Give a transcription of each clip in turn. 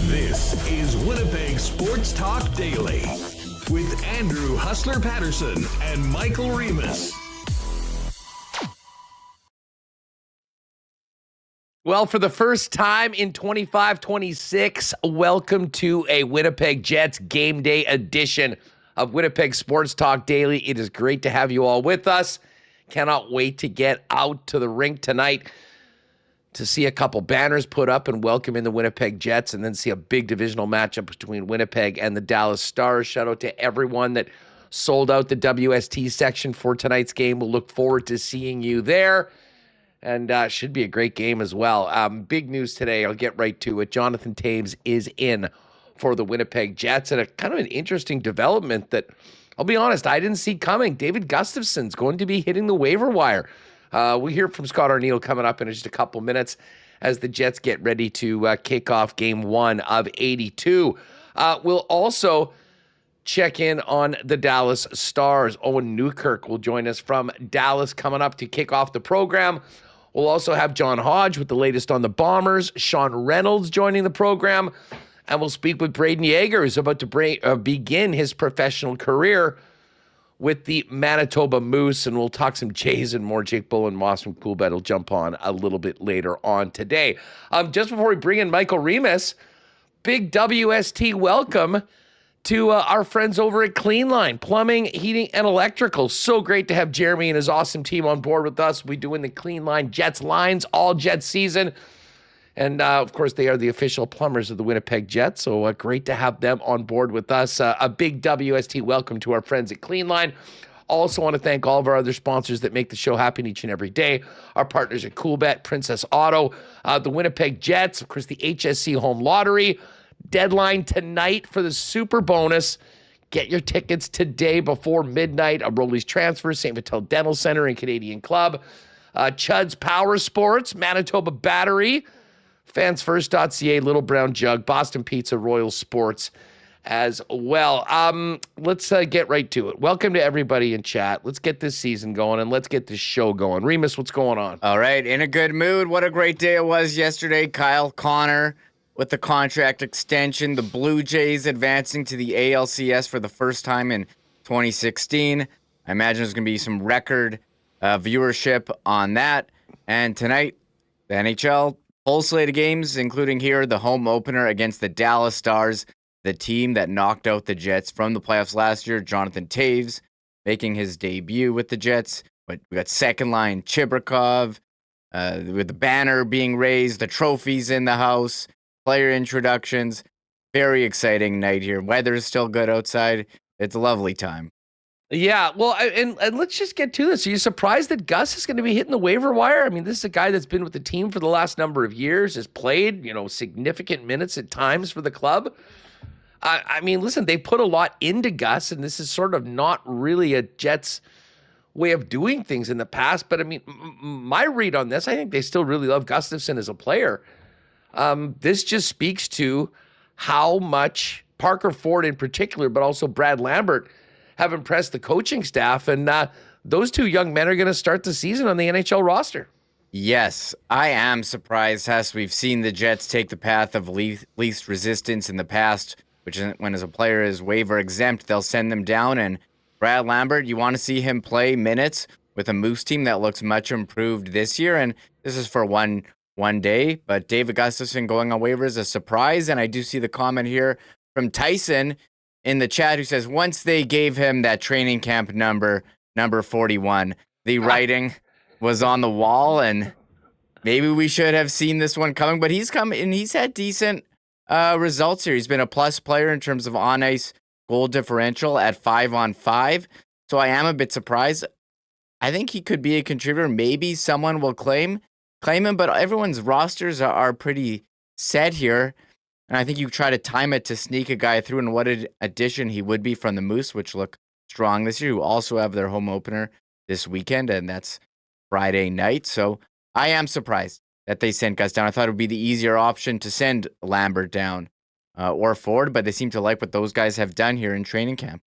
This is Winnipeg Sports Talk Daily with Andrew Hustler Paterson and Michael Remis. Well, for the first time in 25-26, welcome to a Winnipeg Jets game day edition of Winnipeg Sports Talk Daily. It is great to have you all with us. Cannot wait to get out to the rink tonight to see a couple banners put up and welcome in the Winnipeg Jets, and then see a big divisional matchup between Winnipeg and the Dallas Stars. Shout out to everyone that sold out the WST section for tonight's game. We'll look forward to seeing you there, and should be a great game as well. Big news today. I'll get right to it. Jonathan Toews is in for the Winnipeg Jets, and a kind of an interesting development that, I'll be honest, I didn't see coming. David Gustafson's going to be hitting the waiver wire. We'll hear from Scott Arniel coming up in just a couple minutes as the Jets get ready to kick off game 1 of 82. We'll also check in on the Dallas Stars. Owen Newkirk will join us from Dallas coming up to kick off the program. We'll also have John Hodge with the latest on the Bombers, Sean Reynolds joining the program, and we'll speak with Braden Jagoer, who's about to begin his professional career with the Manitoba Moose, and we'll talk some Jays and more. Jake Bolin, Moss from Coolbet will jump on a little bit later on today. Just before we bring in Michael Remis, big WST welcome to our friends over at Cleanline, Plumbing, Heating, and Electrical. So great to have Jeremy and his awesome team on board with us. We'll be doing the Cleanline Jets lines all Jets season. And, of course, they are the official plumbers of the Winnipeg Jets, so great to have them on board with us. A big WST welcome to our friends at Cleanline. Also want to thank all of our other sponsors that make the show happen each and every day. Our partners at Coolbet, Princess Auto, the Winnipeg Jets, of course, the HSC Home Lottery. Deadline tonight for the Super Bonus. Get your tickets today before midnight. A Rollies Transfer, St. Vital Dental Center and Canadian Club. Chud's Power Sports, Manitoba Battery, fansfirst.ca, Little Brown Jug, Boston Pizza, Royal Sports as well. Let's get right to it. Welcome to everybody in chat. Let's get this season going, and let's get this show going. Remis, what's going on? All right, in a good mood. What a great day it was yesterday. Kyle Connor with the contract extension. The Blue Jays advancing to the ALCS for the first time in 2016. I imagine there's going to be some record viewership on that. And tonight, the NHL full slate of games, including here the home opener against the Dallas Stars, the team that knocked out the Jets from the playoffs last year. Jonathan Toews making his debut with the Jets. But we got second line Chibrikov, with the banner being raised, the trophies in the house, player introductions. Very exciting night here. Weather's still good outside. It's a lovely time. Yeah, well, and let's just get to this. Are you surprised that Gus is going to be hitting the waiver wire? I mean, this is a guy that's been with the team for the last number of years, has played, significant minutes at times for the club. I mean, listen, they put a lot into Gus, and this is sort of not really a Jets way of doing things in the past. But, I mean, my read on this, I think they still really love Gustafsson as a player. This just speaks to how much Parker Ford in particular, but also Brad Lambert, have impressed the coaching staff, and those two young men are going to start the season on the NHL roster. Yes, I am surprised, Hess. We've seen the Jets take the path of least resistance in the past, which is when as a player is waiver exempt, they'll send them down. And Brad Lambert, you want to see him play minutes with a Moose team that looks much improved this year, and this is for one day. But David Gustafsson going on waiver is a surprise, and I do see the comment here from Tyson in the chat who says once they gave him that training camp number 41, the writing was on the wall, and maybe we should have seen this one coming. But he's come and he's had decent results here. He's been a plus player in terms of on-ice goal differential at 5-on-5. So I am a bit surprised. I think he could be a contributor. Maybe someone will claim him, but everyone's rosters are pretty set here. And I think you try to time it to sneak a guy through, and what an addition he would be from the Moose, which look strong this year, who also have their home opener this weekend, and that's Friday night. So I am surprised that they sent guys down. I thought it would be the easier option to send Lambert down or Ford, but they seem to like what those guys have done here in training camp.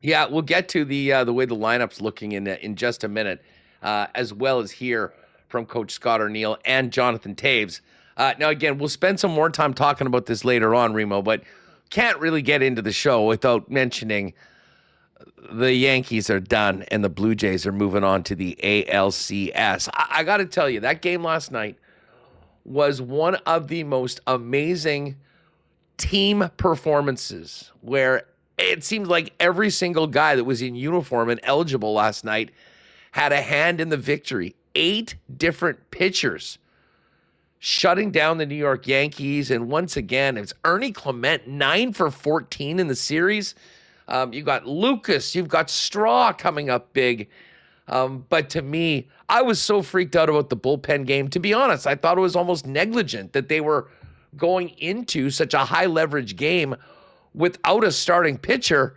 Yeah, we'll get to the way the lineup's looking in just a minute, as well as hear from Coach Scott Arniel and Jonathan Toews. Now, again, we'll spend some more time talking about this later on, Remo, but can't really get into the show without mentioning the Yankees are done and the Blue Jays are moving on to the ALCS. I got to tell you, that game last night was one of the most amazing team performances where it seemed like every single guy that was in uniform and eligible last night had a hand in the victory. 8 different pitchers shutting down the New York Yankees. And once again, it's Ernie Clement, 9 for 14 in the series. You've got Lucas, you've got Straw coming up big. But to me, I was so freaked out about the bullpen game. To be honest, I thought it was almost negligent that they were going into such a high leverage game without a starting pitcher.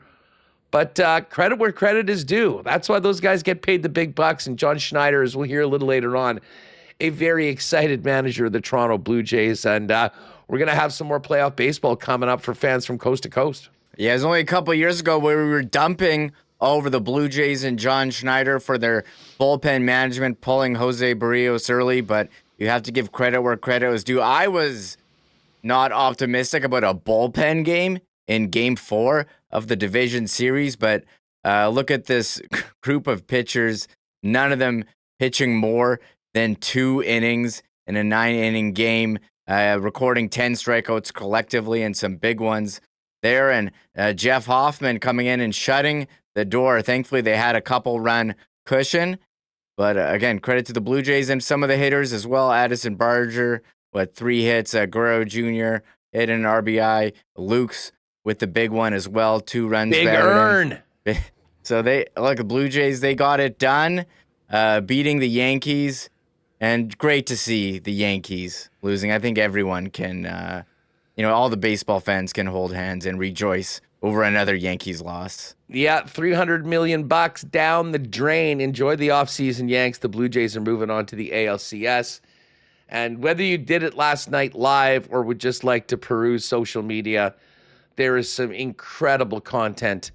But credit where credit is due. That's why those guys get paid the big bucks. And John Schneider, as we'll hear a little later on, a very excited manager of the Toronto Blue Jays. And we're going to have some more playoff baseball coming up for fans from coast to coast. Yeah, it was only a couple of years ago where we were dumping over the Blue Jays and John Schneider for their bullpen management, pulling Jose Barrios early. But you have to give credit where credit was due. I was not optimistic about a bullpen game in Game 4 of the division series. But look at this group of pitchers, none of them pitching more than 2 innings in a 9-inning game, recording 10 strikeouts collectively and some big ones there. And Jeff Hoffman coming in and shutting the door. Thankfully, they had a couple run cushion. But again, credit to the Blue Jays and some of the hitters as well. Addison Barger, 3 hits. Guerrero Jr. hit an RBI. Luke's with the big one as well. 2 runs. Big earn. So the Blue Jays, they got it done, beating the Yankees. And great to see the Yankees losing. I think everyone can, all the baseball fans can hold hands and rejoice over another Yankees loss. Yeah, $300 million down the drain. Enjoy the offseason, Yanks. The Blue Jays are moving on to the ALCS. And whether you did it last night live or would just like to peruse social media, there is some incredible content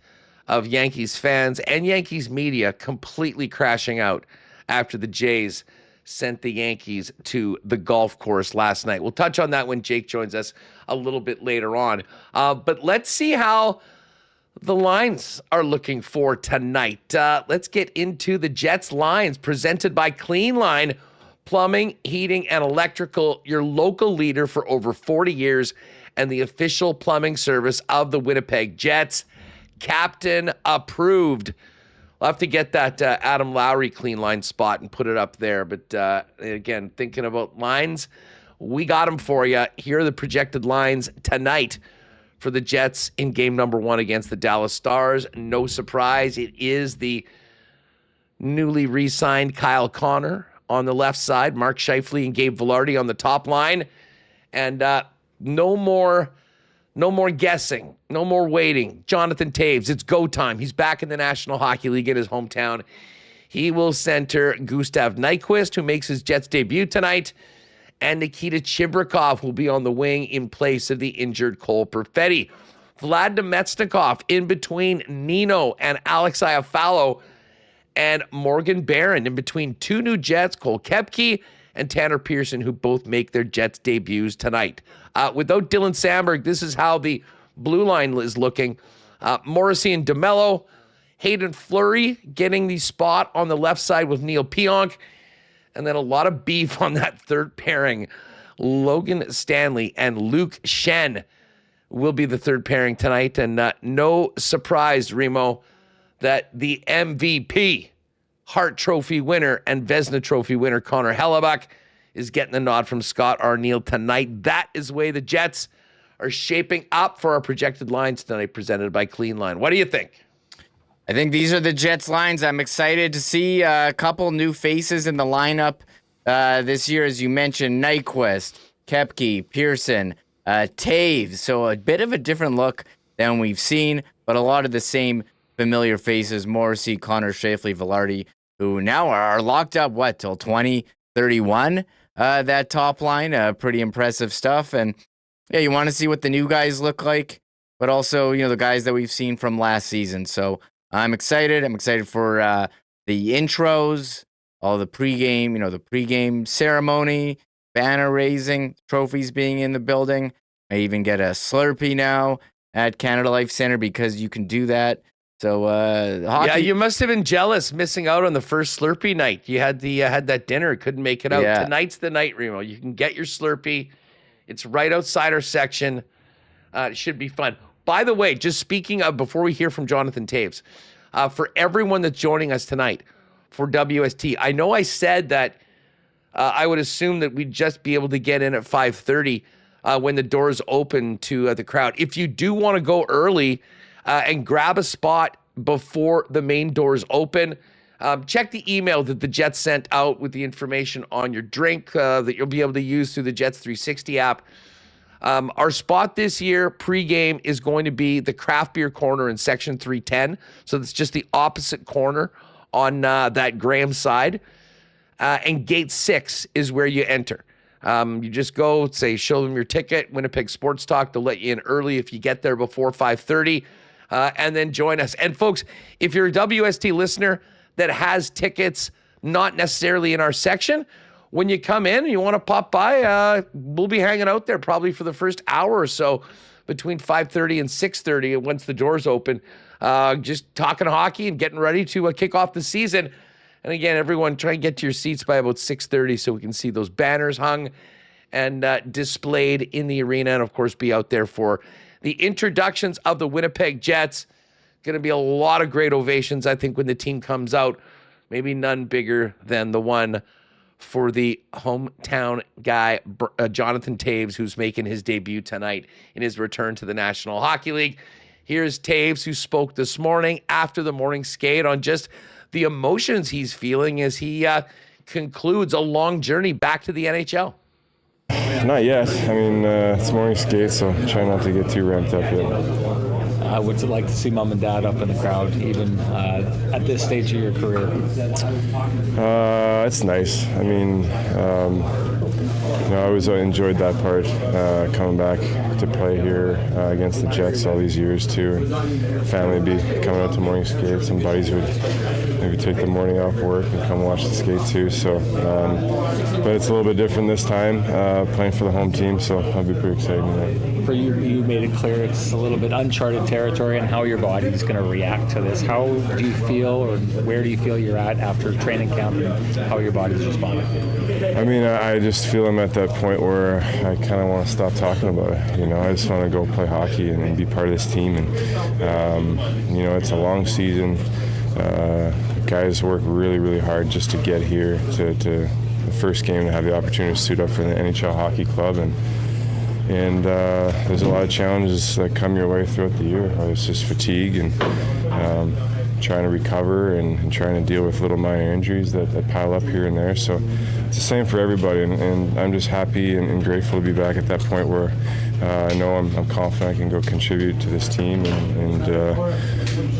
of Yankees fans and Yankees media completely crashing out after the Jays sent the Yankees to the golf course last night. We'll touch on that when Jake joins us a little bit later on. But let's see how the lines are looking for tonight. Let's get into the Jets lines presented by Clean Line Plumbing, Heating, and Electrical, your local leader for over 40 years and the official plumbing service of the Winnipeg Jets. Captain approved. We'll have to get that Adam Lowry Clean Line spot and put it up there. But again, thinking about lines, we got them for you. Here are the projected lines tonight for the Jets in game number 1 against the Dallas Stars. No surprise, it is the newly re-signed Kyle Connor on the left side, Mark Scheifele and Gabe Vilardi on the top line. And no more guessing. No more waiting. Jonathan Toews, it's go time. He's back in the National Hockey League in his hometown. He will center Gustav Nyquist, who makes his Jets debut tonight. And Nikita Chibrikov will be on the wing in place of the injured Cole Perfetti. Vlad Nemetsnikov in between Nino and Alex Iafallo. And Morgan Barron in between 2 new Jets, Cole Koepke and Tanner Pearson, who both make their Jets debuts tonight. Without Dylan Samberg, this is how the blue line is looking. Morrissey and DeMello, Hayden Fleury getting the spot on the left side with Neil Pionk, and then a lot of beef on that third pairing. Logan Stanley and Luke Shen will be the third pairing tonight, and no surprise, Remo, that the MVP, Hart Trophy winner and Vezina Trophy winner Connor Hellebuck is getting the nod from Scott Arniel tonight. That is the way the Jets are shaping up for our projected lines tonight, presented by Clean Line. What do you think? I think these are the Jets lines. I'm excited to see a couple new faces in the lineup this year, as you mentioned, Nyquist, Koepke, Pearson, Toews. So a bit of a different look than we've seen, but a lot of the same familiar faces, Morrissey, Connor, Scheifele, Velarde, who now are locked up, till 2031, that top line. Pretty impressive stuff. And yeah, you want to see what the new guys look like, but also, the guys that we've seen from last season. So I'm excited. I'm excited for the intros, all the pregame, the pregame ceremony, banner raising, trophies being in the building. I even get a Slurpee now at Canada Life Center because you can do that. So hockey. Yeah, you must have been jealous missing out on the first Slurpee night. You had had that dinner, couldn't make it out. Yeah. Tonight's the night, Remo. You can get your Slurpee. It's right outside our section. It should be fun. By the way, just speaking of, before we hear from Jonathan Toews, for everyone that's joining us tonight for WST, I know I said that I would assume that we'd just be able to get in at 5:30 when the doors open to the crowd. If you do want to go early and grab a spot before the main doors open, check the email that the Jets sent out with the information on your drink that you'll be able to use through the Jets 360 app. Our spot this year, pregame, is going to be the craft beer corner in section 310. So it's just the opposite corner on that Graham side. And gate 6 is where you enter. You just go, show them your ticket, Winnipeg Sports Talk. They'll let you in early if you get there before 5:30, and then join us. And folks, if you're a WST listener that has tickets not necessarily in our section, when you come in and you want to pop by, we'll be hanging out there probably for the first hour or so between 5:30 and 6:30 once the doors open, just talking hockey and getting ready to kick off the season. And again, everyone, try and get to your seats by about 6:30 so we can see those banners hung and displayed in the arena, and of course be out there for the introductions of the Winnipeg Jets. Going to be a lot of great ovations, I think, when the team comes out. Maybe none bigger than the one for the hometown guy, Jonathan Toews, who's making his debut tonight in his return to the National Hockey League. Here's Toews, who spoke this morning after the morning skate on just the emotions he's feeling as he concludes a long journey back to the NHL. Not yet. I mean, it's morning skate, so try not to get too ramped up yet. I would like to see mom and dad up in the crowd, even at this stage of your career. It's nice. I mean, I always enjoyed that part, coming back to play here against the Jets all these years too. And family would be coming out to morning skates, and buddies would maybe take the morning off work and come watch the skate too. So, but it's a little bit different this time, playing for the home team. So I'll be pretty excited. For you, you made it clear it's a little bit uncharted territory and how your body is going to react to this. How do you feel, or where do you feel you're at after training camp, and how your body's responding? I mean, I just feel I'm at that point where I kind of want to stop talking about it. I just want to go play hockey and be part of this team. And it's a long season. Guys work really, really hard just to get here to the first game, to have the opportunity to suit up for the NHL Hockey Club. And there's a lot of challenges that come your way throughout the year. It's just fatigue and trying to recover and trying to deal with little minor injuries that pile up here and there. So it's the same for everybody, and I'm just happy and grateful to be back at that point where I know I'm confident I can go contribute to this team and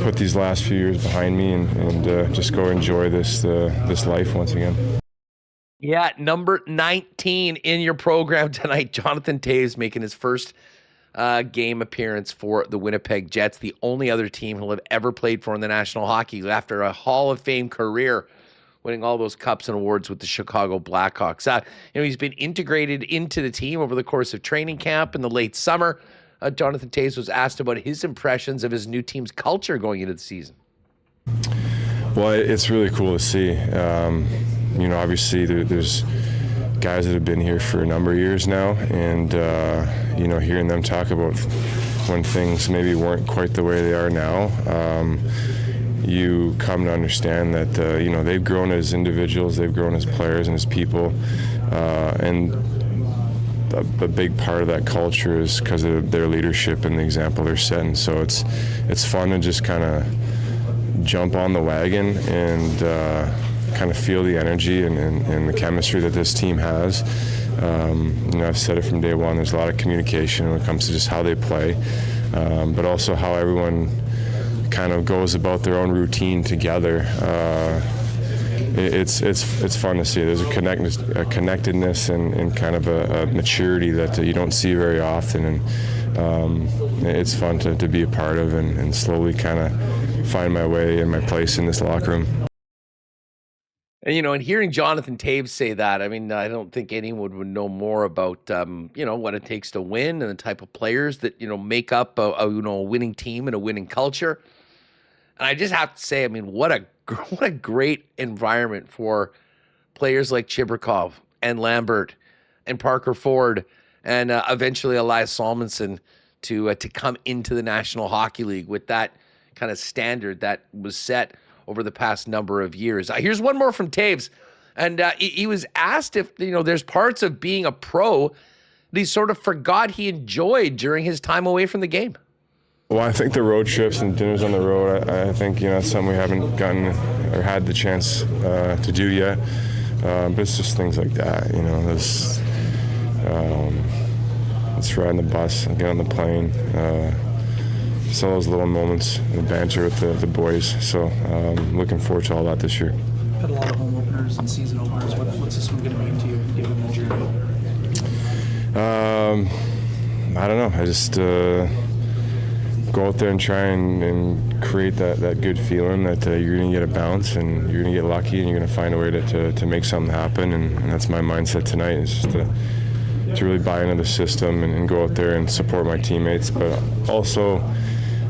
put these last few years behind me and just go enjoy this life once again. Yeah, number 19 in your program tonight, Jonathan Toews making his first game appearance for the Winnipeg Jets, the only other team he'll have ever played for in the National Hockey League after a Hall of Fame career, winning all those cups and awards with the Chicago Blackhawks. He's been integrated into the team over the course of training camp in the late summer. Jonathan Toews was asked about his impressions of his new team's culture going into the season. Well, it's really cool to see. Obviously there's guys that have been here for a number of years now, and hearing them talk about when things maybe weren't quite the way they are now, you come to understand that they've grown as individuals, they've grown as players and as people, and a big part of that culture is because of their leadership and the example they're setting. So it's fun to just kind of jump on the wagon and kind of feel the energy and the chemistry that this team has. I've said it from day one, there's a lot of communication when it comes to just how they play, but also how everyone kind of goes about their own routine together. It's fun to see. There's a connectedness and kind of a maturity that you don't see very often, and it's fun to be a part of and slowly kind of find my way and my place in this locker room. And, and hearing Jonathan Toews say that, I mean, I don't think anyone would know more about, what it takes to win and the type of players that, make up a winning team and a winning culture. And I just have to say, I mean, what a great environment for players like Chibrikov and Lambert and Parker Ford and eventually Elias Salmonson to come into the National Hockey League with that kind of standard that was set over the past number of years. Here's one more from Toews. And he was asked if, there's parts of being a pro that he sort of forgot he enjoyed during his time away from the game. Well, I think the road trips and dinners on the road, I think, it's something we haven't gotten or had the chance to do yet. But it's just things like that, let's ride on the bus and get on the plane. Just all those little moments, the banter with the boys. So looking forward to all that this year. Had a lot of home openers and season openers. What's this one going to mean to you, given the journey? I don't know. I just go out there and try and create that good feeling that you're going to get a bounce and you're going to get lucky and you're going to find a way to make something happen. And that's my mindset tonight, is just to really buy into the system and go out there and support my teammates, but also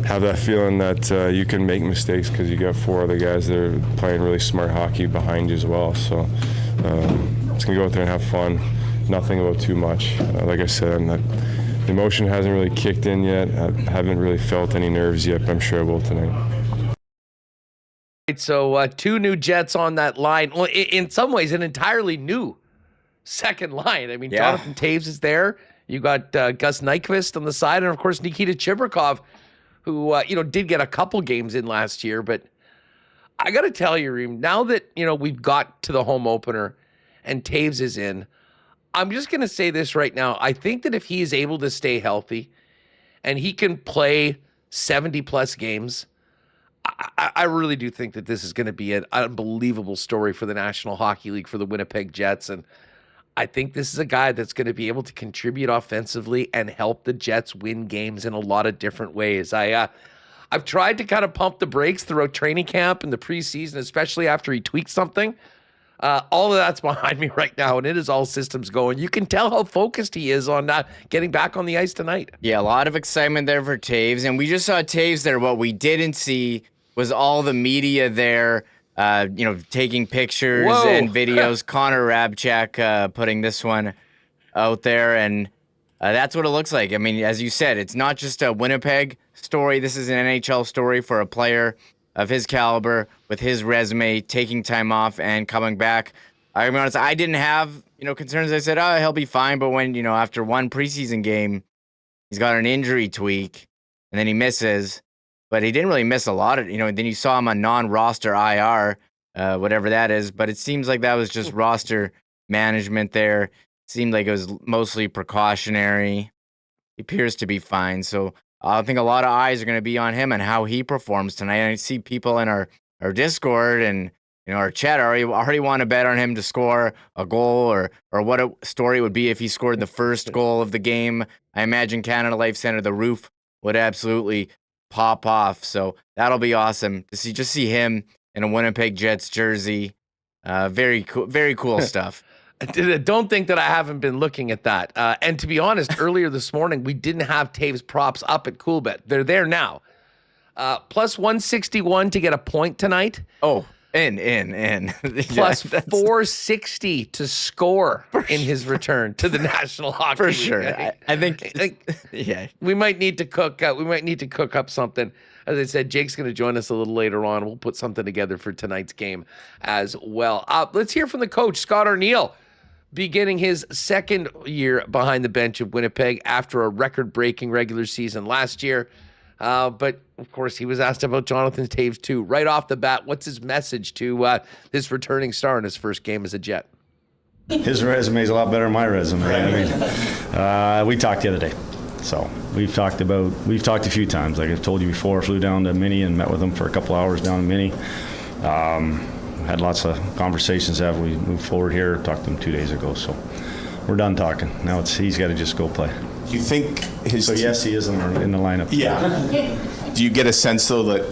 have that feeling that you can make mistakes because you got four other guys that are playing really smart hockey behind you as well. So just going to go out there and have fun, nothing about too much. Like I said, the emotion hasn't really kicked in yet. I haven't really felt any nerves yet, but I'm sure I will tonight. So two new Jets on that line. Well, in some ways, an entirely new second line. I mean, Yeah. Jonathan Toews is there. You got Gus Nyquist on the side, and of course Nikita Chibrikov, who did get a couple games in last year. But I got to tell you, Reem, now that we've got to the home opener and Toews is in, I'm just going to say this right now. I think that if he is able to stay healthy and he can play 70-plus games, I really do think that this is going to be an unbelievable story for the National Hockey League, for the Winnipeg Jets. And I think this is a guy that's going to be able to contribute offensively and help the Jets win games in a lot of different ways. I've tried to kind of pump the brakes throughout training camp and the preseason, especially after he tweaked something. All of that's behind me right now, and it is all systems going. You can tell how focused he is on getting back on the ice tonight. Yeah, a lot of excitement there for Toews, and we just saw Toews there. What we didn't see was all the media there, taking pictures Whoa. and videos. Connor Rabchak putting this one out there, and that's what it looks like. I mean, as you said, it's not just a Winnipeg story. This is an NHL story for a player of his caliber, with his resume, taking time off and coming back. I'm honest, I didn't have, concerns. I said, he'll be fine. But when, after one preseason game, he's got an injury tweak and then he misses, but he didn't really miss a lot of, then you saw him on non-roster IR, whatever that is. But it seems like that was just roster management there. It seemed like it was mostly precautionary. He appears to be fine. So I think a lot of eyes are going to be on him and how he performs tonight. I see people in our Discord and our chat already want to bet on him to score a goal or what a story it would be if he scored the first goal of the game. I imagine Canada Life Center, the roof would absolutely pop off. So that'll be awesome to see him in a Winnipeg Jets jersey. Very cool stuff. Don't think that I haven't been looking at that. And to be honest, earlier this morning, we didn't have Toews props up at Coolbet. They're there now. Plus 161 to get a point tonight. Oh, in. Plus 460 to score in his return to the National Hockey For League. sure. I think yeah. We might need to cook. Up something. As I said, Jake's going to join us a little later on. We'll put something together for tonight's game as well. Let's hear from the coach, Scott Arniel, beginning his second year behind the bench of Winnipeg after a record-breaking regular season last year. But, of course, he was asked about Jonathan Toews, too. Right off the bat, what's his message to this returning star in his first game as a Jet? His resume is a lot better than my resume. I mean, we talked the other day. So we've talked a few times. Like I've told you before, I flew down to Mini and met with him for a couple hours down in Mini. Had lots of conversations as we moved forward here. Talked to him 2 days ago. So we're done talking. Now he's got to just go play. Do you think his... So yes, he is in the lineup. Yeah. Do you get a sense, though, that,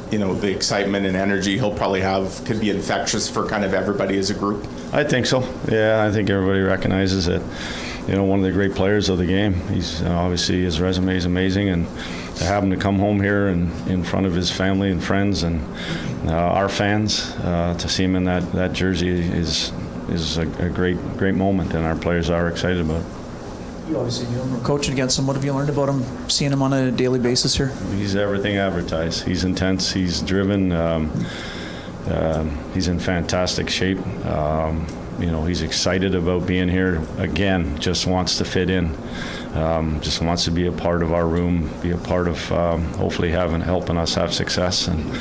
the excitement and energy he'll probably have could be infectious for kind of everybody as a group? I think so. Yeah, I think everybody recognizes that, one of the great players of the game. He's obviously his resume is amazing, and to have him to come home here and in front of his family and friends and our fans, to see him in that jersey is a great moment, and our players are excited about it. You obviously knew him from coaching against him. What have you learned about him, seeing him on a daily basis here? He's everything advertised. He's intense. He's driven. He's in fantastic shape. He's excited about being here. Again, just wants to fit in. Just wants to be a part of our room, be a part of hopefully helping us have success. And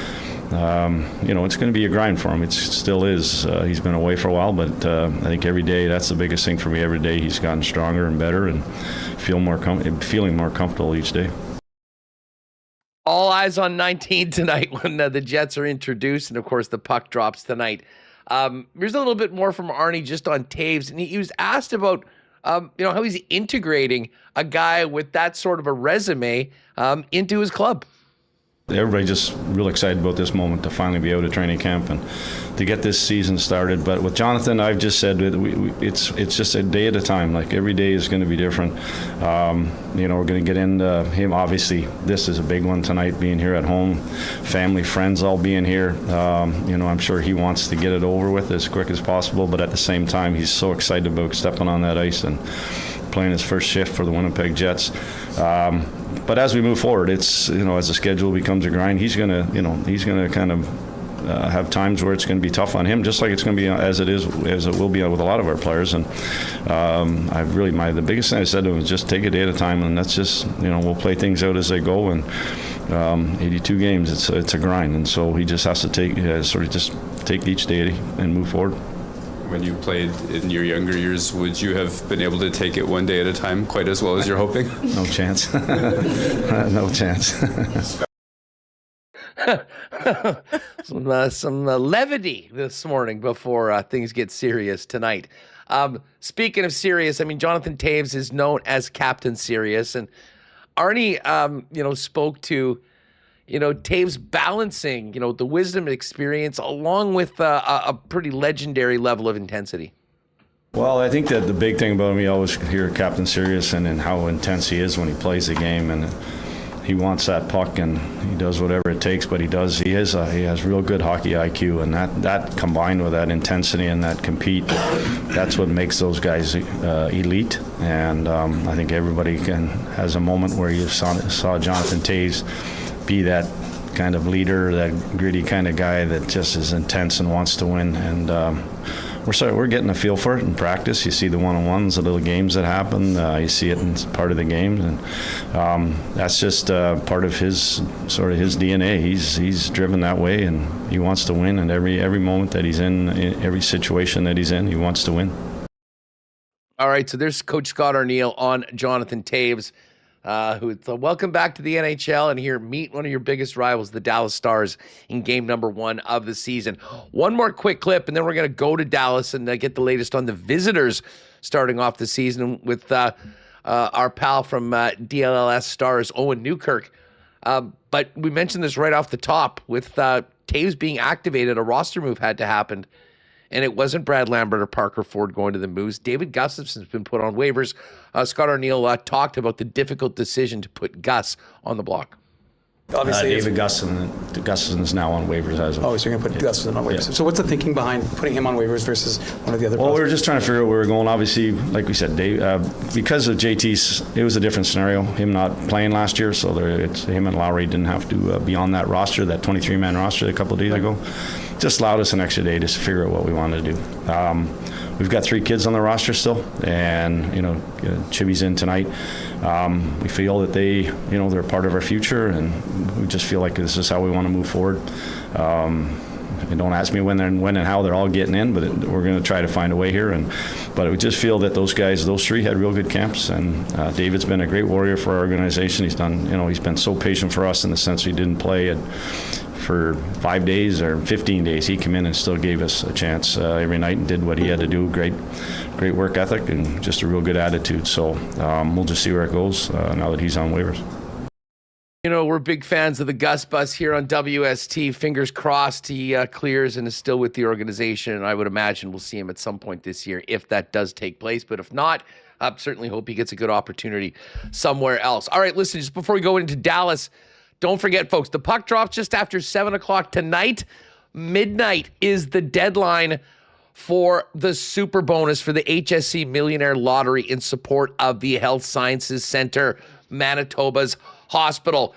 it's going to be a grind for him. It still is. He's been away for a while, but I think every day, that's the biggest thing for me. Every day he's gotten stronger and better and feeling more comfortable each day. All eyes on 19 tonight when the Jets are introduced, and of course the puck drops tonight. Here's a little bit more from Arnie just on Toews, and he was asked about how he's integrating a guy with that sort of a resume into his club. Everybody's just real excited about this moment to finally be out of training camp and to get this season started. But with Jonathan, I've just said it's just a day at a time. Like every day is going to be different. We're going to get into him. Obviously, this is a big one tonight, being here at home, family, friends all being here. I'm sure he wants to get it over with as quick as possible. But at the same time, he's so excited about stepping on that ice and playing his first shift for the Winnipeg Jets. But as we move forward, it's as the schedule becomes a grind, he's gonna kind of have times where it's going to be tough on him, just like it's going to be as it will be with a lot of our players. And the biggest thing I said to him was just take a day at a time, and that's just we'll play things out as they go. And 82 games, it's a grind, and so he just has to take each day and move forward. When you played in your younger years, would you have been able to take it one day at a time quite as well as you're hoping? No chance. No chance. some levity this morning before things get serious tonight. Speaking of serious, Jonathan Toews is known as Captain Serious, and Arnie, spoke to Toews balancing, the wisdom and experience along with a pretty legendary level of intensity. Well, I think that the big thing about him, you always hear Captain Serious and how intense he is when he plays the game, and he wants that puck and he does whatever it takes, but he has real good hockey IQ, and that combined with that intensity and that compete, that's what makes those guys elite. And I think everybody has a moment where you saw Jonathan Toews be that kind of leader, that gritty kind of guy that just is intense and wants to win. And we're getting a feel for it in practice. You see the one-on-ones, the little games that happen. You see it in part of the games, and that's just part of his DNA. He's driven that way, and he wants to win. And every moment that he's in every situation that he's in, he wants to win. All right, so there's Coach Scott Arniel on Jonathan Toews. Welcome back to the NHL, and here meet one of your biggest rivals, the Dallas Stars, in game number 1 of the season. One more quick clip, and then we're going to go to Dallas and get the latest on the visitors starting off the season with our pal from DLLS Stars, Owen Newkirk. But we mentioned this right off the top with Toews being activated. A roster move had to happen. And it wasn't Brad Lambert or Parker Ford going to the Moose. David Gustafson's been put on waivers. Scott Arniel talked about the difficult decision to put Gus on the block. Obviously, David Gustafson is now on waivers as well. Oh, so you're going to put Gustafson on waivers. Yeah. So what's the thinking behind putting him on waivers versus one of the other? Well, we were just trying to figure out where we're going. Obviously, like we said, Dave, because of JT's, it was a different scenario. Him not playing last year, so him and Lowry didn't have to be on that roster, that 23-man roster a couple of days ago. Just allowed us an extra day to figure out what we wanted to do. we've got 3 kids on the roster still, and Chibi's in tonight. We feel that they're part of our future, and we just feel like this is how we want to move forward. And don't ask me when and how they're all getting in, but we're going to try to find a way here. But we just feel that those 3 had real good camps, and David's been a great warrior for our organization. He's done, he's been so patient for us in the sense he didn't play for 5 days or 15 days. He came in and still gave us a chance every night and did what he had to do. Great work ethic and just a real good attitude. So we'll just see where it goes now that he's on waivers. We're big fans of the Gus Bus here on WST. Fingers crossed he clears and is still with the organization. And I would imagine we'll see him at some point this year if that does take place. But if not, I certainly hope he gets a good opportunity somewhere else. All right, listen, just before we go into Dallas, don't forget, folks, the puck drops just after 7 o'clock tonight. Midnight is the deadline for the super bonus for the HSC Millionaire Lottery in support of the Health Sciences Center, Manitoba's hospital.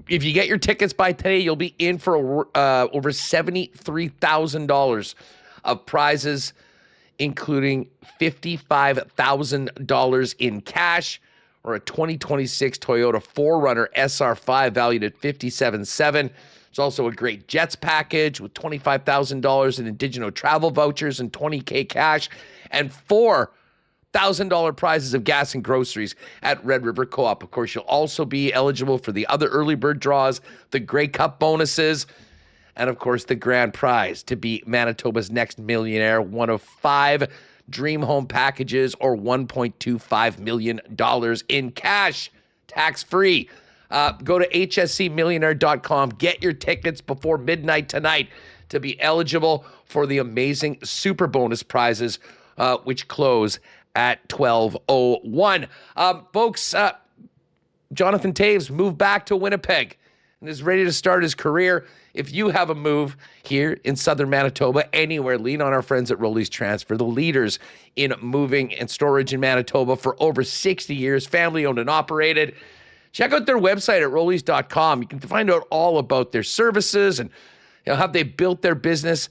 If you get your tickets by today, you'll be in for over $73,000 of prizes, including $55,000 in cash, or a 2026 Toyota 4Runner SR5 valued at $57,700. There's also a great Jets package with $25,000 in Indigeno travel vouchers and $20,000 cash, and $4,000 prizes of gas and groceries at Red River Co-op. Of course, you'll also be eligible for the other early bird draws, the Grey Cup bonuses, and of course, the grand prize to be Manitoba's next millionaire, one of 5 dream home packages or $1.25 million in cash, tax-free. Go to hscmillionaire.com. Get your tickets before midnight tonight to be eligible for the amazing super bonus prizes, which close at 12:01. Folks, Jonathan Toews moved back to Winnipeg and is ready to start his career. If you have a move here in southern Manitoba, anywhere, lean on our friends at Rolly's Transfer, the leaders in moving and storage in Manitoba for over 60 years, family owned and operated. Check out their website at rollys.com. You can find out all about their services and how they built their business.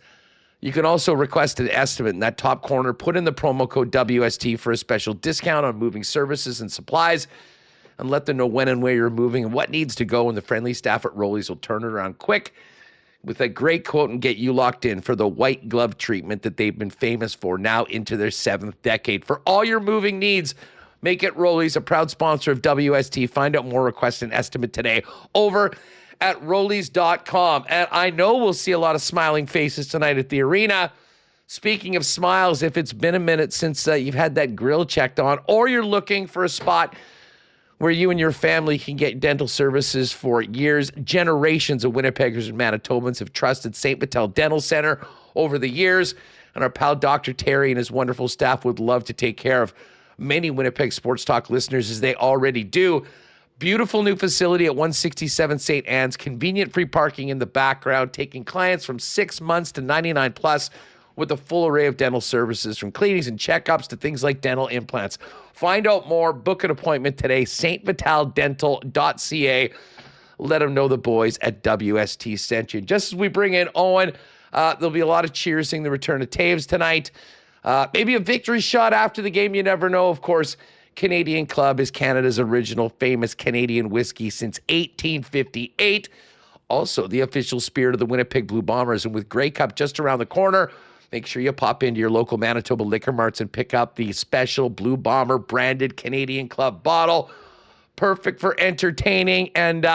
You can also request an estimate in that top corner. Put in the promo code WST for a special discount on moving services and supplies, and let them know when and where you're moving and what needs to go, and the friendly staff at Rolly's will turn it around quick with a great quote and get you locked in for the white glove treatment that they've been famous for, now into their 7th decade. For all your moving needs, make it Rolly's, a proud sponsor of WST. Find out more, request an estimate today over at rollys.com. And I know we'll see a lot of smiling faces tonight at the arena. Speaking of smiles, if it's been a minute since you've had that grill checked on, or you're looking for a spot where you and your family can get dental services for years, generations of Winnipeggers and Manitobans have trusted St. Vital Dental Center over the years, and our pal Dr. Terry and his wonderful staff would love to take care of many Winnipeg Sports Talk listeners, as they already do. Beautiful new facility at 167 St. Anne's, convenient free parking in the background, taking clients from 6 months to 99 plus, with a full array of dental services, from cleanings and checkups to things like dental implants. Find out more, book an appointment today, stvitaldental.ca. Let them know the boys at WST sent you. Just as we bring in Owen, there'll be a lot of cheersing the return of Toews tonight. Maybe a victory shot after the game, you never know. Of course, Canadian Club is Canada's original famous Canadian whiskey since 1858. Also, the official spirit of the Winnipeg Blue Bombers. And with Grey Cup just around the corner, make sure you pop into your local Manitoba liquor marts and pick up the special Blue Bomber branded Canadian Club bottle. Perfect for entertaining and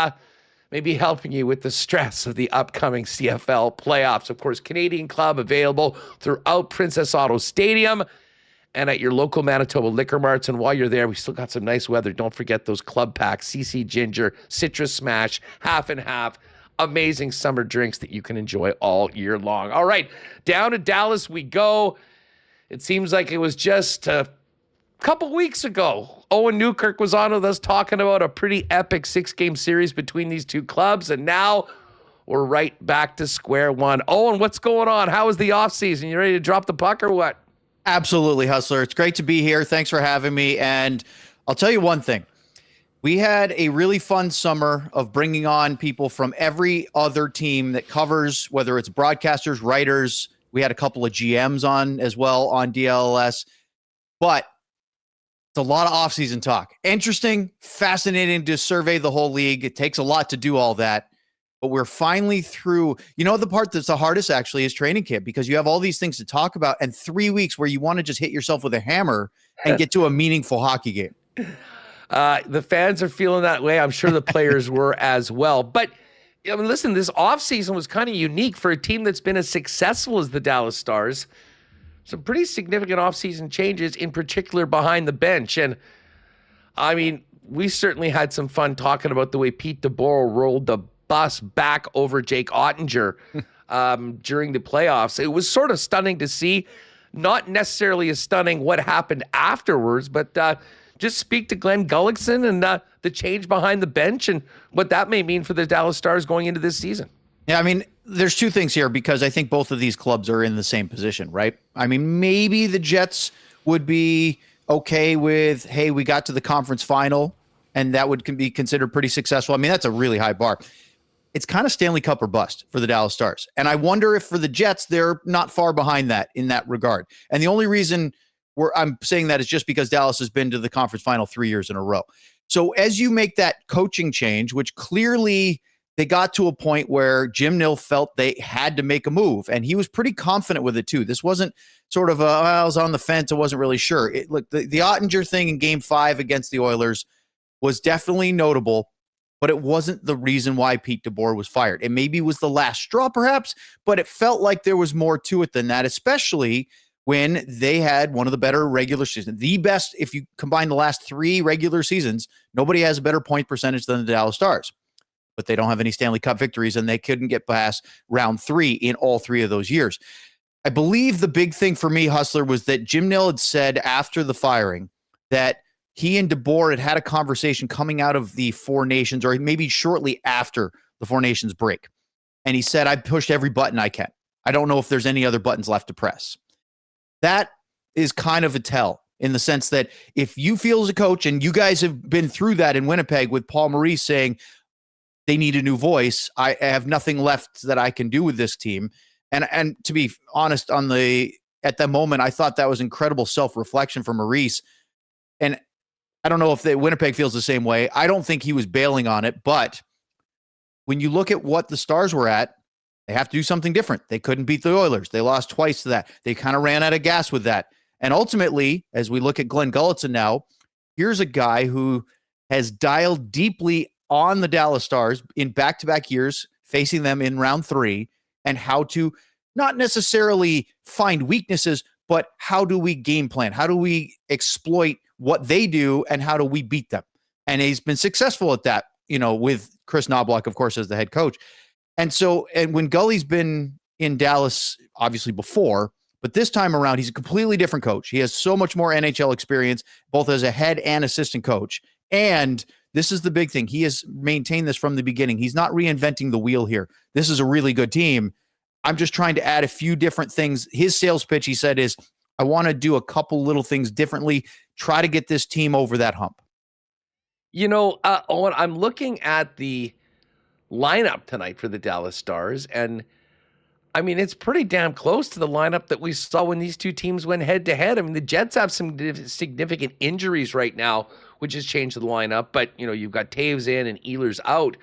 maybe helping you with the stress of the upcoming CFL playoffs. Of course, Canadian Club available throughout Princess Auto Stadium and at your local Manitoba liquor marts. And while you're there, we still got some nice weather. Don't forget those club packs, CC Ginger, Citrus Smash, half and half. Amazing summer drinks that you can enjoy all year long. All right, down to Dallas we go. It seems like it was just a couple weeks ago. Owen Newkirk was on with us talking about a pretty epic 6-game series between these two clubs, and now we're right back to square one. Owen, what's going on? How was the offseason? You ready to drop the puck or what? Absolutely, Hustler. It's great to be here. Thanks for having me. And I'll tell you one thing. We had a really fun summer of bringing on people from every other team that covers, whether it's broadcasters, writers, We had a couple of GMs on as well on DLS, but it's a lot of offseason talk. Interesting, fascinating to survey the whole league. It takes a lot to do all that, but we're finally through. The part that's the hardest actually is training camp, because you have all these things to talk about and 3 weeks where you want to just hit yourself with a hammer and get to a meaningful hockey game. The fans are feeling that way. I'm sure the players were as well. But listen, this offseason was kind of unique for a team that's been as successful as the Dallas Stars. Some pretty significant offseason changes, in particular behind the bench. And I mean, we certainly had some fun talking about the way Pete DeBoer rolled the bus back over Jake Ottinger during the playoffs. It was sort of stunning to see. Not necessarily as stunning what happened afterwards, but just speak to Glenn Gullickson and the change behind the bench and what that may mean for the Dallas Stars going into this season. Yeah, I mean, there's two things here, because I think both of these clubs are in the same position, right? I mean, maybe the Jets would be okay with, hey, we got to the conference final, and that would be considered pretty successful. I mean, that's a really high bar. It's kind of Stanley Cup or bust for the Dallas Stars. And I wonder if for the Jets, they're not far behind that in that regard. And the only reason I'm saying that is just because Dallas has been to the conference final 3 years in a row. So as you make that coaching change, which clearly they got to a point where Jim Nill felt they had to make a move, and he was pretty confident with it too. This wasn't sort of I was on the fence, I wasn't really sure. Look, the Ottinger thing in Game 5 against the Oilers was definitely notable, but it wasn't the reason why Pete DeBoer was fired. It maybe was the last straw, perhaps, but it felt like there was more to it than that, especially when they had one of the better regular seasons. The best, if you combine the last 3 regular seasons, nobody has a better point percentage than the Dallas Stars. But they don't have any Stanley Cup victories, and they couldn't get past round 3 in all 3 of those years. I believe the big thing for me, Hustler, was that Jim Nill had said after the firing that he and DeBoer had a conversation coming out of the Four Nations, or maybe shortly after the Four Nations break. And he said, I pushed every button I can. I don't know if there's any other buttons left to press. That is kind of a tell, in the sense that if you feel as a coach, and you guys have been through that in Winnipeg with Paul Maurice saying they need a new voice, I have nothing left that I can do with this team. And to be honest, at that moment, I thought that was incredible self-reflection from Maurice. And I don't know if Winnipeg feels the same way. I don't think he was bailing on it, but when you look at what the Stars were at, they have to do something different. They couldn't beat the Oilers. They lost twice to that. They kind of ran out of gas with that. And ultimately, as we look at Glenn Gullickson now, here's a guy who has dialed deeply on the Dallas Stars in back-to-back years, facing them in round 3, and how to not necessarily find weaknesses, but how do we game plan? How do we exploit what they do, and how do we beat them? And he's been successful at that, with Chris Knobloch, of course, as the head coach. And when Gully's been in Dallas, obviously before, but this time around, he's a completely different coach. He has so much more NHL experience, both as a head and assistant coach. And this is the big thing. He has maintained this from the beginning. He's not reinventing the wheel here. This is a really good team. I'm just trying to add a few different things. His sales pitch, he said, is I want to do a couple little things differently, try to get this team over that hump. Owen, I'm looking at the lineup tonight for the Dallas Stars, and I mean, it's pretty damn close to the lineup that we saw when these two teams went head-to-head. I mean, the Jets have some significant injuries right now, which has changed the lineup, but, you've got Toews in and Ehlers out.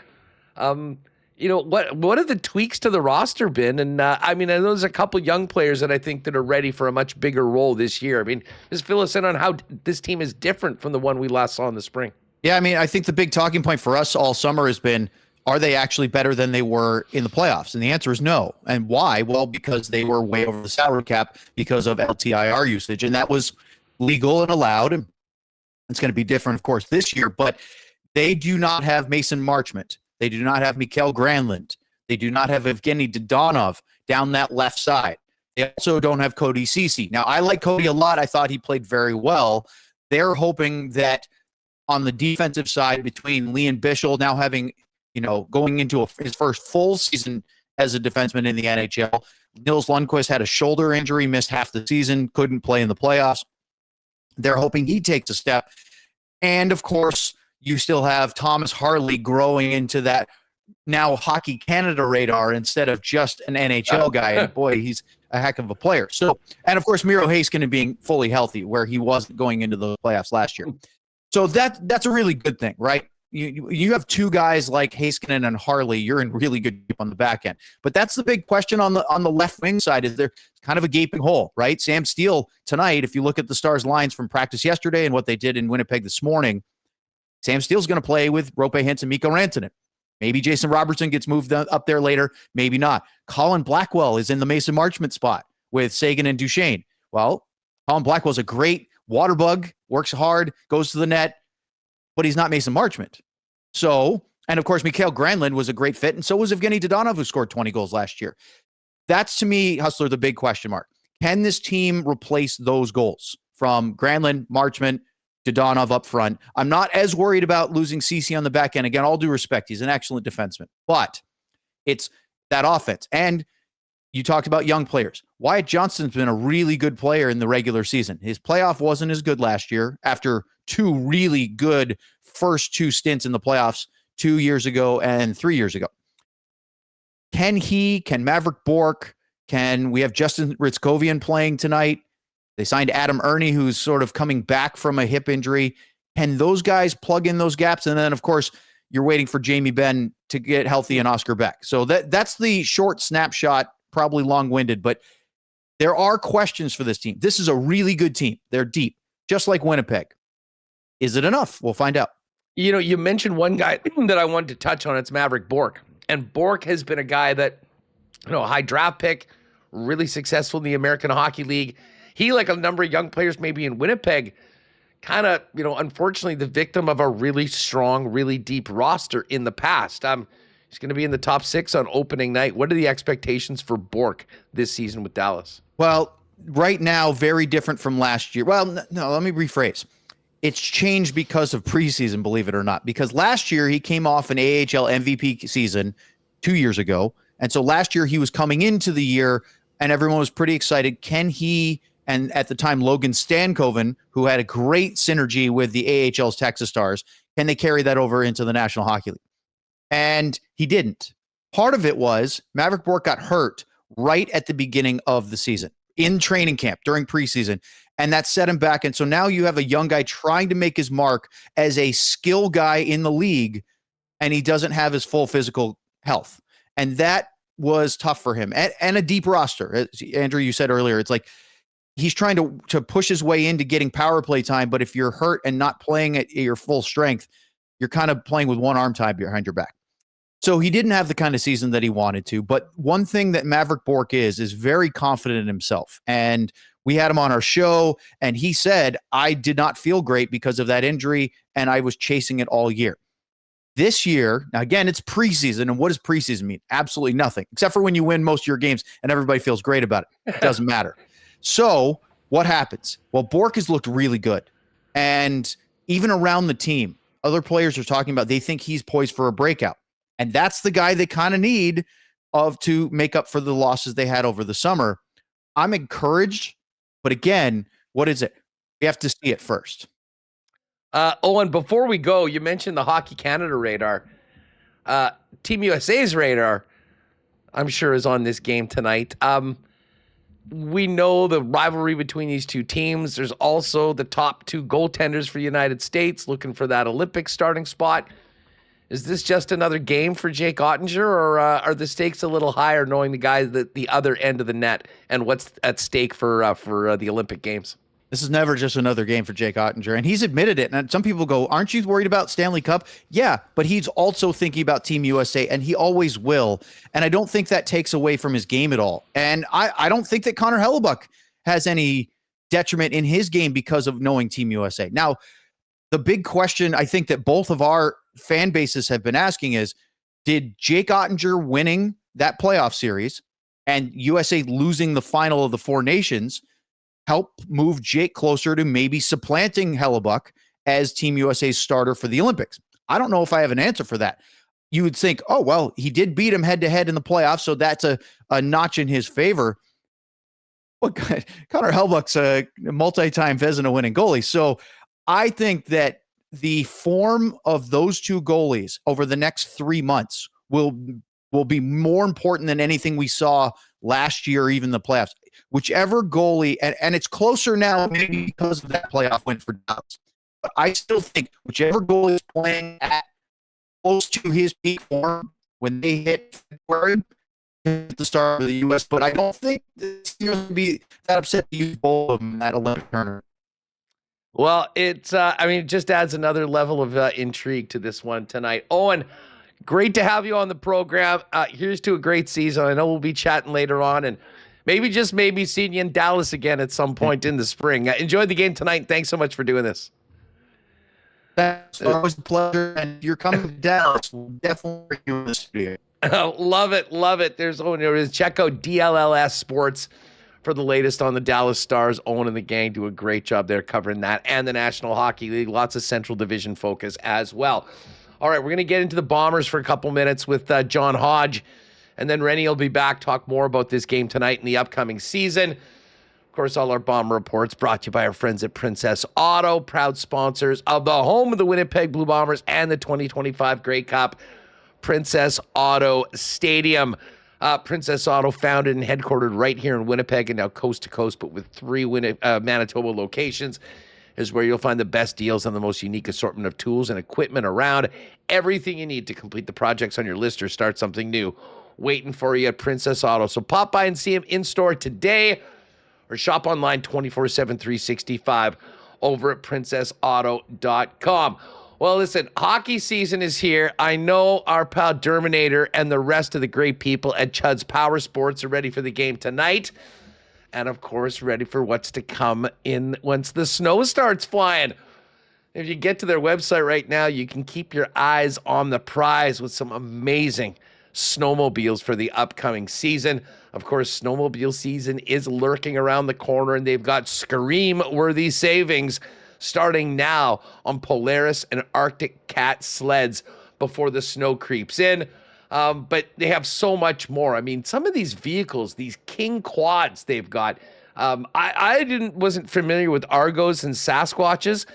What have the tweaks to the roster been? And, I know there's a couple young players that I think that are ready for a much bigger role this year. I mean, just fill us in on how this team is different from the one we last saw in the spring. Yeah, I think the big talking point for us all summer has been, are they actually better than they were in the playoffs? And the answer is no. And why? Well, because they were way over the salary cap because of LTIR usage. And that was legal and allowed. And it's going to be different, of course, this year. But they do not have Mason Marchment. They do not have Mikael Granlund. They do not have Evgeny Dodonov down that left side. They also don't have Cody Ceci. Now, I like Cody a lot. I thought he played very well. They're hoping that on the defensive side, between Lee and Bischel now having, going into his first full season as a defenseman in the NHL. Nils Lundqvist had a shoulder injury, missed half the season, couldn't play in the playoffs. They're hoping he takes a step. And, of course, you still have Thomas Harley growing into that now Hockey Canada radar instead of just an NHL guy. And, boy, he's a heck of a player. So, and of course, Miro Heiskanen being fully healthy, where he wasn't going into the playoffs last year. So that's a really good thing, right? You have two guys like Heiskanen and Harley. You're in really good shape on the back end. But that's the big question on the left wing side. Is there kind of a gaping hole, right? Sam Steele tonight, if you look at the Stars lines from practice yesterday and what they did in Winnipeg this morning, Sam Steele's going to play with Roope Hintz and Mikko Rantanen. Maybe Jason Robertson gets moved up there later. Maybe not. Colin Blackwell is in the Mason Marchment spot with Sagan and Duchesne. Well, Colin Blackwell's a great water bug, works hard, goes to the net, but he's not Mason Marchment. So, and of course, Mikhail Granlund was a great fit, and so was Evgeny Dodonov, who scored 20 goals last year. That's, to me, Hustler, the big question mark. Can this team replace those goals from Granlund, Marchment, Dodonov up front? I'm not as worried about losing Ceci on the back end. Again, all due respect, he's an excellent defenseman, but it's that offense. And you talked about young players. Wyatt Johnston's been a really good player in the regular season. His playoff wasn't as good last year after two really good first two stints in the playoffs 2 years ago and 3 years ago. Can Maverick Bourque, we have Justin Ritzkovian playing tonight? They signed Adam Ernie, who's sort of coming back from a hip injury. Can those guys plug in those gaps? And then, of course, you're waiting for Jamie Benn to get healthy and Oscar Beck. So that's the short snapshot, probably long-winded, but there are questions for this team. This is a really good team. They're deep, just like Winnipeg. Is it enough? We'll find out. You know, you mentioned one guy that I wanted to touch on. It's Maverick Bourque. And Bourque has been a guy that, a high draft pick, really successful in the American Hockey League. He, like a number of young players maybe in Winnipeg, kind of, unfortunately the victim of a really strong, really deep roster in the past. He's going to be in the top 6 on opening night. What are the expectations for Bourque this season with Dallas? Well, right now, very different from last year. Well, no, let me rephrase. It's changed because of preseason, believe it or not. Because last year, he came off an AHL MVP season 2 years ago. And so last year, he was coming into the year, and everyone was pretty excited. Can he, and at the time, Logan Stankoven, who had a great synergy with the AHL's Texas Stars, can they carry that over into the National Hockey League? And he didn't. Part of it was Maverick Bourque got hurt right at the beginning of the season in training camp during preseason, and that set him back. And so now you have a young guy trying to make his mark as a skill guy in the league, and he doesn't have his full physical health. And that was tough for him. And a deep roster. As Andrew, you said earlier, it's like he's trying to push his way into getting power play time, but if you're hurt and not playing at your full strength, you're kind of playing with one arm tied behind your back. So he didn't have the kind of season that he wanted to. But one thing that Maverick Bourque is very confident in himself. And we had him on our show, and he said, I did not feel great because of that injury, and I was chasing it all year. This year, now again, it's preseason, and what does preseason mean? Absolutely nothing, except for when you win most of your games and everybody feels great about it. It doesn't matter. So what happens? Well, Bourque has looked really good. And even around the team, other players are talking about they think he's poised for a breakout. And that's the guy they kind of need to make up for the losses they had over the summer. I'm encouraged, but again, what is it? We have to see it first. Owen, before we go, you mentioned the Hockey Canada radar. Team USA's radar, I'm sure, is on this game tonight. We know the rivalry between these two teams. There's also the top 2 goaltenders for the United States looking for that Olympic starting spot. Is this just another game for Jake Oettinger, or are the stakes a little higher knowing the guys at the other end of the net and what's at stake for the Olympic Games? This is never just another game for Jake Oettinger, and he's admitted it. And some people go, aren't you worried about Stanley Cup? Yeah, but he's also thinking about Team USA, and he always will. And I don't think that takes away from his game at all. And I don't think that Connor Hellebuck has any detriment in his game because of knowing Team USA. Now, the big question I think that both of our fan bases have been asking is, did Jake Oettinger winning that playoff series and USA losing the final of the 4 nations help move Jake closer to maybe supplanting Hellebuck as Team USA's starter for the Olympics? I don't know if I have an answer for that. You would think, oh, well, he did beat him head-to-head in the playoffs, so that's a notch in his favor. Well, Connor Hellebuck's a multi-time Vezina winning goalie, so I think that the form of those 2 goalies over the next 3 months will be more important than anything we saw last year or even the playoffs. whichever goalie, and it's closer now maybe because of that playoff win for Dallas. But I still think whichever goalie is playing at close to his peak form when they hit February at the start of the U.S., but I don't think this year will be that upset to use both of them in that Olympic tournament. Well, it just adds another level of intrigue to this one tonight. Owen, great to have you on the program. Here's to a great season. I know we'll be chatting later on, and maybe seeing you in Dallas again at some point in the spring. Enjoy the game tonight. Thanks so much for doing this. That's always a pleasure, and if you're coming to Dallas, we'll definitely bring you in the studio. Love it. There's Owen. Check out DLLS Sports for the latest on the Dallas Stars. Owen and the gang do a great job there covering that and the National Hockey League. Lots of Central Division focus as well. All right, we're going to get into the Bombers for a couple minutes with John Hodge, and then Rennie will be back, talk more about this game tonight and the upcoming season. Of course, all our Bomber reports brought to you by our friends at Princess Auto, proud sponsors of the home of the Winnipeg Blue Bombers and the 2025 Grey Cup, Princess Auto Stadium. Princess Auto, founded and headquartered right here in Winnipeg and now coast to coast, but with 3 Manitoba locations, is where you'll find the best deals on the most unique assortment of tools and equipment around. Everything you need to complete the projects on your list or start something new waiting for you at Princess Auto. So pop by and see them in store today or shop online 24/7, 365 over at princessauto.com. Well, listen, hockey season is here. I know our pal Derminator and the rest of the great people at Chud's Power Sports are ready for the game tonight. And, of course, ready for what's to come in once the snow starts flying. If you get to their website right now, you can keep your eyes on the prize with some amazing snowmobiles for the upcoming season. Of course, snowmobile season is lurking around the corner, and they've got scream-worthy savings starting now on Polaris and Arctic Cat sleds before the snow creeps in. But they have so much more. I mean, some of these vehicles, these King quads they've got, I wasn't familiar with Argos and Sasquatches.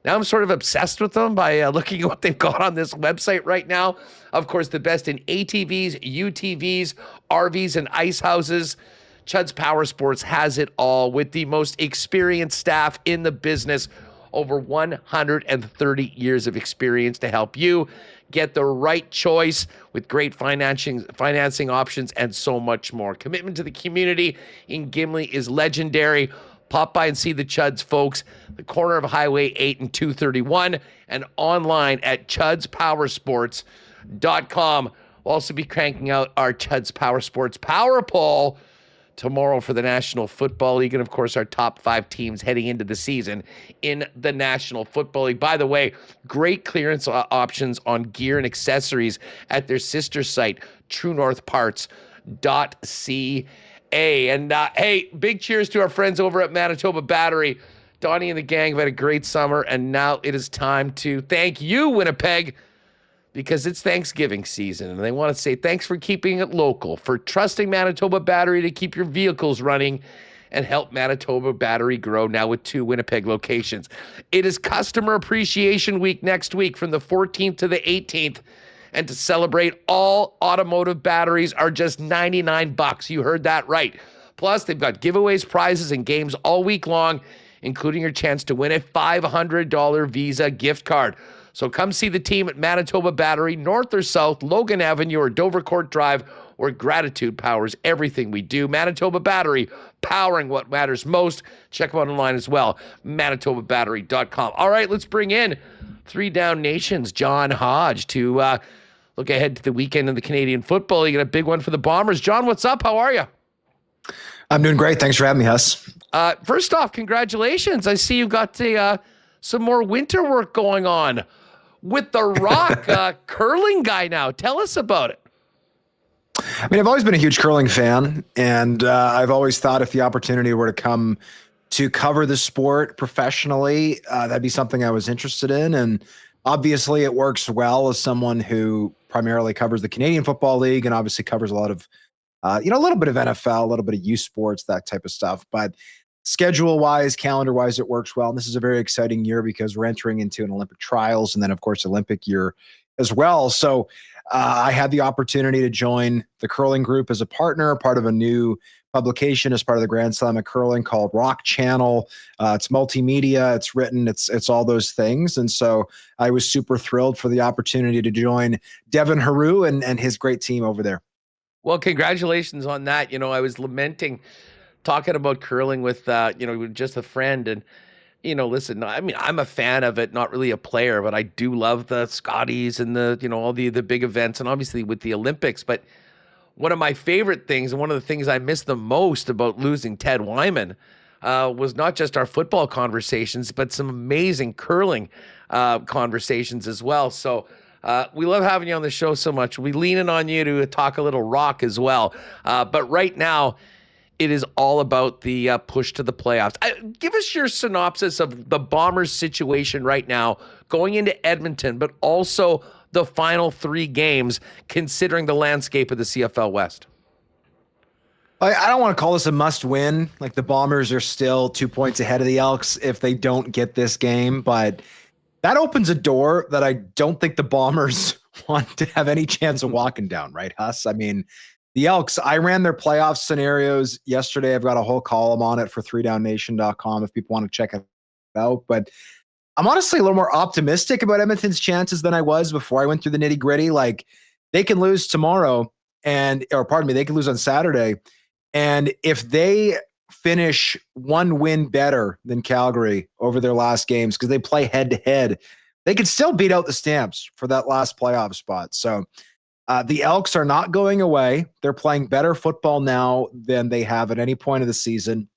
Now I'm sort of obsessed with them by looking at what they've got on this website right now. Of course, the best in ATVs, UTVs, RVs, and ice houses. Chud's Power Sports has it all with the most experienced staff in the business. Over 130 years of experience to help you get the right choice with great financing options and so much more. Commitment to the community in Gimli is legendary. Pop by and see the Chuds folks, the corner of Highway 8 and 231, and online at chudspowersports.com. We'll also be cranking out our Chuds Power Sports Power Poll tomorrow for the National Football League, and of course our top 5 teams heading into the season in the National Football League. By the way, great clearance options on gear and accessories at their sister site, truenorthparts.ca. And hey, big cheers to our friends over at Manitoba Battery. Donnie and the gang have had a great summer, and now it is time to thank you, Winnipeg, because it's Thanksgiving season, and they want to say thanks for keeping it local, for trusting Manitoba Battery to keep your vehicles running and help Manitoba Battery grow, now with 2 Winnipeg locations. It is Customer Appreciation Week next week from the 14th to the 18th, and to celebrate, all automotive batteries are just $99. You heard that right. Plus, they've got giveaways, prizes, and games all week long, including your chance to win a $500 Visa gift card. So come see the team at Manitoba Battery, north or south, Logan Avenue or Dovercourt Drive, where gratitude powers everything we do. Manitoba Battery, powering what matters most. Check them out online as well, manitobabattery.com. All right, let's bring in 3 Down Nation's John Hodge to look ahead to the weekend in the Canadian Football. You got a big one for the Bombers. John, what's up? How are you? I'm doing great. Thanks for having me, Huss. First off, congratulations. I see you got some more winter work going on with the Rock curling guy now. Tell us about it. I mean, I've always been a huge curling fan, and I've always thought if the opportunity were to come to cover the sport professionally, that'd be something I was interested in. And obviously it works well as someone who primarily covers the Canadian Football League and obviously covers a lot of, a little bit of NFL, a little bit of youth sports, that type of stuff. But schedule-wise, calendar-wise, it works well. And this is a very exciting year because we're entering into an Olympic trials and then, of course, Olympic year as well. So I had the opportunity to join the curling group as a partner, part of a new publication as part of the Grand Slam of Curling called Rock Channel. It's multimedia, it's written, it's all those things. And so I was super thrilled for the opportunity to join Devin Haru and his great team over there. Well, congratulations on that. I was lamenting talking about curling with, just a friend. And, listen, I mean, I'm a fan of it, not really a player, but I do love the Scotties and all the big events, and obviously with the Olympics. But one of my favorite things, and one of the things I miss the most about losing Ted Wyman, was not just our football conversations, but some amazing curling conversations as well. So we love having you on the show so much. We lean in on you to talk a little rock as well. But right now, it is all about the push to the playoffs. Give us your synopsis of the Bombers' situation right now, going into Edmonton, but also the final 3 games, considering the landscape of the CFL West. I don't want to call this a must-win. Like, the Bombers are still 2 points ahead of the Elks if they don't get this game, but that opens a door that I don't think the Bombers want to have any chance of walking down, right, Huss? I mean, the Elks, I ran their playoff scenarios yesterday. I've got a whole column on it for 3downnation.com if people want to check it out. But I'm honestly a little more optimistic about Edmonton's chances than I was before I went through the nitty gritty. Like, they can lose tomorrow they can lose on Saturday. And if they finish 1 win better than Calgary over their last games, because they play head to head, they can still beat out the Stamps for that last playoff spot. So the Elks are not going away. They're playing better football now than they have at any point of the season.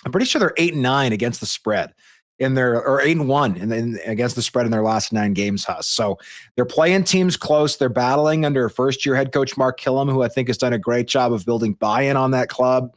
I'm pretty sure they're 8-9 against the spread or 8-1 against the spread in their last 9 games, Huss. So they're playing teams close. They're battling under first-year head coach Mark Killam, who I think has done a great job of building buy-in on that club.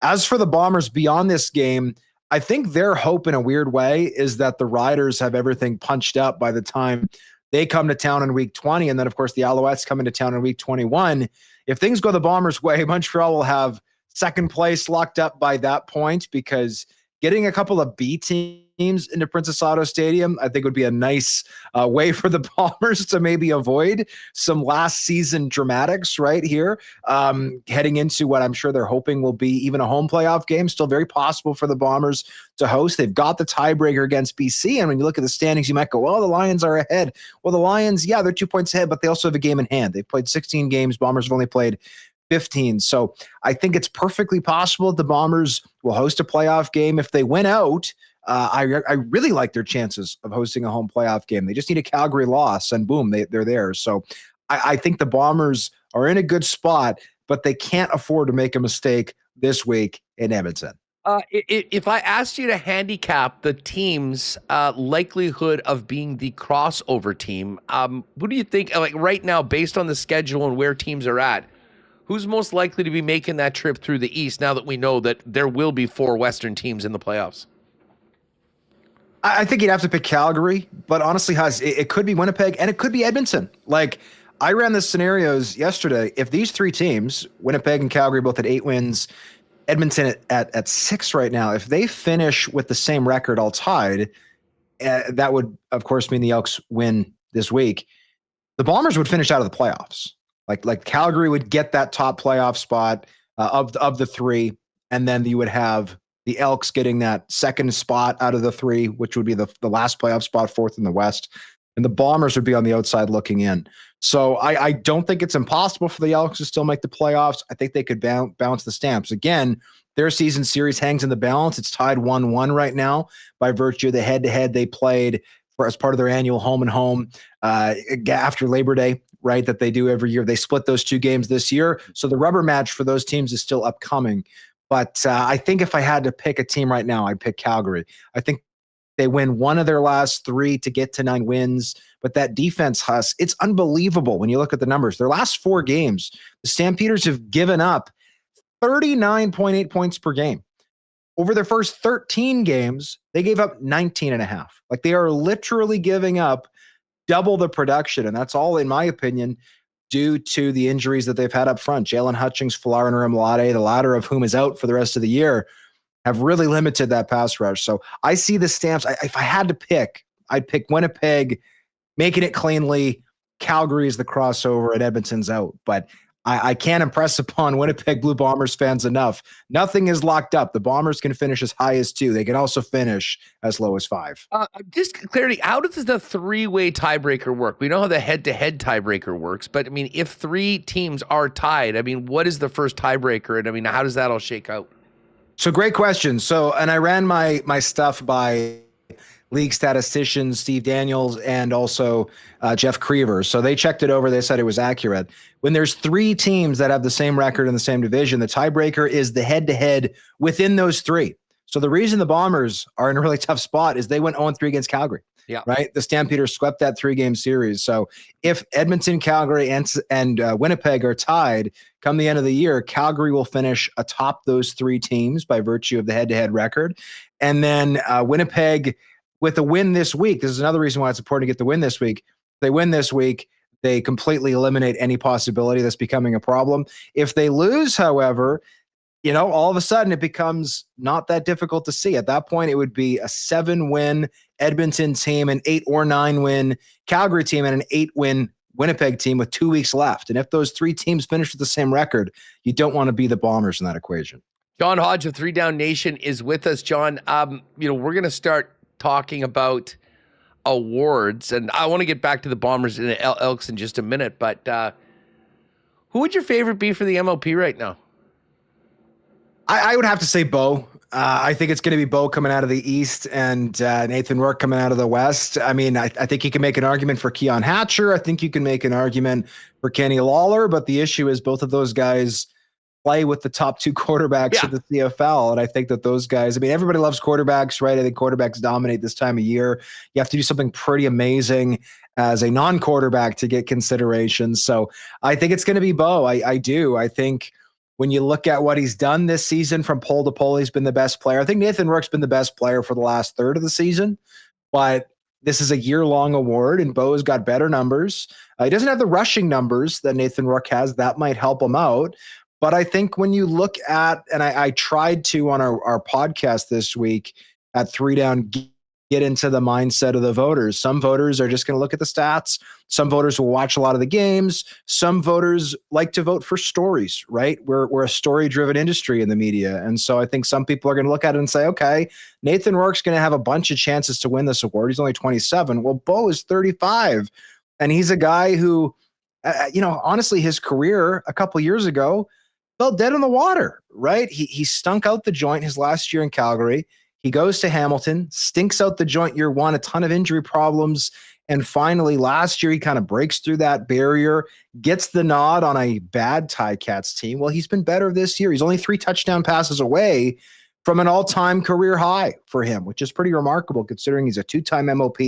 As for the Bombers beyond this game, I think their hope in a weird way is that the Riders have everything punched up by the time they come to town in week 20. And then, of course, the Alouettes come into town in week 21. If things go the Bombers' way, Montreal will have second place locked up by that point, because getting a couple of B teams into Princess Auto Stadium, I think would be a nice way for the Bombers to maybe avoid some last season dramatics right here, heading into what I'm sure they're hoping will be even a home playoff game. Still very possible for the Bombers to host. They've got the tiebreaker against BC, and when you look at the standings, you might go, well, the Lions are ahead. Well, the Lions, yeah, they're 2 points ahead, but they also have a game in hand. They've played 16 games. Bombers have only played 15. So I think it's perfectly possible the Bombers will host a playoff game. If they win out, I really like their chances of hosting a home playoff game. They just need a Calgary loss, and boom, they're there. So I think the Bombers are in a good spot, but they can't afford to make a mistake this week in Edmonton. If I asked you to handicap the team's likelihood of being the crossover team, who do you think, like right now, based on the schedule and where teams are at, who's most likely to be making that trip through the East now that we know that there will be 4 Western teams in the playoffs? I think you'd have to pick Calgary, but honestly, it could be Winnipeg and it could be Edmonton. Like, I ran the scenarios yesterday. If these 3 teams, Winnipeg and Calgary, both at 8 wins, Edmonton at 6 right now, if they finish with the same record all tied, that would, of course, mean the Elks win this week. The Bombers would finish out of the playoffs. Like Calgary would get that top playoff spot of the 3, and then you would have the Elks getting that second spot out of the 3, which would be the last playoff spot, 4th in the West, and the Bombers would be on the outside looking in. So I don't think it's impossible for the Elks to still make the playoffs. I think they could bounce the Stamps. Again, their season series hangs in the balance. It's tied 1-1 right now by virtue of the head-to-head they played as part of their annual home and home after Labor Day, right, that they do every year. They split those 2 games this year. So the rubber match for those teams is still upcoming. But I think if I had to pick a team right now, I'd pick Calgary. I think they win 1 of their last 3 to get to 9 wins. But that defense, Huss, it's unbelievable when you look at the numbers. Their last 4 games, the Stampeders have given up 39.8 points per game. Over their first 13 games, they gave up 19.5. Like, they are literally giving up double the production. And that's all, in my opinion, due to the injuries that they've had up front. Jalen Hutchings, Falar, and Ramlade, the latter of whom is out for the rest of the year, have really limited that pass rush. So I see the Stamps. If I had to pick, I'd pick Winnipeg, making it cleanly, Calgary is the crossover and Edmonton's out. But I can't impress upon Winnipeg Blue Bombers fans enough. Nothing is locked up. The Bombers can finish as high as 2. They can also finish as low as 5. Just clarity, how does the 3-way tiebreaker work? We know how the head-to-head tiebreaker works, but I mean, if 3 teams are tied, I mean, what is the first tiebreaker? And I mean, how does that all shake out? So great question. So, and I ran my stuff by league statistician Steve Daniels and also Jeff Creever. So they checked it over. They said it was accurate. When there's 3 teams that have the same record in the same division, the tiebreaker is the head-to-head within those 3. So the reason the Bombers are in a really tough spot is they went 0-3 against Calgary. Yeah. Right. The Stampeders swept that 3-game series. So if Edmonton, Calgary, and Winnipeg are tied come the end of the year, Calgary will finish atop those 3 teams by virtue of the head-to-head record. And then Winnipeg, with a win this week, this is another reason why it's important to get the win this week. If they win this week, they completely eliminate any possibility that's becoming a problem. If they lose, however, all of a sudden it becomes not that difficult to see. At that point, it would be a 7-win Edmonton team, an 8 or 9-win Calgary team, and an 8-win Winnipeg team with 2 weeks left. And if those 3 teams finish with the same record, you don't want to be the Bombers in that equation. John Hodge of 3 Down Nation is with us. John, we're going to start talking about awards, and I want to get back to the Bombers and the Elks in just a minute, but who would your favorite be for the MLP right now? I would have to say Bo. I think it's going to be Bo coming out of the East and Nathan Rourke coming out of the West. I mean, I think you can make an argument for Keon Hatcher. I think you can make an argument for Kenny Lawler, but the issue is both of those guys play with the top 2 quarterbacks of the CFL. And I think that those guys, I mean, everybody loves quarterbacks, right? I think quarterbacks dominate this time of year. You have to do something pretty amazing as a non-quarterback to get consideration. So I think it's going to be Bo. I do. I think when you look at what he's done this season from pole to pole, he's been the best player. I think Nathan Rourke's been the best player for the last third of the season, but this is a year-long award, and Bo's got better numbers. He doesn't have the rushing numbers that Nathan Rourke has. That might help him out. But I think when you look at, and I tried to on our podcast this week at 3 Down, get into the mindset of the voters. Some voters are just going to look at the stats. Some voters will watch a lot of the games. Some voters like to vote for stories, right? We're a story-driven industry in the media. And so I think some people are going to look at it and say, okay, Nathan Rourke's going to have a bunch of chances to win this award. He's only 27. Well, Bo is 35. And he's a guy who, honestly, his career a couple years ago fell dead in the water, right? He stunk out the joint his last year in Calgary. He goes to Hamilton, stinks out the joint year 1, a ton of injury problems. And finally, last year, he kind of breaks through that barrier, gets the nod on a bad Ticats team. Well, he's been better this year. He's only 3 touchdown passes away from an all-time career high for him, which is pretty remarkable considering he's a 2-time MOP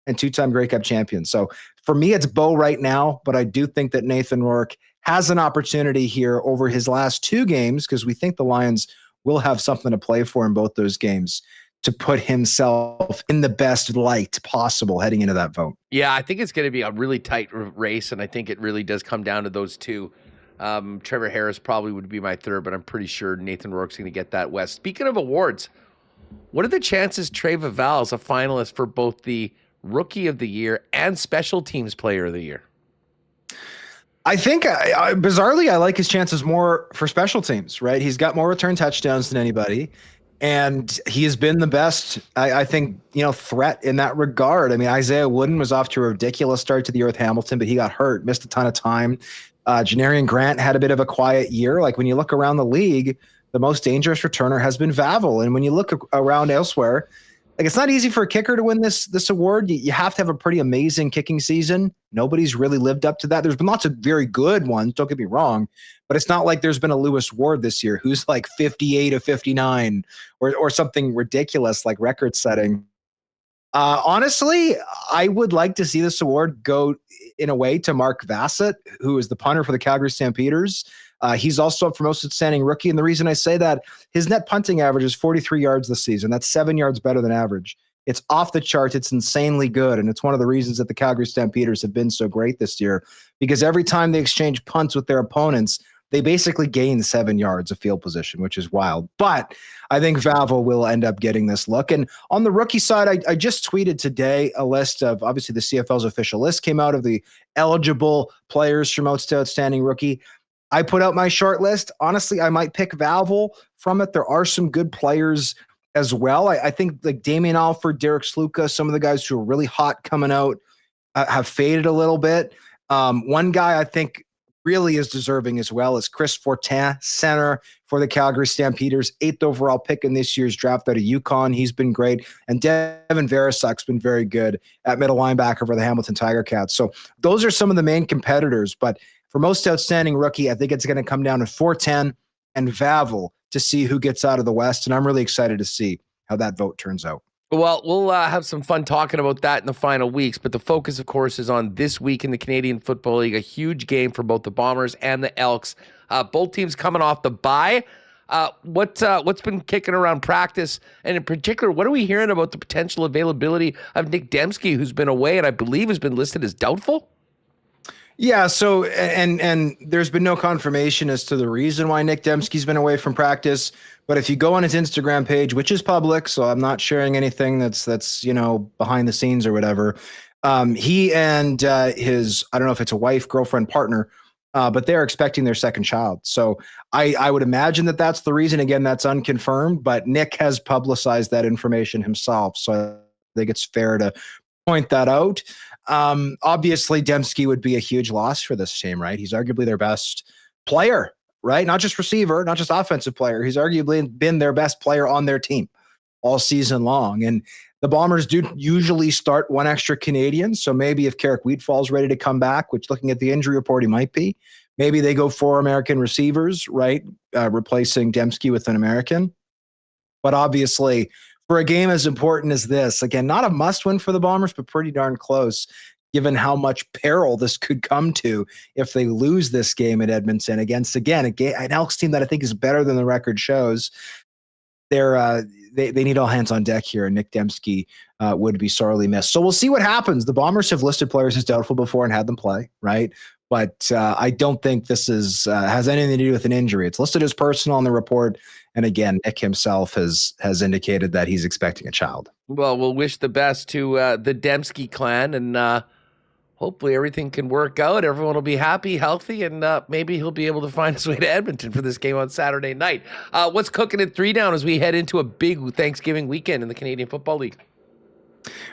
and 2-time Grey Cup champion. So for me, it's Bo right now, but I do think that Nathan Rourke has an opportunity here over his last 2 games, because we think the Lions will have something to play for in both those games, to put himself in the best light possible heading into that vote. Yeah, I think it's going to be a really tight race, and I think it really does come down to those 2. Trevor Harris probably would be my 3rd, but I'm pretty sure Nathan Rourke's going to get that West. Speaking of awards, what are the chances Trey Vival is a finalist for both the Rookie of the Year and Special Teams Player of the Year? I think, bizarrely, I like his chances more for special teams, right? He's got more return touchdowns than anybody, and he has been the best, I think, threat in that regard. I mean, Isaiah Wooden was off to a ridiculous start to the year with Hamilton, but he got hurt, missed a ton of time. Janarian Grant had a bit of a quiet year. Like, when you look around the league, the most dangerous returner has been Vavel. And when you look around elsewhere, like, it's not easy for a kicker to win this award. You have to have a pretty amazing kicking season. Nobody's really lived up to that. There's been lots of very good ones, don't get me wrong, but it's not like there's been a Lewis Ward this year who's like 58 of 59 or something ridiculous like record setting. Honestly, I would like to see this award go in a way to Mark Vassett, who is the punter for the Calgary Stampeders. He's also up for most outstanding rookie. And the reason I say that, his net punting average is 43 yards this season. That's 7 yards better than average. It's off the charts. It's insanely good. And it's one of the reasons that the Calgary Stampeders have been so great this year, because every time they exchange punts with their opponents, they basically gained 7 yards of field position, which is wild. But I think Vavel will end up getting this look. And on the rookie side, I just tweeted today a list of, obviously the CFL's official list came out of the eligible players for most outstanding rookie. I put out my short list. Honestly, I might pick Vavel from it. There are some good players as well. I think like Damian Alford, Derek Sluka, some of the guys who are really hot coming out have faded a little bit. One guy I think really is deserving as well is Chris Fortin, center for the Calgary Stampeders, 8th overall pick in this year's draft out of UConn. He's been great. And Devin Veresak's been very good at middle linebacker for the Hamilton Tiger Cats. So those are some of the main competitors. But for most outstanding rookie, I think it's going to come down to Fortin and Vavel to see who gets out of the West. And I'm really excited to see how that vote turns out. Well, we'll have some fun talking about that in the final weeks, but the focus, of course, is on this week in the Canadian Football League, a huge game for both the Bombers and the Elks. Both teams coming off the bye. What's been kicking around practice, and in particular, what are we hearing about the potential availability of Nick Dembski, who's been away and I believe has been listed as doubtful? Yeah, so and there's been no confirmation as to the reason why Nick Dembski's been away from practice. But if you go on his Instagram page, which is public, so I'm not sharing anything that's behind the scenes or whatever. He and his, I don't know if it's a wife, girlfriend, partner, but they're expecting their second child. So I would imagine that that's the reason. Again, that's unconfirmed, but Nick has publicized that information himself. So I think it's fair to point that out. Obviously, Dembski would be a huge loss for this team, right? He's arguably their best player, right? Not just receiver, not just offensive player. He's arguably been their best player on their team all season long. And the Bombers do usually start one extra Canadian. So maybe if Carrick Wheatfall's ready to come back, which looking at the injury report, he might be, maybe they go 4 American receivers, right? Replacing Dembski with an American. But obviously, for a game as important as this, again, not a must-win for the Bombers, but pretty darn close, given how much peril this could come to if they lose this game at Edmonton against, again, an Elks team that I think is better than the record shows. They need all hands on deck here, and Nick Dembski would be sorely missed. So we'll see what happens. The Bombers have listed players as doubtful before and had them play, right? But I don't think this has anything to do with an injury. It's listed as personal on the report. And again, Nick himself has indicated that he's expecting a child. Well, we'll wish the best to the Dembski clan, and hopefully everything can work out. Everyone will be happy, healthy, and maybe he'll be able to find his way to Edmonton for this game on Saturday night. What's cooking at 3 Down as we head into a big Thanksgiving weekend in the Canadian Football League?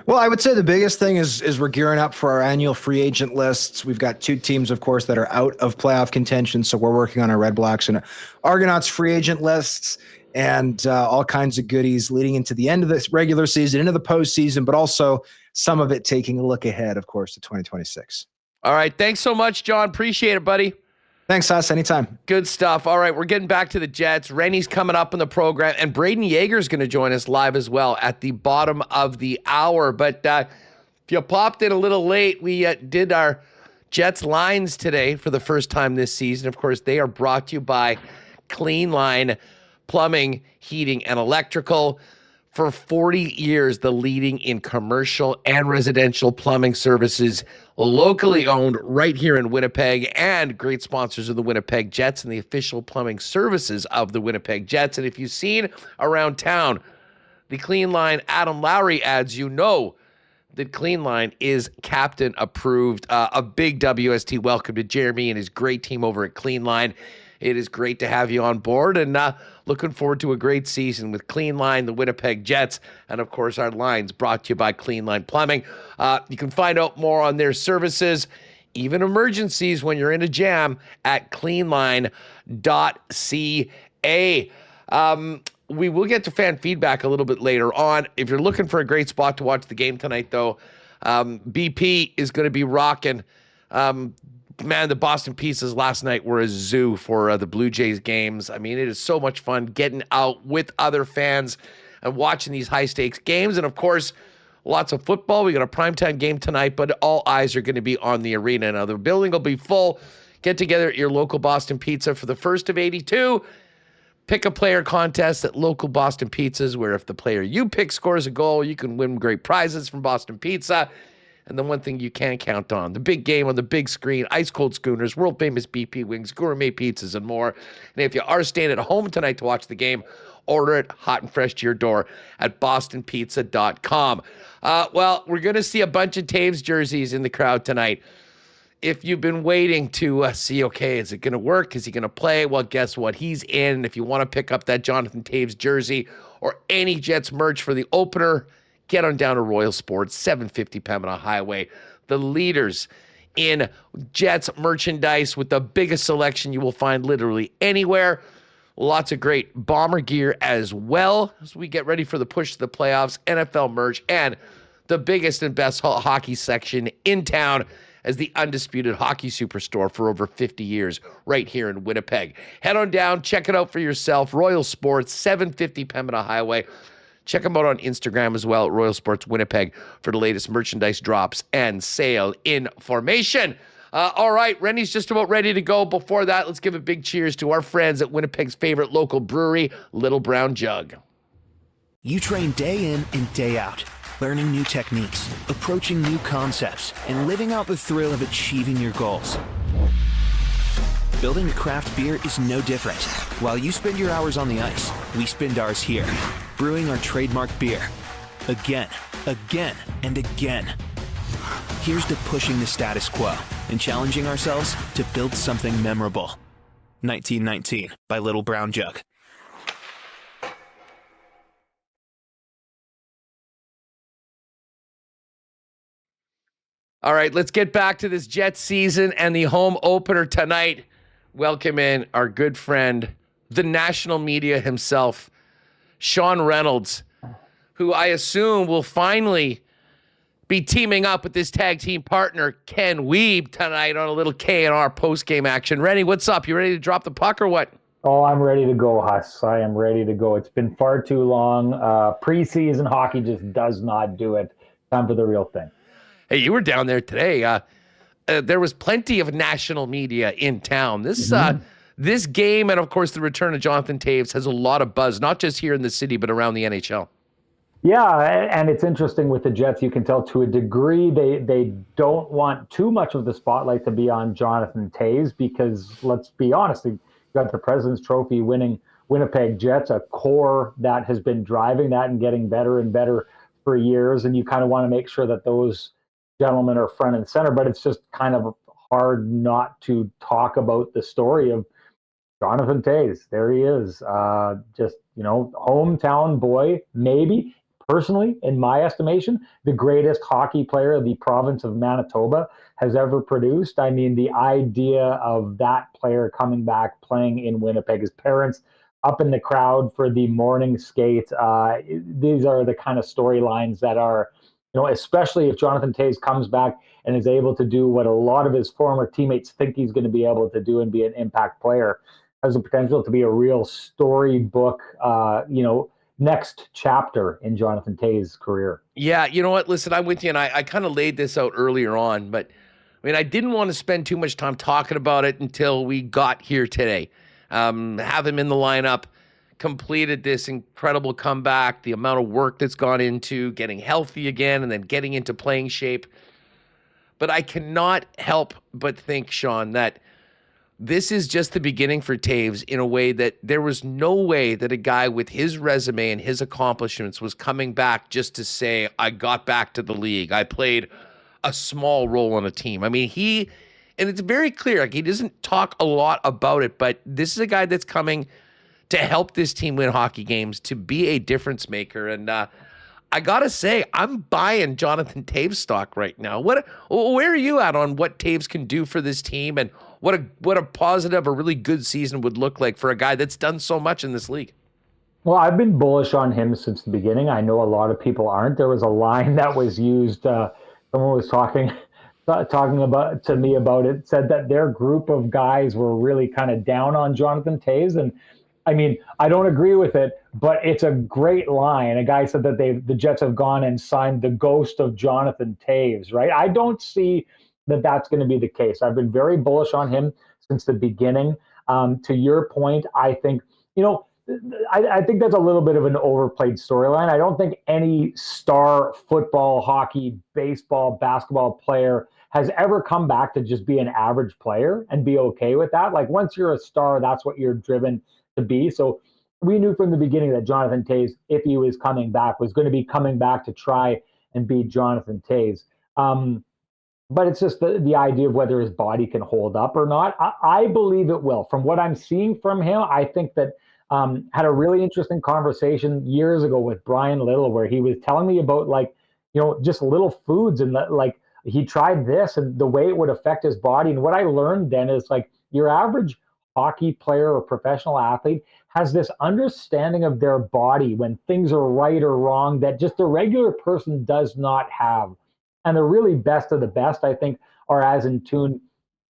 Well, I would say the biggest thing is we're gearing up for our annual free agent lists. We've got 2 teams, of course, that are out of playoff contention. So we're working on our Red Blacks and Argonauts free agent lists and all kinds of goodies leading into the end of this regular season, into the postseason, but also some of it taking a look ahead, of course, to 2026. All right. Thanks so much, John. Appreciate it, buddy. Thanks, Huss. Anytime. Good stuff. All right, we're getting back to the Jets. Rennie's coming up in the program, and Braden Jagoer is going to join us live as well at the bottom of the hour. But if you popped in a little late, we did our Jets lines today for the first time this season. Of course, they are brought to you by Clean Line Plumbing, Heating, and Electrical. For 40 years, the leading in commercial and residential plumbing services, locally owned right here in Winnipeg, and great sponsors of the Winnipeg Jets and the official plumbing services of the Winnipeg Jets. And if you've seen around town the Clean Line Adam Lowry ads, you know that Clean Line is captain approved. A big WST welcome to Jeremy and his great team over at Clean Line. It is great to have you on board, and looking forward to a great season with Clean Line, the Winnipeg Jets, and of course our lines brought to you by Clean Line Plumbing. You can find out more on their services, even emergencies when you're in a jam, at cleanline.ca. We will get to fan feedback a little bit later on. If you're looking for a great spot to watch the game tonight, though, BP is going to be rocking. Man, the Boston Pieces last night were a zoo for the Blue Jays games. I mean, it is so much fun getting out with other fans and watching these high-stakes games. And, of course, lots of football. We got a primetime game tonight, but all eyes are going to be on the arena. Now, the building will be full. Get together at your local Boston Pizza for the first of 82. Pick a player contest at local Boston Pizzas, where if the player you pick scores a goal, you can win great prizes from Boston Pizza. And the one thing you can count on, the big game on the big screen, ice-cold schooners, world-famous BP wings, gourmet pizzas, and more. And if you are staying at home tonight to watch the game, order it hot and fresh to your door at bostonpizza.com. Well, we're going to see a bunch of Toews jerseys in the crowd tonight. If you've been waiting to see, okay, is it going to work? Is he going to play? Well, guess what? He's in. If you want to pick up that Jonathan Toews jersey or any Jets merch for the opener, get on down to Royal Sports, 750 Pembina Highway. The leaders in Jets merchandise with the biggest selection you will find literally anywhere. Lots of great Bomber gear as well as we get ready for the push to the playoffs, NFL merch, and the biggest and best hockey section in town as the undisputed hockey superstore for over 50 years right here in Winnipeg. Head on down, check it out for yourself. Royal Sports, 750 Pembina Highway. Check them out on Instagram as well at Royal Sports Winnipeg for the latest merchandise drops and sale information. All right, Rennie's just about ready to go. Before that, let's give a big cheers to our friends at Winnipeg's favorite local brewery, Little Brown Jug. You train day in and day out, learning new techniques, approaching new concepts, and living out the thrill of achieving your goals. Building a craft beer is no different. While you spend your hours on the ice, we spend ours here, brewing our trademark beer. Again, and again. Here's to pushing the status quo and challenging ourselves to build something memorable. 1919 by Little Brown Jug. All right, let's get back to this Jets season and the home opener tonight. Welcome in our good friend, the national media himself, Sean Reynolds, who I assume will finally be teaming up with this tag team partner, Ken Wiebe, tonight on a little K&R post-game action. Rennie, what's up? You ready to drop the puck or what? Oh, I'm ready to go, Huss. I am ready to go. It's been far too long. Preseason hockey just does not do it. Time for the real thing. Hey, you were down there today. There was plenty of national media in town. This game and, of course, the return of Jonathan Toews has a lot of buzz, not just here in the city, but around the NHL. Yeah, and it's interesting with the Jets. You can tell to a degree they don't want too much of the spotlight to be on Jonathan Toews because, let's be honest, you got the President's Trophy winning Winnipeg Jets, a core that has been driving that and getting better and better for years, and you kind of want to make sure that those gentlemen are front and center, but it's just kind of hard not to talk about the story of Jonathan Toews. There he is, hometown boy, maybe. Personally, in my estimation, the greatest hockey player the province of Manitoba has ever produced. I mean, the idea of that player coming back, playing in Winnipeg, his parents up in the crowd for the morning skate. These are the kind of storylines that are, especially if Jonathan Toews comes back and is able to do what a lot of his former teammates think he's going to be able to do and be an impact player, has the potential to be a real storybook, next chapter in Jonathan Toews' career. Yeah, you know what? Listen, I'm with you, and I kind of laid this out earlier on, but I mean, I didn't want to spend too much time talking about it until we got here today. Have him in the lineup, completed this incredible comeback, the amount of work that's gone into getting healthy again and then getting into playing shape. But I cannot help but think, Sean, that this is just the beginning for Toews in a way that there was no way that a guy with his resume and his accomplishments was coming back just to say, I got back to the league. I played a small role on a team. I mean, and it's very clear, like he doesn't talk a lot about it, but this is a guy that's coming to help this team win hockey games, to be a difference maker. And I got to say, I'm buying Jonathan Toews stock right now. Where are you at on what Toews can do for this team and what a positive, a really good season would look like for a guy that's done so much in this league? Well, I've been bullish on him since the beginning. I know a lot of people aren't. There was a line that was used. Someone was talking about to me about it, said that their group of guys were really kind of down on Jonathan Toews. And I mean, I don't agree with it, but it's a great line. A guy said that the Jets have gone and signed the ghost of Jonathan Toews, right? I don't see that that's going to be the case. I've been very bullish on him since the beginning. To your point, I think, I think that's a little bit of an overplayed storyline. I don't think any star football, hockey, baseball, basketball player has ever come back to just be an average player and be okay with that. Like once you're a star, that's what you're driven to be. So we knew from the beginning that Jonathan Toews, if he was coming back, was going to be coming back to try and beat Jonathan Toews. But it's just the idea of whether his body can hold up or not. I believe it will. From what I'm seeing from him, I think that had a really interesting conversation years ago with Brian Little, where he was telling me about just little foods and like he tried this and the way it would affect his body. And what I learned then is like your average hockey player or professional athlete has this understanding of their body when things are right or wrong that just a regular person does not have. And the really best of the best, I think, are as in tune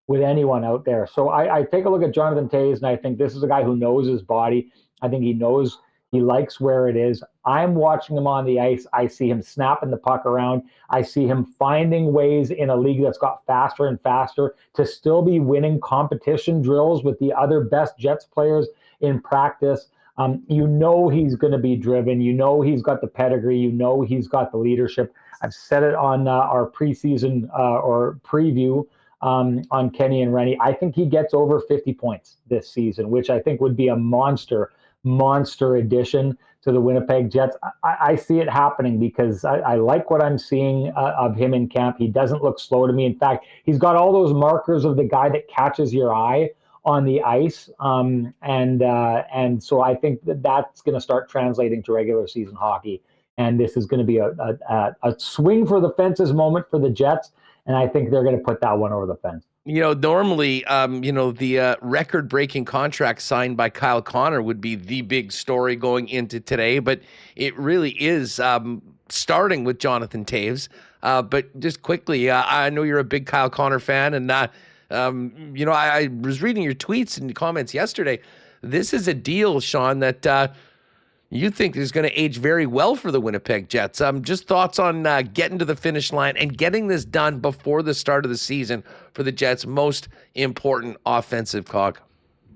with anyone out there. So I take a look at Jonathan Toews, and I think this is a guy who knows his body. I think he knows he likes where it is. I'm watching him on the ice. I see him snapping the puck around. I see him finding ways in a league that's got faster and faster to still be winning competition drills with the other best Jets players in practice. He's going to be driven. He's got the pedigree. He's got the leadership. I've said it on our preseason or preview on Kenny and Rennie. I think he gets over 50 points this season, which I think would be a monster addition to the Winnipeg Jets. I see it happening because I like what I'm seeing of him in camp. He doesn't look slow to me. In fact, he's got all those markers of the guy that catches your eye on the ice. And so I think that's going to start translating to regular season hockey. And this is going to be a swing for the fences moment for the Jets. And I think they're going to put that one over the fence. Normally, the record-breaking contract signed by Kyle Connor would be the big story going into today, but it really is starting with Jonathan Toews. But just quickly, I know you're a big Kyle Connor fan, and I was reading your tweets and comments yesterday. This is a deal, Sean, that you think is going to age very well for the Winnipeg Jets. Just thoughts on getting to the finish line and getting this done before the start of the season for the Jets' most important offensive cog.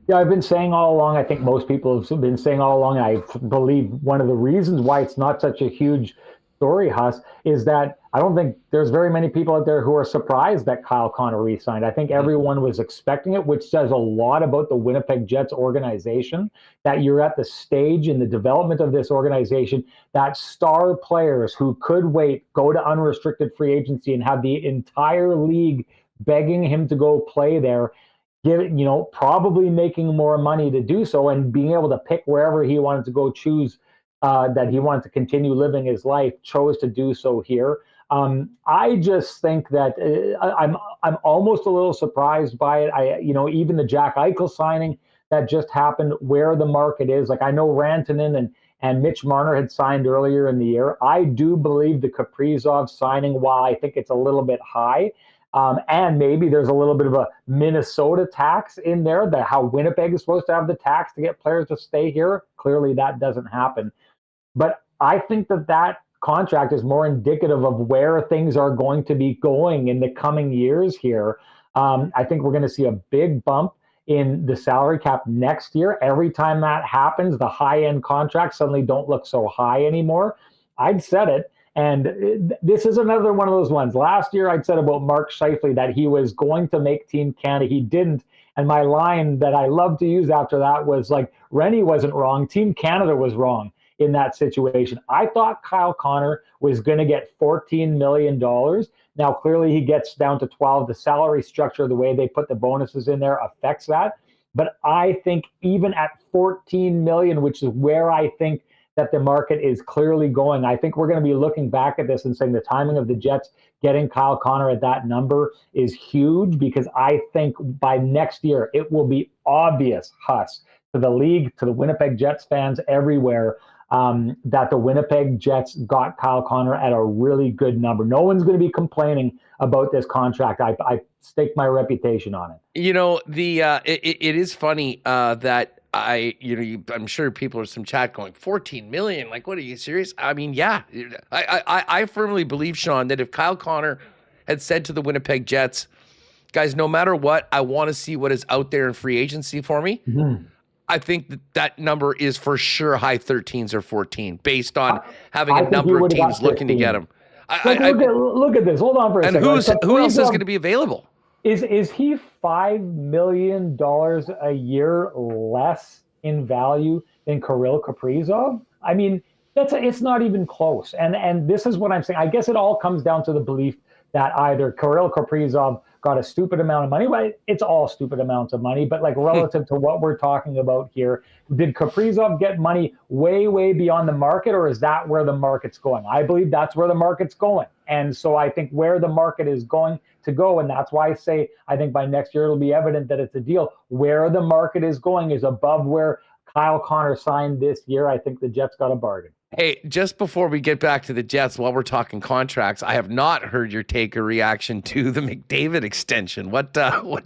Yeah, I've been saying all along, I think most people have been saying all along, and I believe one of the reasons why it's not such a huge story, Huss, is that I don't think there's very many people out there who are surprised that Kyle Connor re-signed. I think everyone was expecting it, which says a lot about the Winnipeg Jets organization, that you're at the stage in the development of this organization that star players who could wait, go to unrestricted free agency and have the entire league begging him to go play there, probably making more money to do so and being able to pick wherever he wanted to go choose that he wanted to continue living his life, chose to do so here. I just think that I'm almost a little surprised by it. Even the Jack Eichel signing that just happened, where the market is. Like I know Rantanen and Mitch Marner had signed earlier in the year. I do believe the Kaprizov signing, while I think it's a little bit high, and maybe there's a little bit of a Minnesota tax in there, that how Winnipeg is supposed to have the tax to get players to stay here. Clearly that doesn't happen. But I think that contract is more indicative of where things are going to be going in the coming years here. I think we're going to see a big bump in the salary cap next year. Every time that happens, the high-end contracts suddenly don't look so high anymore. I'd said it, and this is another one of those ones. Last year, I'd said about Mark Scheifele that he was going to make Team Canada. He didn't. And my line that I love to use after that was like, Rennie wasn't wrong. Team Canada was wrong in that situation. I thought Kyle Connor was going to get $14 million. Now, clearly he gets down to 12. The salary structure, the way they put the bonuses in there affects that. But I think even at $14 million, which is where I think that the market is clearly going, I think we're going to be looking back at this and saying the timing of the Jets getting Kyle Connor at that number is huge, because I think by next year it will be obvious, Huss, to the league, to the Winnipeg Jets fans everywhere, that the Winnipeg Jets got Kyle Connor at a really good number. No one's going to be complaining about this contract. I stake my reputation on it. It is funny that I'm sure people are some chat going, 14 million. Like, what, are you serious? I mean, yeah, I firmly believe, Sean, that if Kyle Connor had said to the Winnipeg Jets, guys, no matter what, I want to see what is out there in free agency for me. Mm-hmm. I think that number is for sure high 13s or 14 based on having I a think number he of would've got teams looking to 15. get him. Look at this. Hold on for a and second. who else is going to be available? Is he $5 million a year less in value than Kirill Kaprizov? I mean, it's not even close. And this is what I'm saying. I guess it all comes down to the belief that either Kirill Kaprizov got a stupid amount of money. Well, it's all stupid amounts of money, but like relative to what we're talking about here, did Kaprizov get money way, way beyond the market, or is that where the market's going? I believe that's where the market's going. And so I think where the market is going to go, and that's why I say I think by next year it'll be evident that it's a deal. Where the market is going is above where Kyle Connor signed this year. I think the Jets got a bargain. Hey, just before we get back to the Jets, while we're talking contracts, I have not heard your take or reaction to the McDavid extension. What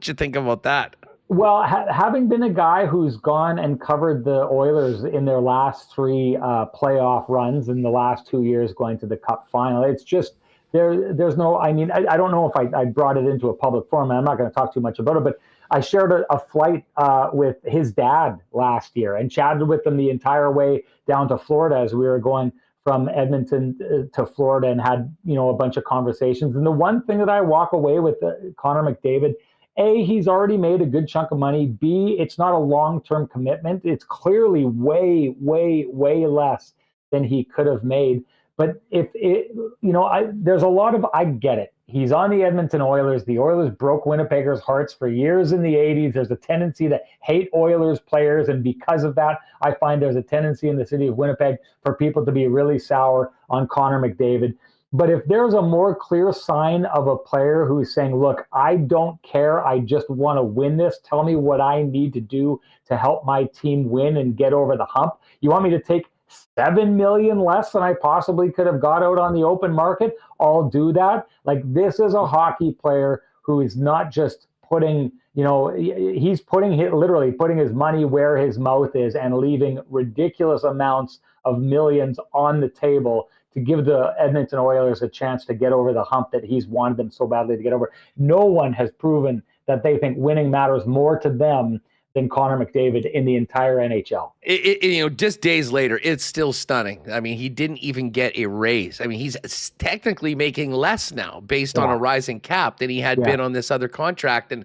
you think about that? Well, having been a guy who's gone and covered the Oilers in their last three playoff runs in the last 2 years going to the Cup final, it's just there's no, I mean, I don't know if I brought it into a public forum, and I'm not going to talk too much about it, but I shared a flight with his dad last year and chatted with him the entire way down to Florida as we were going from Edmonton to Florida, and had, a bunch of conversations. And the one thing that I walk away with Connor McDavid, A, he's already made a good chunk of money. B, it's not a long-term commitment. It's clearly way, way, way less than he could have made. But there's a lot of, I get it. He's on the Edmonton Oilers. The Oilers broke Winnipeggers' hearts for years in the 80s. There's a tendency to hate Oilers players, and because of that, I find there's a tendency in the city of Winnipeg for people to be really sour on Connor McDavid. But if there's a more clear sign of a player who's saying, look, I don't care, I just want to win this, tell me what I need to do to help my team win and get over the hump. You want me to take $7 million less than I possibly could have got out on the open market? I'll do that. Like, this is a hockey player who is not just putting, he's literally putting his money where his mouth is and leaving ridiculous amounts of millions on the table to give the Edmonton Oilers a chance to get over the hump that he's wanted them so badly to get over. No one has proven that they think winning matters more to them than Connor McDavid in the entire NHL. Just days later, it's still stunning. I mean, he didn't even get a raise. I mean, he's technically making less now based on a rising cap than he had been on this other contract. And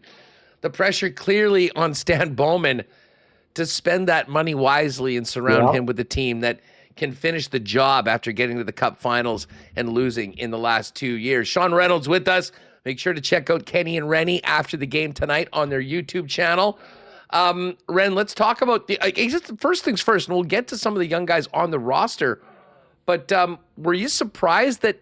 the pressure clearly on Stan Bowman to spend that money wisely and surround him with a team that can finish the job after getting to the Cup finals and losing in the last 2 years. Sean Reynolds with us. Make sure to check out Kenny and Rennie after the game tonight on their YouTube channel. Ren, let's talk about first things first, and we'll get to some of the young guys on the roster. But were you surprised that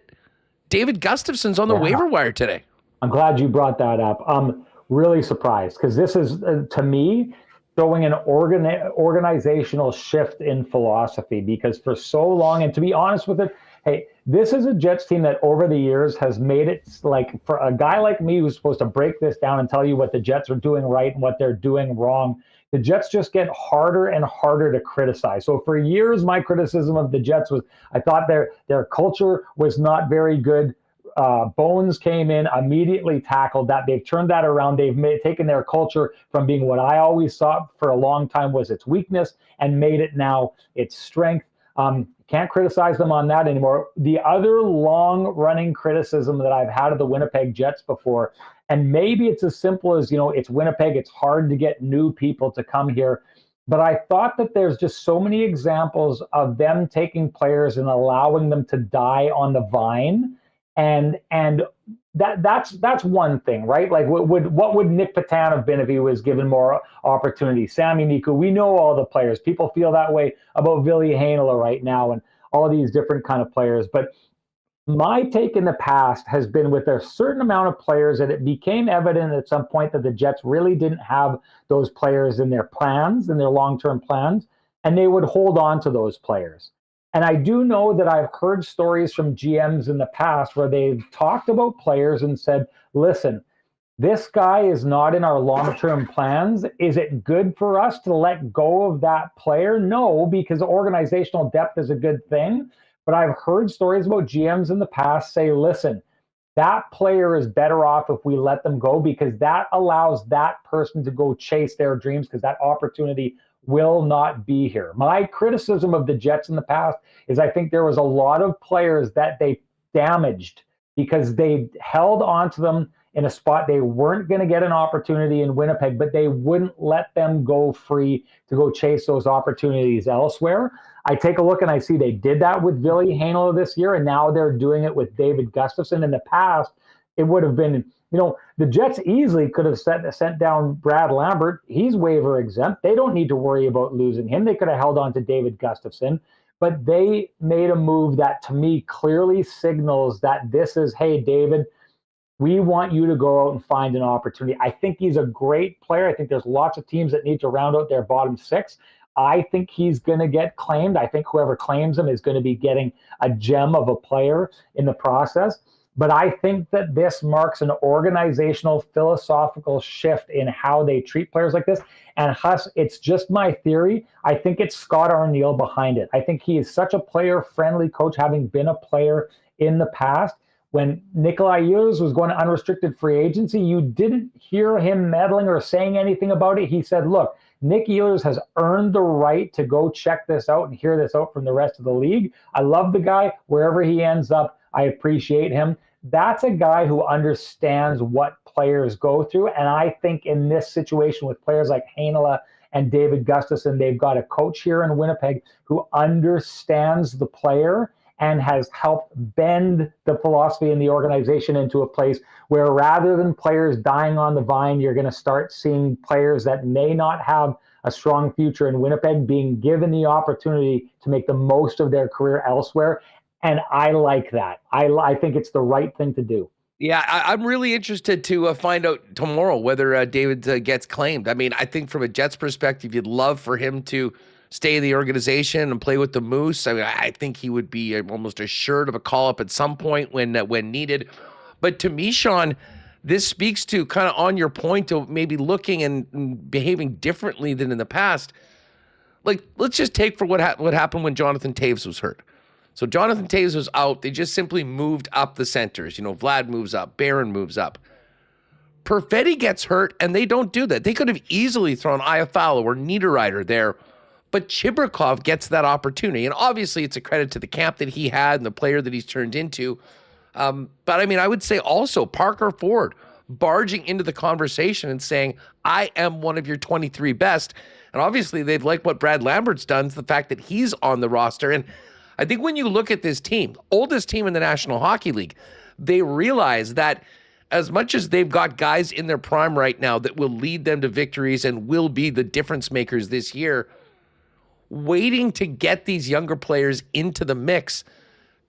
David Gustafson's on the waiver wire today? I'm glad you brought that up. I'm really surprised because this is, to me, showing an organizational shift in philosophy, because for so long, and to be honest with it, hey, this is a Jets team that over the years has made it like, for a guy like me who's supposed to break this down and tell you what the Jets are doing right and what they're doing wrong, the Jets just get harder and harder to criticize. So for years, my criticism of the Jets was I thought their culture was not very good. Bones came in, immediately tackled that. They've turned that around. They've taken their culture from being what I always thought for a long time was its weakness and made it now its strength. Can't criticize them on that anymore. The other long-running criticism that I've had of the Winnipeg Jets before, and maybe it's as simple as, it's Winnipeg, it's hard to get new people to come here, but I thought that there's just so many examples of them taking players and allowing them to die on the vine. And that's one thing, right? Like, what would Nick Patan have been if he was given more opportunity? Sami Niku, we know all the players. People feel that way about Ville Heinola right now and all these different kind of players. But my take in the past has been with a certain amount of players that it became evident at some point that the Jets really didn't have those players in their plans, in their long-term plans, and they would hold on to those players. And I do know that I've heard stories from GMs in the past where they've talked about players and said, listen, this guy is not in our long-term plans. Is it good for us to let go of that player? No, because organizational depth is a good thing. But I've heard stories about GMs in the past say, listen, that player is better off if we let them go, because that allows that person to go chase their dreams, because that opportunity will not be here. My criticism of the Jets in the past is I think there was a lot of players that they damaged because they held onto them in a spot they weren't going to get an opportunity in Winnipeg, but they wouldn't let them go free to go chase those opportunities elsewhere. I take a look and I see they did that with Ville Heinola this year, and now they're doing it with David Gustafsson. In the past, it would have been, the Jets easily could have sent down Brad Lambert. He's waiver exempt. They don't need to worry about losing him. They could have held on to David Gustafsson, but they made a move that to me clearly signals that this is, hey, David, we want you to go out and find an opportunity. I think he's a great player. I think there's lots of teams that need to round out their bottom six. I think he's going to get claimed. I think whoever claims him is going to be getting a gem of a player in the process. But I think that this marks an organizational, philosophical shift in how they treat players like this. And Huss, it's just my theory. I think it's Scott Arniel behind it. I think he is such a player-friendly coach, having been a player in the past. When Nikolai Ehlers was going to unrestricted free agency, you didn't hear him meddling or saying anything about it. He said, look, Nick Ehlers has earned the right to go check this out and hear this out from the rest of the league. I love the guy. Wherever he ends up, I appreciate him. That's a guy who understands what players go through. And I think in this situation with players like Heinola and David Gustafsson, they've got a coach here in Winnipeg who understands the player and has helped bend the philosophy in the organization into a place where rather than players dying on the vine, you're going to start seeing players that may not have a strong future in Winnipeg being given the opportunity to make the most of their career elsewhere. And I like that. I think it's the right thing to do. Yeah, I'm really interested to find out tomorrow whether David gets claimed. I mean, I think from a Jets perspective, you'd love for him to stay in the organization and play with the Moose. I mean, I think he would be almost assured of a call-up at some point when needed. But to me, Sean, this speaks to kind of on your point of maybe looking and behaving differently than in the past. Like, let's just take for what happened when Jonathan Toews was hurt. So Jonathan Toews was out. They just simply moved up the centers. Vlad moves up. Barron moves up. Perfetti gets hurt, and they don't do that. They could have easily thrown Iafallo or Niederreiter there, but Chibrikov gets that opportunity. And obviously, it's a credit to the camp that he had and the player that he's turned into. But I mean, I would say also Parker Ford barging into the conversation and saying, I am one of your 23 best. And obviously, they've liked what Brad Lambert's done, the fact that he's on the roster. And I think when you look at this team, oldest team in the National Hockey League, they realize that as much as they've got guys in their prime right now that will lead them to victories and will be the difference makers this year, waiting to get these younger players into the mix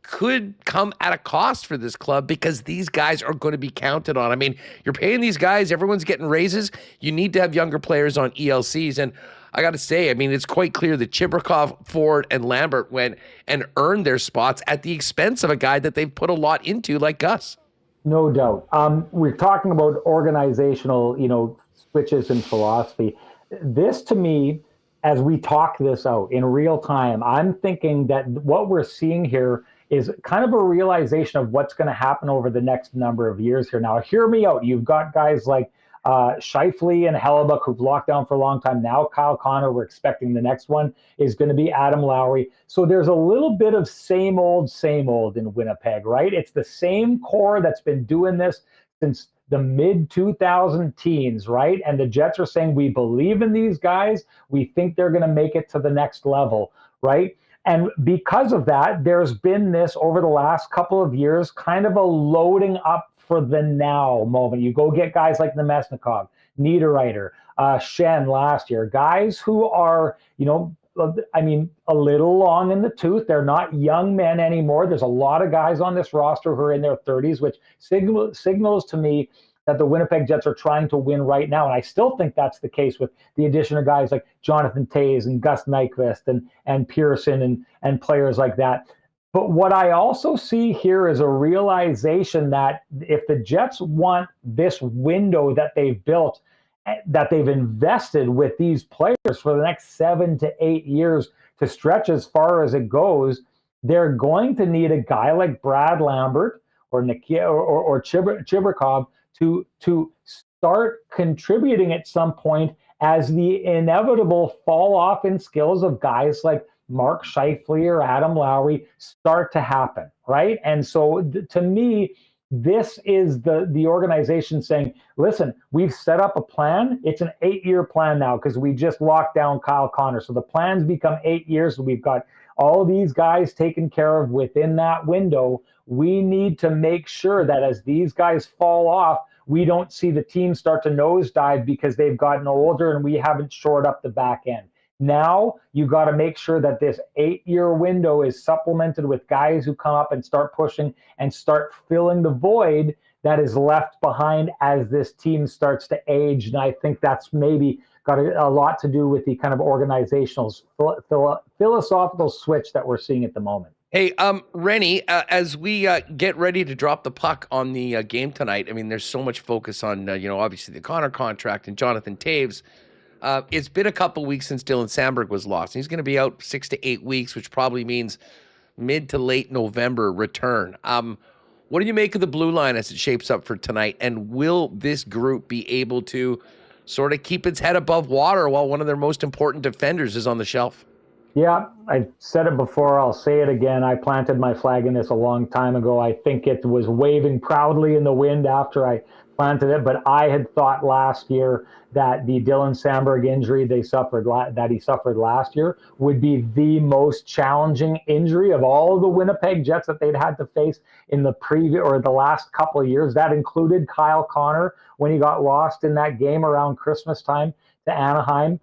could come at a cost for this club because these guys are going to be counted on. I mean, you're paying these guys, everyone's getting raises. You need to have younger players on ELCs. And I got to say, I mean, it's quite clear that Chibrikov, Ford, and Lambert went and earned their spots at the expense of a guy that they've put a lot into like Gus. No doubt. We're talking about organizational, switches in philosophy. This, to me, as we talk this out in real time, I'm thinking that what we're seeing here is kind of a realization of what's going to happen over the next number of years here. Now, hear me out. You've got guys like Scheifele and Hellebuck who've locked down for a long time. Now Kyle Connor, we're expecting the next one is going to be Adam Lowry. So there's a little bit of same old in Winnipeg, right? It's the same core that's been doing this since the mid-2000 teens, right? And the Jets are saying, we believe in these guys. We think they're going to make it to the next level, right? And because of that, there's been this over the last couple of years, kind of a loading up for the now moment. You go get guys like Nemesnikov, Niederreiter, Shen last year, guys who are, a little long in the tooth. They're not young men anymore. There's a lot of guys on this roster who are in their 30s, which signals to me that the Winnipeg Jets are trying to win right now. And I still think that's the case with the addition of guys like Jonathan Toews and Gus Nyquist and Pearson and players like that. But what I also see here is a realization that if the Jets want this window that they've built, that they've invested with these players for the next 7 to 8 years to stretch as far as it goes, they're going to need a guy like Brad Lambert or Chibrikov to start contributing at some point as the inevitable fall off in skills of guys like Mark Scheifele or Adam Lowry start to happen, right? And so to me, this is the organization saying, listen, we've set up a plan. It's an 8-year plan now because we just locked down Kyle Connor. So the plan's become 8 years. We've got all these guys taken care of within that window. We need to make sure that as these guys fall off, we don't see the team start to nosedive because they've gotten older and we haven't shored up the back end. Now you got to make sure that this 8-year window is supplemented with guys who come up and start pushing and start filling the void that is left behind as this team starts to age. And I think that's maybe got a lot to do with the kind of organizational philosophical switch that we're seeing at the moment. Hey, Rennie, as we get ready to drop the puck on the game tonight, I mean, there's so much focus on, obviously the Connor contract and Jonathan Toews. It's been a couple weeks since Dylan Samberg was lost. He's going to be out 6 to 8 weeks, which probably means mid to late November return. What do you make of the blue line as it shapes up for tonight? And will this group be able to sort of keep its head above water while one of their most important defenders is on the shelf? Yeah, I said it before. I'll say it again. I planted my flag in this a long time ago. I think it was waving proudly in the wind after I planted it, but I had thought last year that the Dylan Samberg injury he suffered last year would be the most challenging injury of all of the Winnipeg Jets that they'd had to face in the the last couple of years. That included Kyle Connor when he got lost in that game around Christmas time to Anaheim.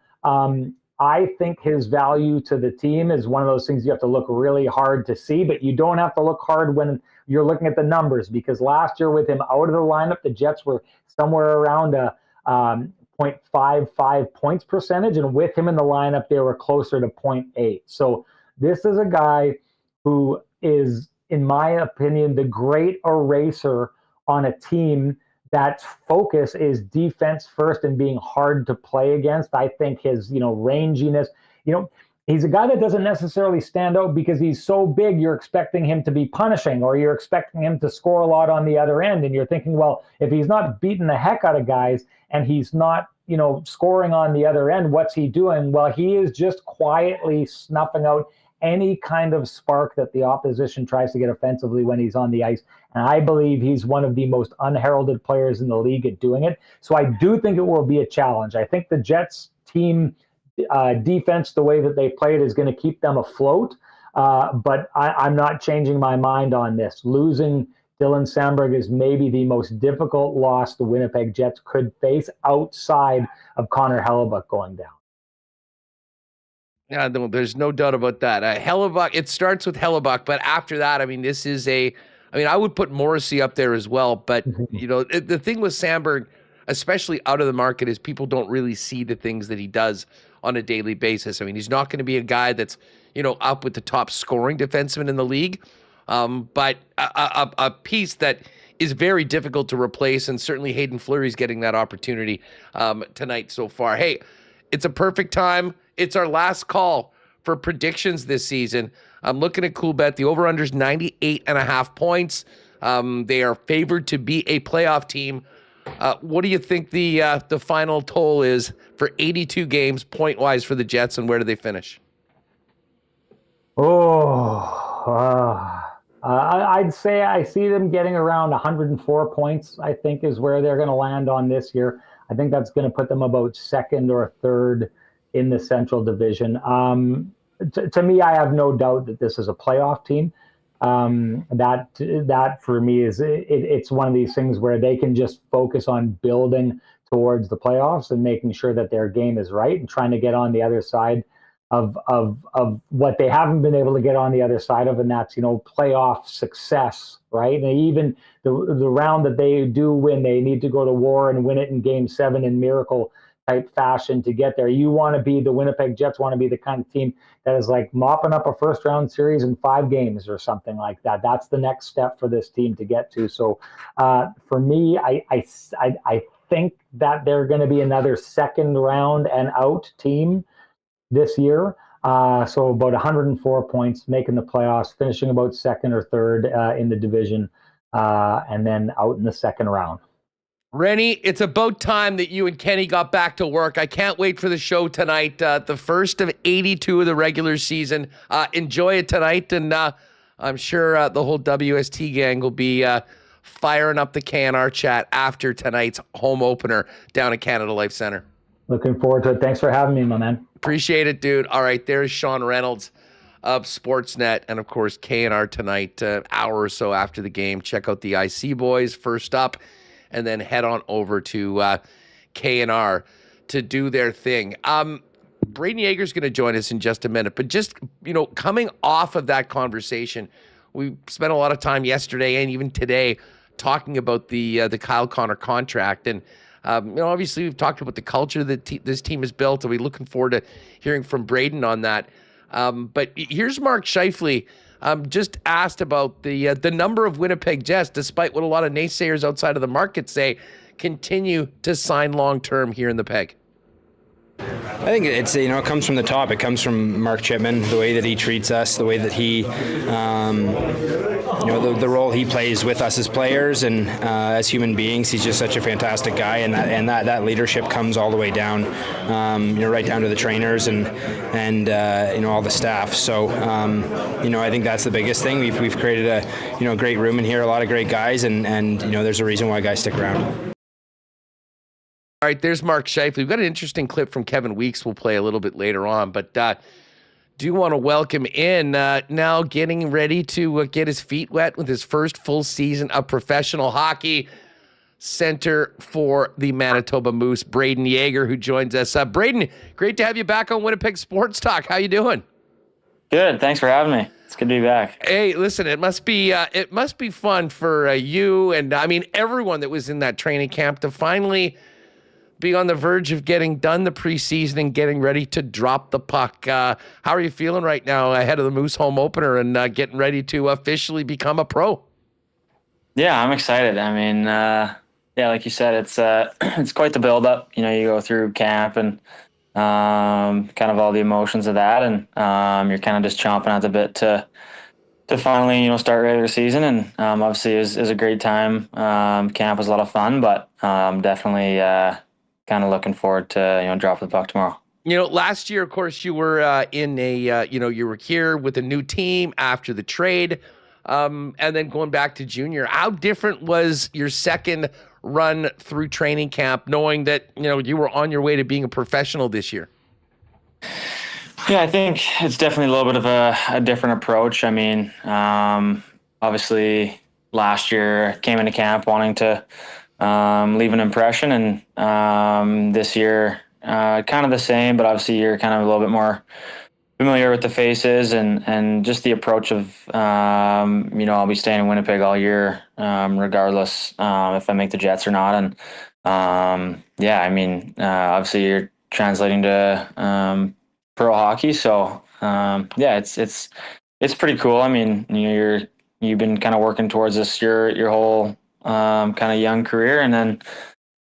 I think his value to the team is one of those things you have to look really hard to see, but you don't have to look hard when you're looking at the numbers, because last year with him out of the lineup, the Jets were somewhere around a 0.55 points percentage, and with him in the lineup, they were closer to 0.8. So this is a guy who is, in my opinion, the great eraser on a team that focus is defense first and being hard to play against. I think his, ranginess, he's a guy that doesn't necessarily stand out because he's so big. You're expecting him to be punishing, or you're expecting him to score a lot on the other end. And you're thinking, well, if he's not beating the heck out of guys and he's not, scoring on the other end, what's he doing? Well, he is just quietly snuffing out any kind of spark that the opposition tries to get offensively when he's on the ice. And I believe he's one of the most unheralded players in the league at doing it. So I do think it will be a challenge. I think the Jets team defense, the way that they played, is going to keep them afloat. But I'm not changing my mind on this. Losing Dylan Samberg is maybe the most difficult loss the Winnipeg Jets could face outside of Connor Hellebuyck going down. Yeah, there's no doubt about that. Hellebuyck, it starts with Hellebuyck, but after that, I would put Morrissey up there as well. But, the thing with Samberg, especially out of the market, is people don't really see the things that he does on a daily basis. I mean, he's not going to be a guy that's, up with the top scoring defenseman in the league, but a piece that is very difficult to replace, and certainly Hayden Fleury's getting that opportunity tonight so far. Hey, it's a perfect time. It's our last call for predictions this season. I'm looking at Coolbet. The over-under's 98.5 points. They are favored to be a playoff team. What do you think the final toll is for 82 games, point-wise, for the Jets, and where do they finish? I'd say I see them getting around 104 points, I think, is where they're going to land on this year. I think that's going to put them about second or third in the Central Division. To me, I have no doubt that this is a playoff team. That for me is it's one of these things where they can just focus on building towards the playoffs and making sure that their game is right and trying to get on the other side of what they haven't been able to get on the other side of, and that's playoff success, right? And even the round that they do win, they need to go to war and win it in Game 7 in miracle type fashion to get there. The Winnipeg Jets want to be the kind of team that is like mopping up a first round series in 5 games or something like that. That's the next step for this team to get to. So for me, I think that they're going to be another second round and out team this year. So about 104 points, making the playoffs, finishing about second or third in the division, and then out in the second round. Rennie, it's about time that you and Kenny got back to work. I can't wait for the show tonight. The first of 82 of the regular season. Enjoy it tonight, and I'm sure the whole WST gang will be firing up the KNR chat after tonight's home opener down at Canada Life Center. Looking forward to it. Thanks for having me, my man. Appreciate it, dude. All right, there's Sean Reynolds of Sportsnet, and of course KNR tonight, hour or so after the game. Check out the IC boys first up, and then head on over to KNR to do their thing. Braden Jagoer's going to join us in just a minute, but just, coming off of that conversation, we spent a lot of time yesterday and even today talking about the Kyle Connor contract, and obviously we've talked about the culture that this team has built, and we're looking forward to hearing from Brayden on that. But here's Mark Scheifele, just asked about the number of Winnipeg Jets, despite what a lot of naysayers outside of the market say, continue to sign long-term here in the Peg. I think it's, it comes from the top. It comes from Mark Chipman, the way that he treats us, the way that he, the role he plays with us as players and as human beings. He's just such a fantastic guy, and that leadership comes all the way down, right down to the trainers and all the staff. So, I think that's the biggest thing. We've created a great room in here, a lot of great guys, and there's a reason why guys stick around. All right, there's Mark Scheifele. We've got an interesting clip from Kevin Weeks we'll play a little bit later on, but do want to welcome in now getting ready to get his feet wet with his first full season of professional hockey, center for the Manitoba Moose, Braden Jagoer, who joins us. Brayden, great to have you back on Winnipeg Sports Talk. How you doing? Good. Thanks for having me. It's good to be back. Hey, listen, it must be fun for you and everyone that was in that training camp to finally be on the verge of getting done the preseason and getting ready to drop the puck. How are you feeling right now ahead of the Moose home opener and getting ready to officially become a pro? Yeah, I'm excited. Like you said, it's quite the build-up. You go through camp and kind of all the emotions of that, and you're kind of just chomping at the bit to finally, start regular season. And obviously it was a great time. Camp was a lot of fun, but definitely kind of looking forward to, drop the puck tomorrow. Last year, of course, you were in a, you were here with a new team after the trade, and then going back to junior. How different was your second run through training camp, knowing that, you were on your way to being a professional this year? Yeah, I think it's definitely a little bit of a different approach. Obviously last year came into camp wanting to leave an impression, and this year kind of the same, but obviously you're kind of a little bit more familiar with the faces and just the approach of I'll be staying in Winnipeg all year, regardless if I make the Jets or not. And obviously you're translating to pro hockey, so it's pretty cool. You've been kind of working towards this your whole kind of young career, and then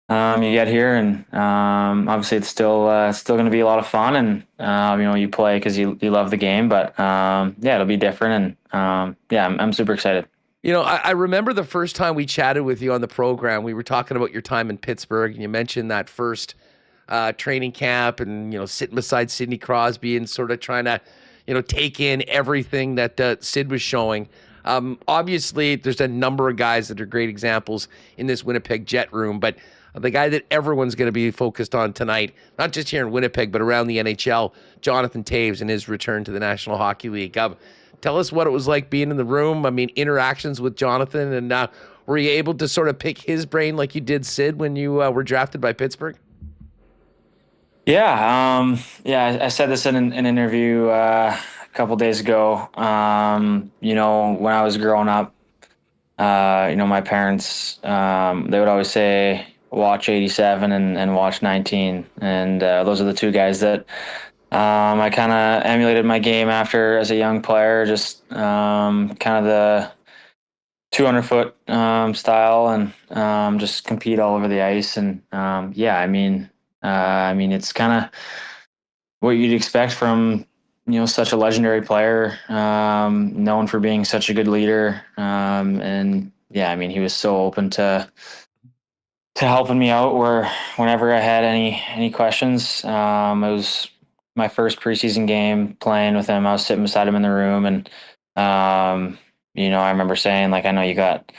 you get here, and obviously it's still going to be a lot of fun, and you play because you love the game, but it'll be different, and I'm super excited. I remember the first time we chatted with you on the program, we were talking about your time in Pittsburgh, and you mentioned that first training camp, and sitting beside Sidney Crosby and sort of trying to take in everything that Sid was showing. Obviously, there's a number of guys that are great examples in this Winnipeg Jet room, but the guy that everyone's going to be focused on tonight, not just here in Winnipeg, but around the NHL, Jonathan Toews and his return to the National Hockey League. Tell us what it was like being in the room. Interactions with Jonathan, and were you able to sort of pick his brain like you did Sid when you were drafted by Pittsburgh? Yeah, I said this in an interview a couple days ago. When I was growing up, my parents, they would always say, watch 87 and watch 19. And those are the two guys that I kind of emulated my game after as a young player, just kind of the 200-foot style, and just compete all over the ice. And it's kind of what you'd expect from such a legendary player, known for being such a good leader. He was so open to helping me out whenever I had any questions. It was my first preseason game playing with him. I was sitting beside him in the room, and I remember saying, like, I know you got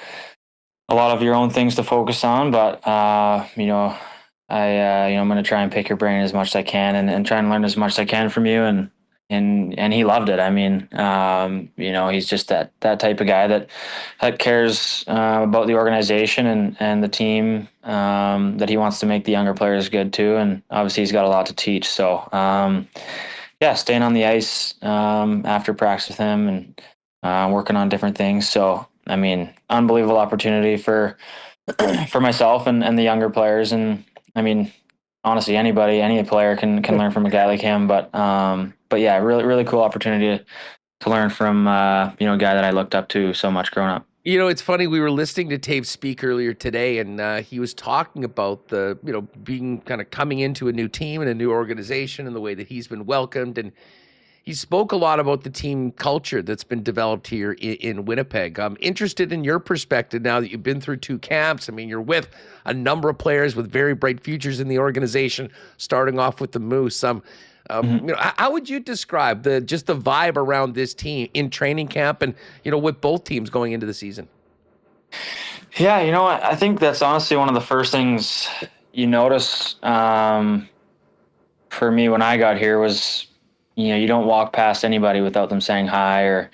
a lot of your own things to focus on, but I'm going to try and pick your brain as much as I can, and try and learn as much as I can from you. And he loved it. I mean, he's just that type of guy that cares about the organization and the team, that he wants to make the younger players good too. And obviously he's got a lot to teach. So, staying on the ice after practice with him and working on different things. So, I mean, unbelievable opportunity for myself and the younger players. And I mean, honestly, any player can learn from a guy like him. But yeah, really, really cool opportunity to learn from, a guy that I looked up to so much growing up. It's funny. We were listening to Toews speak earlier today, and he was talking about the, being kind of coming into a new team and a new organization and the way that he's been welcomed. And he spoke a lot about the team culture that's been developed here in Winnipeg. I'm interested in your perspective now that you've been through 2 camps. I mean, you're with a number of players with very bright futures in the organization, starting off with the Moose. How would you describe just the vibe around this team in training camp and, with both teams going into the season? Yeah, I think that's honestly one of the first things you notice for me when I got here was, you don't walk past anybody without them saying hi or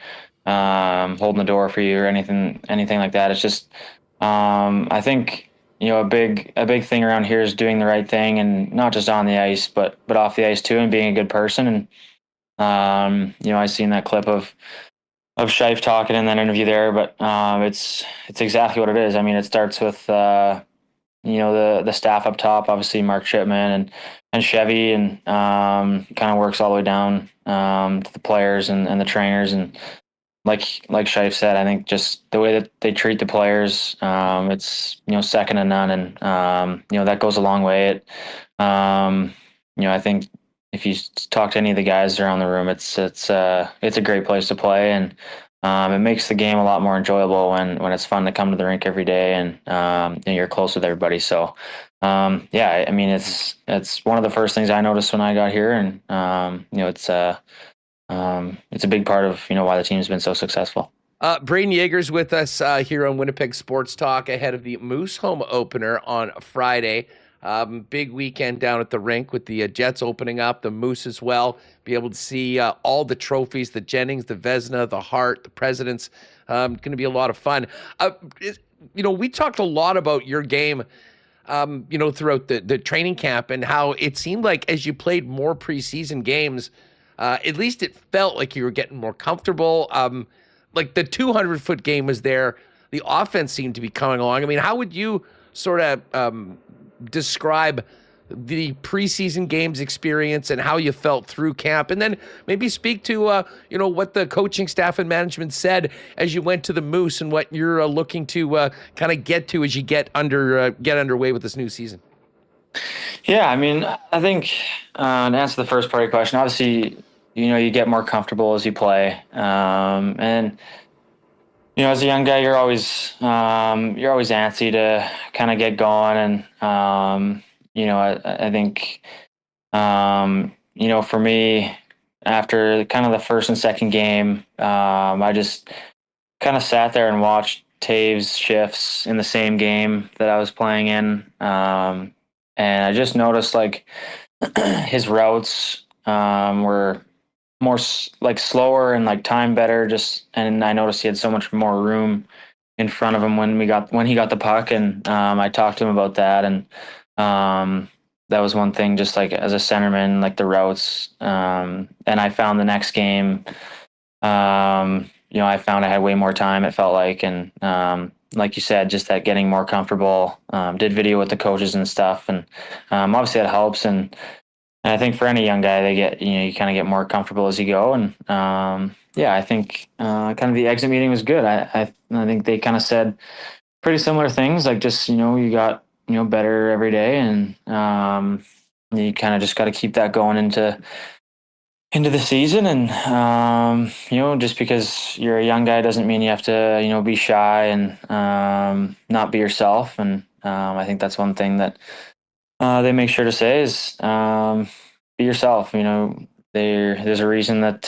holding the door for you or anything like that. It's just, I think, a big thing around here is doing the right thing, and not just on the ice, but off the ice too, and being a good person. And I seen that clip of Scheif talking in that interview there, but it's exactly what it is. I mean, it starts with the staff up top, obviously Mark Shipman and Chevy, and kind of works all the way down to the players and the trainers. And like Scheif said, I think just the way that they treat the players, it's second to none, and that goes a long way. I think if you talk to any of the guys around the room, it's a great place to play, and it makes the game a lot more enjoyable when it's fun to come to the rink every day, and you're close with everybody. So I mean, it's one of the first things I noticed when I got here, and it's a big part of why the team's been so successful. Braden Jagoer's with us here on Winnipeg Sports Talk ahead of the Moose home opener on Friday. Big weekend down at the rink with the Jets opening up, the Moose as well. Be able to see all the trophies, the Jennings, the Vezina, the Hart, the Presidents. Going to be a lot of fun. We talked a lot about your game, throughout the training camp, and how it seemed like as you played more preseason games, at least it felt like you were getting more comfortable. Like the 200-foot game was there. The offense seemed to be coming along. I mean, how would you sort of describe the preseason games experience and how you felt through camp? And then maybe speak to, what the coaching staff and management said as you went to the Moose and what you're looking to kind of get to as you get underway with this new season. Yeah, I mean, I think to answer the first part of your question, obviously, you get more comfortable as you play, and as a young guy, you're always antsy to kind of get going, and I think for me, after kind of the first and second game, I just kind of sat there and watched Toews shifts in the same game that I was playing in. And I just noticed like his routes were more like slower and like time better. And I noticed he had so much more room in front of him when he got the puck. And I talked to him about that. And that was one thing, just like as a centerman, like the routes. And I found the next game, I found I had way more time, it felt like. And like you said, just that getting more comfortable, did video with the coaches and stuff. And obviously that helps. And I think for any young guy, they get, you kind of get more comfortable as you go. And I think kind of the exit meeting was good. I think they kind of said pretty similar things, like just, you got, better every day. And you kind of just got to keep that going into the season. And, just because you're a young guy doesn't mean you have to, be shy and not be yourself. And I think that's one thing that they make sure to say is be yourself. There's a reason that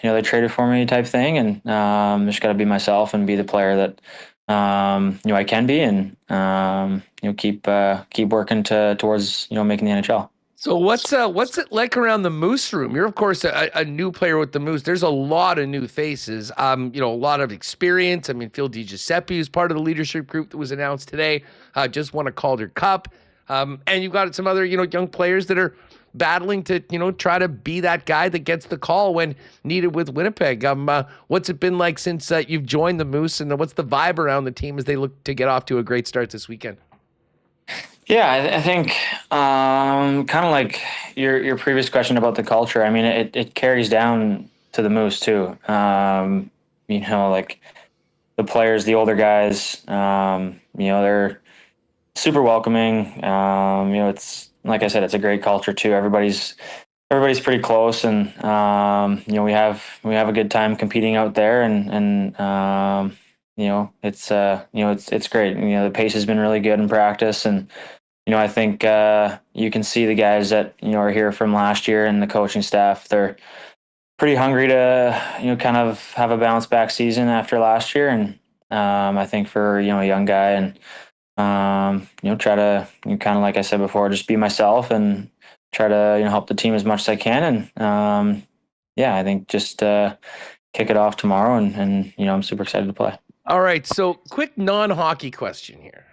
they traded for me type thing, and just got to be myself and be the player that I can be, and keep working towards making the NHL. So what's it like around the Moose room? You're of course a new player with the Moose. There's a lot of new faces. A lot of experience. I mean, Phil DiGiuseppe is part of the leadership group that was announced today. Just won a Calder Cup, and you've got some other young players that are battling to try to be that guy that gets the call when needed with Winnipeg. What's it been like since you've joined the Moose, and what's the vibe around the team as they look to get off to a great start this weekend? Yeah, I think kind of like your previous question about the culture. I mean, it carries down to the Moose too. Like the players, the older guys, they're super welcoming. It's like I said, it's a great culture too. Everybody's pretty close, and we have a good time competing out there, and it's great. The pace has been really good in practice, and I think you can see the guys that are here from last year and the coaching staff. They're pretty hungry to kind of have a bounce back season after last year, and I think for a young guy, and try to kind of like I said before, just be myself and try to help the team as much as I can, and I think just kick it off tomorrow, and I'm super excited to play. All right, so quick non-hockey question here.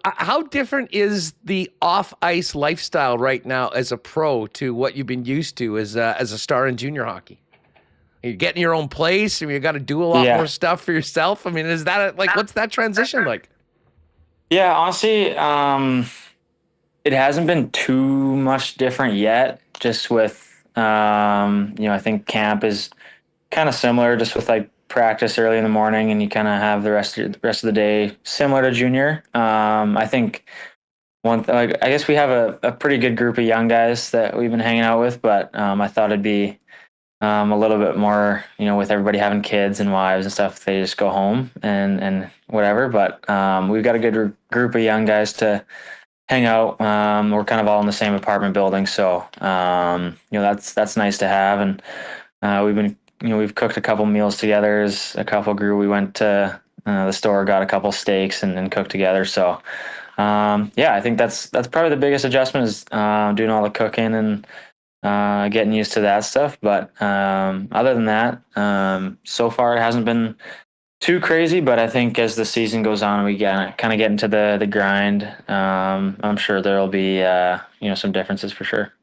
How different is the off-ice lifestyle right now as a pro to what you've been used to as a star in junior hockey? You're getting your own place, and you got to do a lot more stuff for yourself. I mean, is that what's that transition like? Yeah, honestly, it hasn't been too much different yet. Just with, I think camp is kind of similar, just with like practice early in the morning, and you kind of have the rest of the day similar to junior. I think I guess we have a pretty good group of young guys that we've been hanging out with, but I thought it'd be a little bit more, with everybody having kids and wives and stuff, they just go home and whatever. But we've got a good group of young guys to hang out. We're kind of all in the same apartment building, so that's nice to have. And we've cooked a couple meals together as a couple grew. We went to the store, got a couple steaks, and cooked together. So I think that's probably the biggest adjustment is doing all the cooking and getting used to that stuff. But other than that, so far it hasn't been too crazy, but I think as the season goes on, we kind of get into the grind. I'm sure there'll be some differences for sure.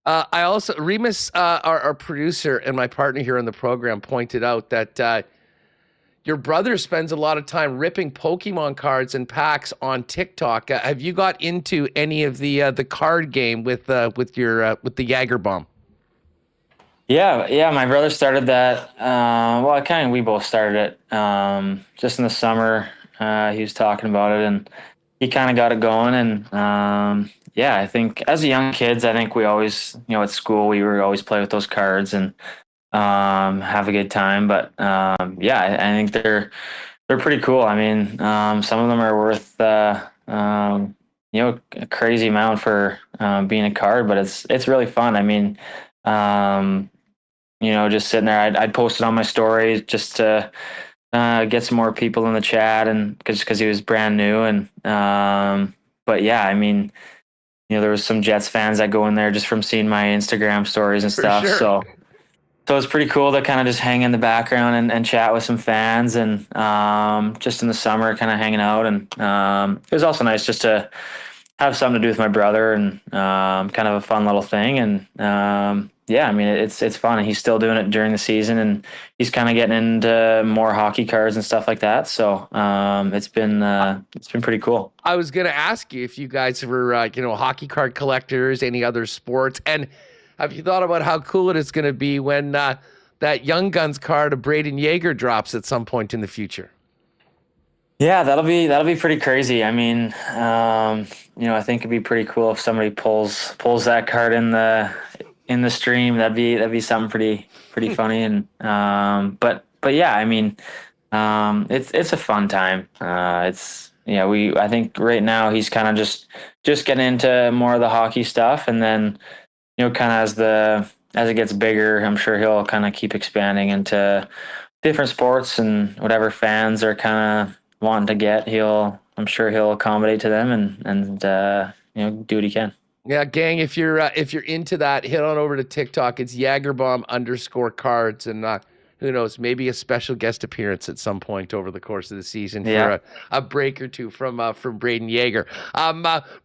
I also, Remis, our producer and my partner here on the program, pointed out that your brother spends a lot of time ripping Pokemon cards and packs on TikTok. Have you got into any of the card game with the Yager bomb? Yeah. My brother started that. We both started it just in the summer. He was talking about it, and he kind of got it going. And I think as young kids, I think we always, at school, we would always play with those cards and have a good time. But I think they're pretty cool. I mean, some of them are worth a crazy amount for being a card, but it's really fun. I mean, just sitting there, I'd post it on my stories just to get some more people in the chat, and because he was brand new. And I mean, there was some Jets fans that go in there just from seeing my Instagram stories and stuff. Sure. So it's pretty cool to kind of just hang in the background and chat with some fans, and just in the summer kind of hanging out. And it was also nice just to have something to do with my brother, and kind of a fun little thing. And I mean, it's fun. And he's still doing it during the season, and he's kind of getting into more hockey cards and stuff like that. So it's been pretty cool. I was going to ask you if you guys were hockey card collectors, any other sports, and have you thought about how cool it is going to be when that Young Guns card of Braden Jagoer drops at some point in the future? Yeah, that'll be pretty crazy. I mean, I think it'd be pretty cool if somebody pulls that card in the stream. That'd be something pretty funny. And but yeah, I mean, it's a fun time. I think right now he's kind of just getting into more of the hockey stuff, and then kind of as it gets bigger, I'm sure he'll kind of keep expanding into different sports, and whatever fans are kind of wanting to get, I'm sure he'll accommodate to them and do what he can. Yeah, gang, if you're into that, head on over to TikTok. It's Jagerbomb_cards, and who knows, maybe a special guest appearance at some point over the course of the season for a break or two from Braden Jagoer.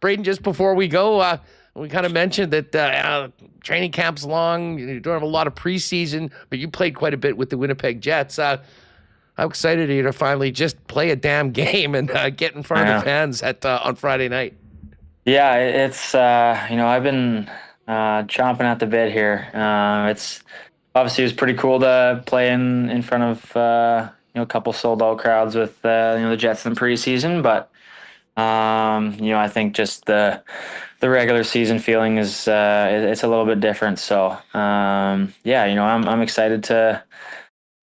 Brayden, just before we go, we kind of mentioned that training camp's long. You don't have a lot of preseason, but you played quite a bit with the Winnipeg Jets. How excited are you to finally just play a damn game and get in front of the fans on Friday night? Yeah, it's I've been chomping at the bit here. It's obviously, it was pretty cool to play in front of a couple sold out crowds with the Jets in the preseason, but I think just the regular season feeling is it's a little bit different. So I'm excited to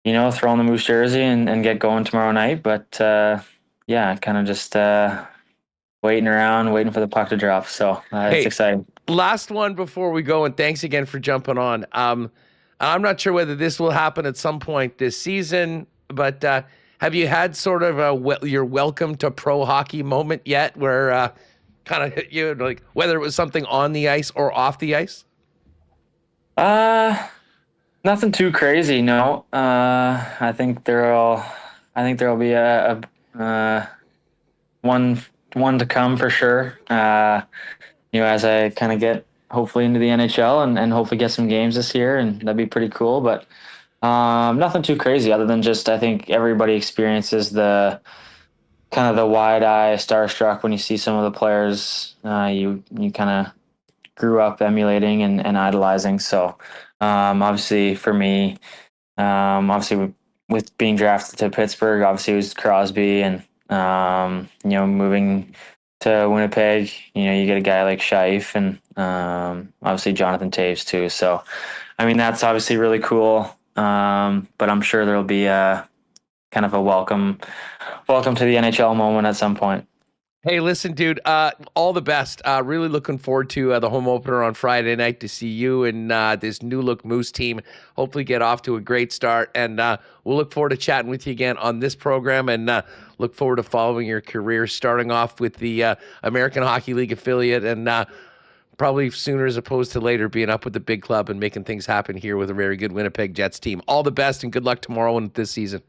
throw on the Moose jersey and get going tomorrow night. But kind of just waiting for the puck to drop. So it's exciting. Last one before we go, and thanks again for jumping on. I'm not sure whether this will happen at some point this season, but have you had sort of your welcome to pro hockey moment yet, where kind of hit you, like whether it was something on the ice or off the ice? Nothing too crazy, no. I think there'll be a one to come for sure. As I kind of get hopefully into the NHL and hopefully get some games this year, and that'd be pretty cool. But nothing too crazy, other than just I think everybody experiences the kind of the wide eye starstruck when you see some of the players you kind of grew up emulating and idolizing. So obviously for me, with being drafted to Pittsburgh, obviously it was Crosby, and moving to Winnipeg, you get a guy like Shaif, and obviously Jonathan Toews too. So, I mean, that's obviously really cool. But I'm sure there'll be a kind of a welcome to the NHL moment at some point. Hey, listen, dude, all the best. Really looking forward to the home opener on Friday night to see you and this new look Moose team hopefully get off to a great start. And we'll look forward to chatting with you again on this program, and look forward to following your career, starting off with the American Hockey League affiliate, and probably sooner as opposed to later being up with the big club and making things happen here with a very good Winnipeg Jets team. All the best and good luck tomorrow and this season.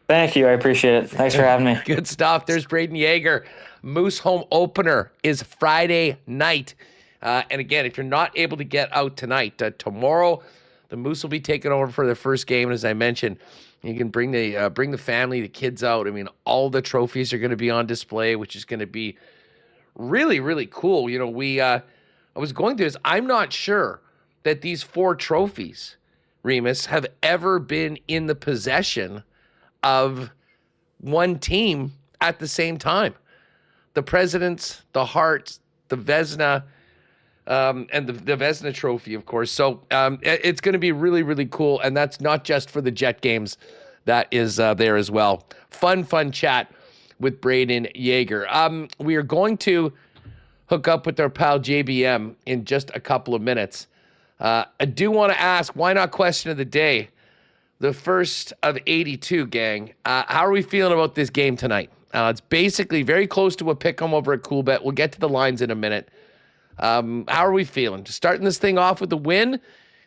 Thank you. I appreciate it. Thanks for having me. Good stuff. There's Braden Jagoer. Moose home opener is Friday night. And again, if you're not able to get out tonight, tomorrow the Moose will be taking over for their first game. And as I mentioned, you can bring the family, the kids out. I mean, all the trophies are going to be on display, which is going to be really, really cool. I was going through this. I'm not sure that these 4 trophies, Remis, have ever been in the possession of one team at the same time. The Presidents, the Hart, the Vezina, and the Vezina Trophy, of course. So it's going to be really, really cool. And that's not just for the Jet games. That is there as well. Fun chat with Braden Jagoer. We are going to hook up with our pal JBM in just a couple of minutes. I do want to ask, why not question of the day? The first of 82, gang. How are we feeling about this game tonight? It's basically very close to a pick 'em over at Coolbet. We'll get to the lines in a minute. How are we feeling? Just starting this thing off with a win.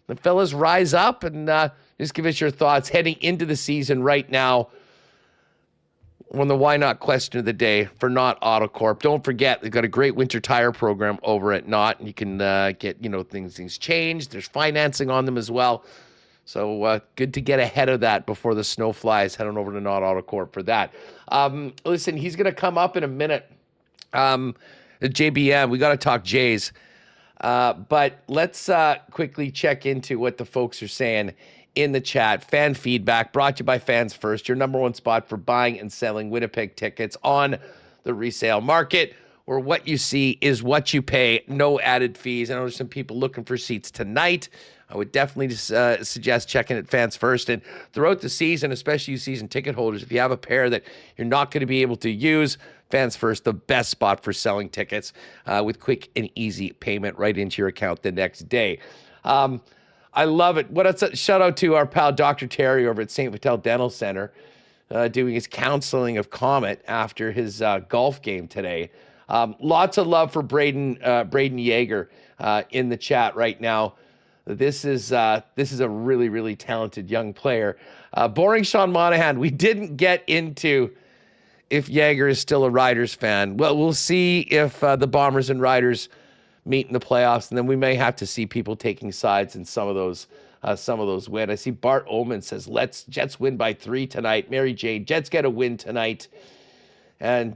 The fellas rise up, and just give us your thoughts heading into the season right now on the why not question of the day for Knott Auto Corp. Don't forget, they've got a great winter tire program over at Knott, and you can get things changed. There's financing on them as well. So good to get ahead of that before the snow flies. Head on over to Knott Auto Corp for that. Listen, he's going to come up in a minute. JBM, we got to talk Jays. But let's quickly check into what the folks are saying in the chat. Fan feedback brought to you by Fans First, your number one spot for buying and selling Winnipeg tickets on the resale market, where what you see is what you pay, no added fees. I know there's some people looking for seats tonight. I would definitely suggest checking at Fans First. And throughout the season, especially you season ticket holders, if you have a pair that you're not going to be able to use, Fans First, the best spot for selling tickets with quick and easy payment right into your account the next day. I love it. Shout out to our pal Dr. Terry over at St. Vital Dental Center doing his counseling of Comet after his golf game today. Lots of love for Braden Jagoer in the chat right now. This is a really, really talented young player. Boring Sean Monahan, we didn't get into if Yager is still a Riders fan. Well, we'll see if the Bombers and Riders meet in the playoffs, and then we may have to see people taking sides in some of those win. I see Bart Ullman says, "Let's Jets win by 3 tonight." Mary Jane, Jets get a win tonight. And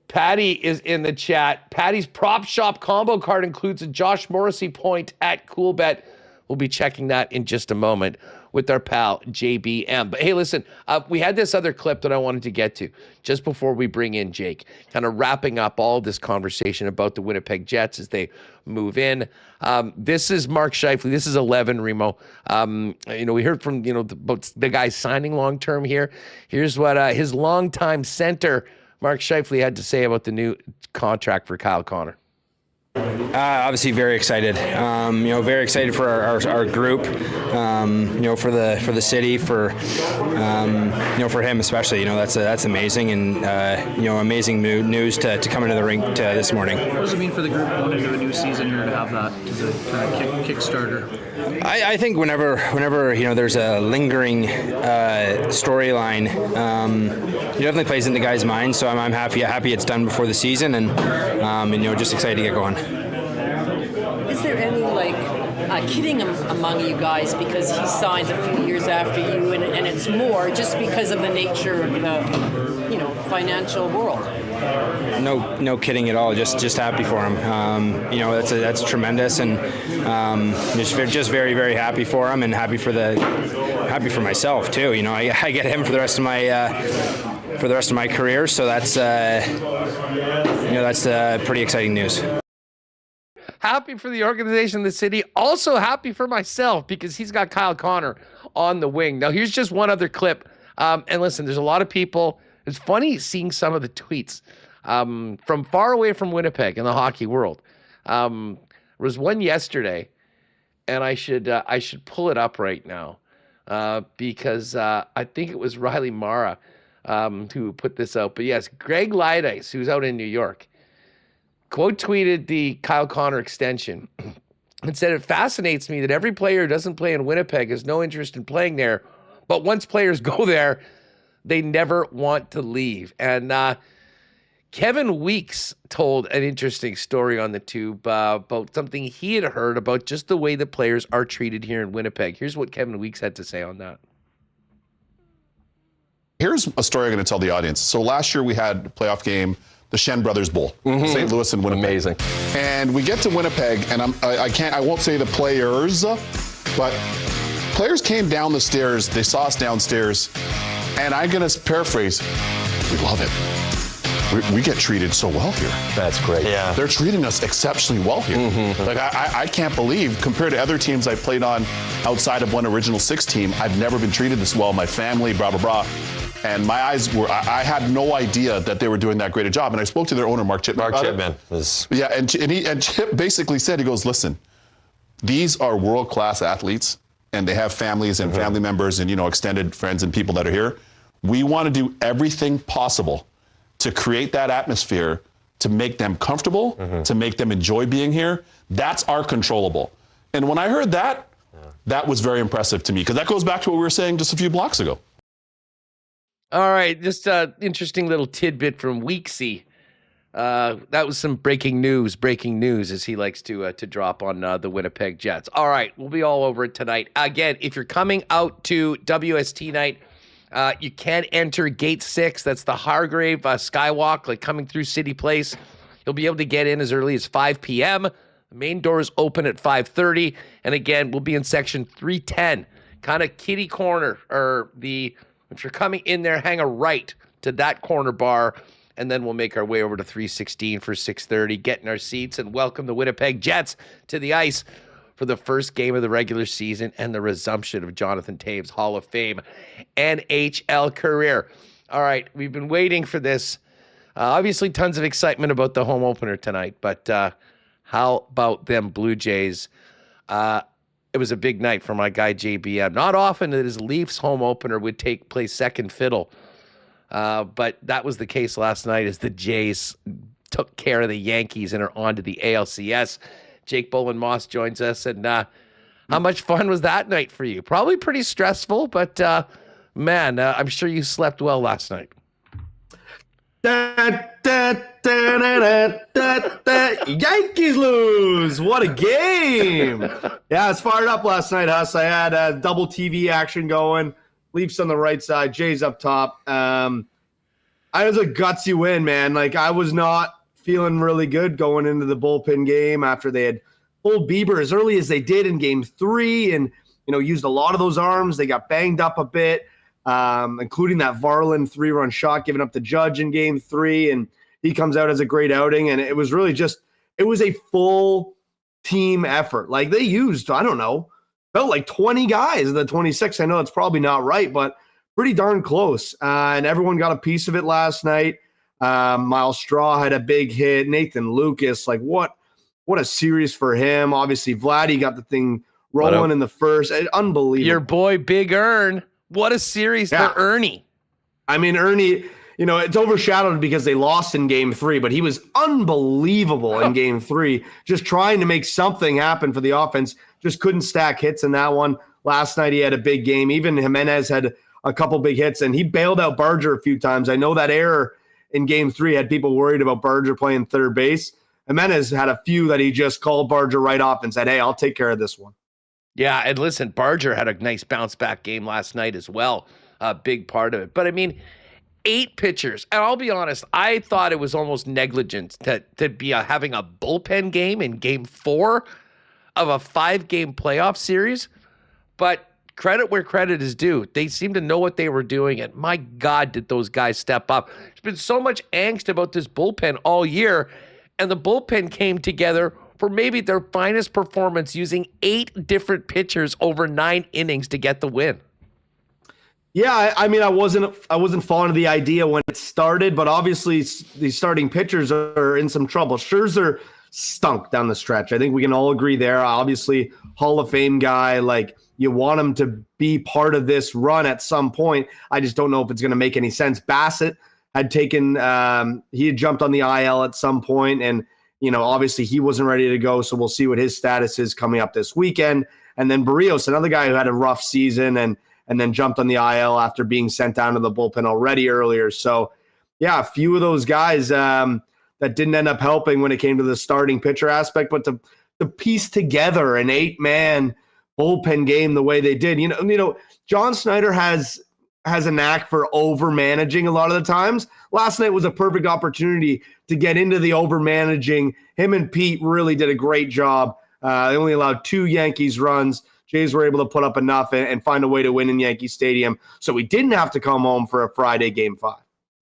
Patty is in the chat. Patty's prop shop combo card includes a Josh Morrissey point at Coolbet. We'll be checking that in just a moment with our pal JBM. But hey, listen, we had this other clip that I wanted to get to just before we bring in Jake, kind of wrapping up all this conversation about the Winnipeg Jets as they move in. This is Mark Scheifele. This is 11, Remo. We heard from, about the guy signing long-term here. Here's what his longtime center, Mark Scheifele, had to say about the new contract for Kyle Connor. Obviously very excited. Very excited for our group. For the city, for him especially. That's amazing, and amazing news to come into the rink this morning. What does it mean for the group going into a new season here to have that as a kind of Kickstarter? I think whenever there's a lingering storyline, it definitely plays into guys' minds. So I'm happy it's done before the season, and just excited to get going. Is there any kidding among you guys because he signed a few years after you, and it's more just because of the nature of the financial world? No kidding at all. Just happy for him. That's tremendous, and just very, very happy for him, and happy for myself too. I get him for the rest of my career, so that's pretty exciting news. Happy for the organization, the city. Also happy for myself because he's got Kyle Connor on the wing. Now, here's just one other clip. And listen, there's a lot of people. It's funny seeing some of the tweets from far away from Winnipeg in the hockey world. There was one yesterday, and I should pull it up right now because I think it was Riley Mara who put this out. But yes, Greg Leidice, who's out in New York, quote tweeted the Kyle Connor extension and said, "It fascinates me that every player who doesn't play in Winnipeg has no interest in playing there, but once players go there, they never want to leave." And Kevin Weeks told an interesting story on the tube about something he had heard about just the way the players are treated here in Winnipeg. Here's what Kevin Weeks had to say on that. Here's a story I'm going to tell the audience. So last year we had a playoff game, the Shen Brothers Bowl, St. Louis and Winnipeg. Amazing. And we get to Winnipeg, and I won't say the players, but players came down the stairs. They saw us downstairs, and I'm going to paraphrase. We love it. We get treated so well here. That's great. Yeah. They're treating us exceptionally well here. Like I can't believe, compared to other teams I played on outside of one Original Six team, I've never been treated this well. My family, blah, blah, blah. And my eyes were, I had no idea that they were doing that great a job. And I spoke to their owner, Mark Chipman. Mark Chipman is. Yeah, and Chip basically said, he goes, "Listen, these are world-class athletes, and they have families and family members and, extended friends and people that are here. We want to do everything possible to create that atmosphere, to make them comfortable, to make them enjoy being here. That's our controllable." And when I heard that, that was very impressive to me, because that goes back to what we were saying just a few blocks ago. All right, just an interesting little tidbit from Weeksy. That was some breaking news, as he likes to drop on the Winnipeg Jets. All right, we'll be all over it tonight. Again, if you're coming out to WST night, you can enter Gate 6. That's the Hargrave Skywalk, coming through City Place. You'll be able to get in as early as 5 p.m. The main doors open at 5:30. And again, we'll be in section 310, kind of kitty corner, or if you're coming in there, hang a right to that corner bar, and then we'll make our way over to 316 for 6:30, get in our seats, and welcome the Winnipeg Jets to the ice for the first game of the regular season and the resumption of Jonathan Toews' Hall of Fame NHL career. All right, we've been waiting for this. Obviously, tons of excitement about the home opener tonight, but how about them Blue Jays? It was a big night for my guy JBM. Not often that his Leafs home opener would play second fiddle, but that was the case last night as the Jays took care of the Yankees and are on to the ALCS. Jake Bolin Moss joins us, and how much fun was that night for you? Probably pretty stressful, but man, I'm sure you slept well last night. Yankees lose. What a game. Yeah, I was fired up last night, Huss. I had double TV action going. Leafs on the right side, Jays up top. I was a gutsy win, man. Like, I was not feeling really good going into the bullpen game after they had pulled Bieber as early as they did in game 3 and, used a lot of those arms. They got banged up a bit, including that Varland 3-run shot given up to Judge in game 3. And he comes out as a great outing. And it was really it was a full team effort. Like, they used, I don't know, felt like 20 guys in the 26. I know it's probably not right, but pretty darn close. And everyone got a piece of it last night. Miles Straw had a big hit. Nathan Lucas, like what a series for him. Obviously, Vladdy got the thing rolling in the first. Unbelievable. Your boy, Big Ern. What a series for Ernie. I mean, Ernie, it's overshadowed because they lost in game 3, but he was unbelievable in game 3, just trying to make something happen for the offense. Just couldn't stack hits in that one. Last night, he had a big game. Even Jimenez had a couple big hits, and he bailed out Barger a few times. I know that error in game 3 had people worried about Barger playing third base. Jimenez had a few that he just called Barger right off and said, hey, I'll take care of this one. Yeah, and listen, Barger had a nice bounce-back game last night as well, a big part of it. But, 8 pitchers, and I'll be honest, I thought it was almost negligent to be having a bullpen game in game 4 of a 5-game playoff series. But credit where credit is due. They seem to know what they were doing, and my God, did those guys step up. There's been so much angst about this bullpen all year, and the bullpen came together for maybe their finest performance, using 8 different pitchers over 9 innings to get the win. Yeah, I wasn't fond of the idea when it started, but obviously the starting pitchers are in some trouble. Scherzer stunk down the stretch. I think we can all agree there. Obviously, Hall of Fame guy, like, you want him to be part of this run at some point. I just don't know if it's going to make any sense. Bassett had taken, he had jumped on the IL at some point, and obviously he wasn't ready to go, so we'll see what his status is coming up this weekend. And then Barrios, another guy who had a rough season and then jumped on the IL after being sent down to the bullpen already earlier. So, yeah, a few of those guys that didn't end up helping when it came to the starting pitcher aspect, but to piece together an 8-man bullpen game the way they did. John Schneider has a knack for over-managing a lot of the times. Last night was a perfect opportunity to get into the over-managing. Him and Pete really did a great job. They only allowed 2 Yankees runs. Jays were able to put up enough and find a way to win in Yankee Stadium, so we didn't have to come home for a Friday Game 5.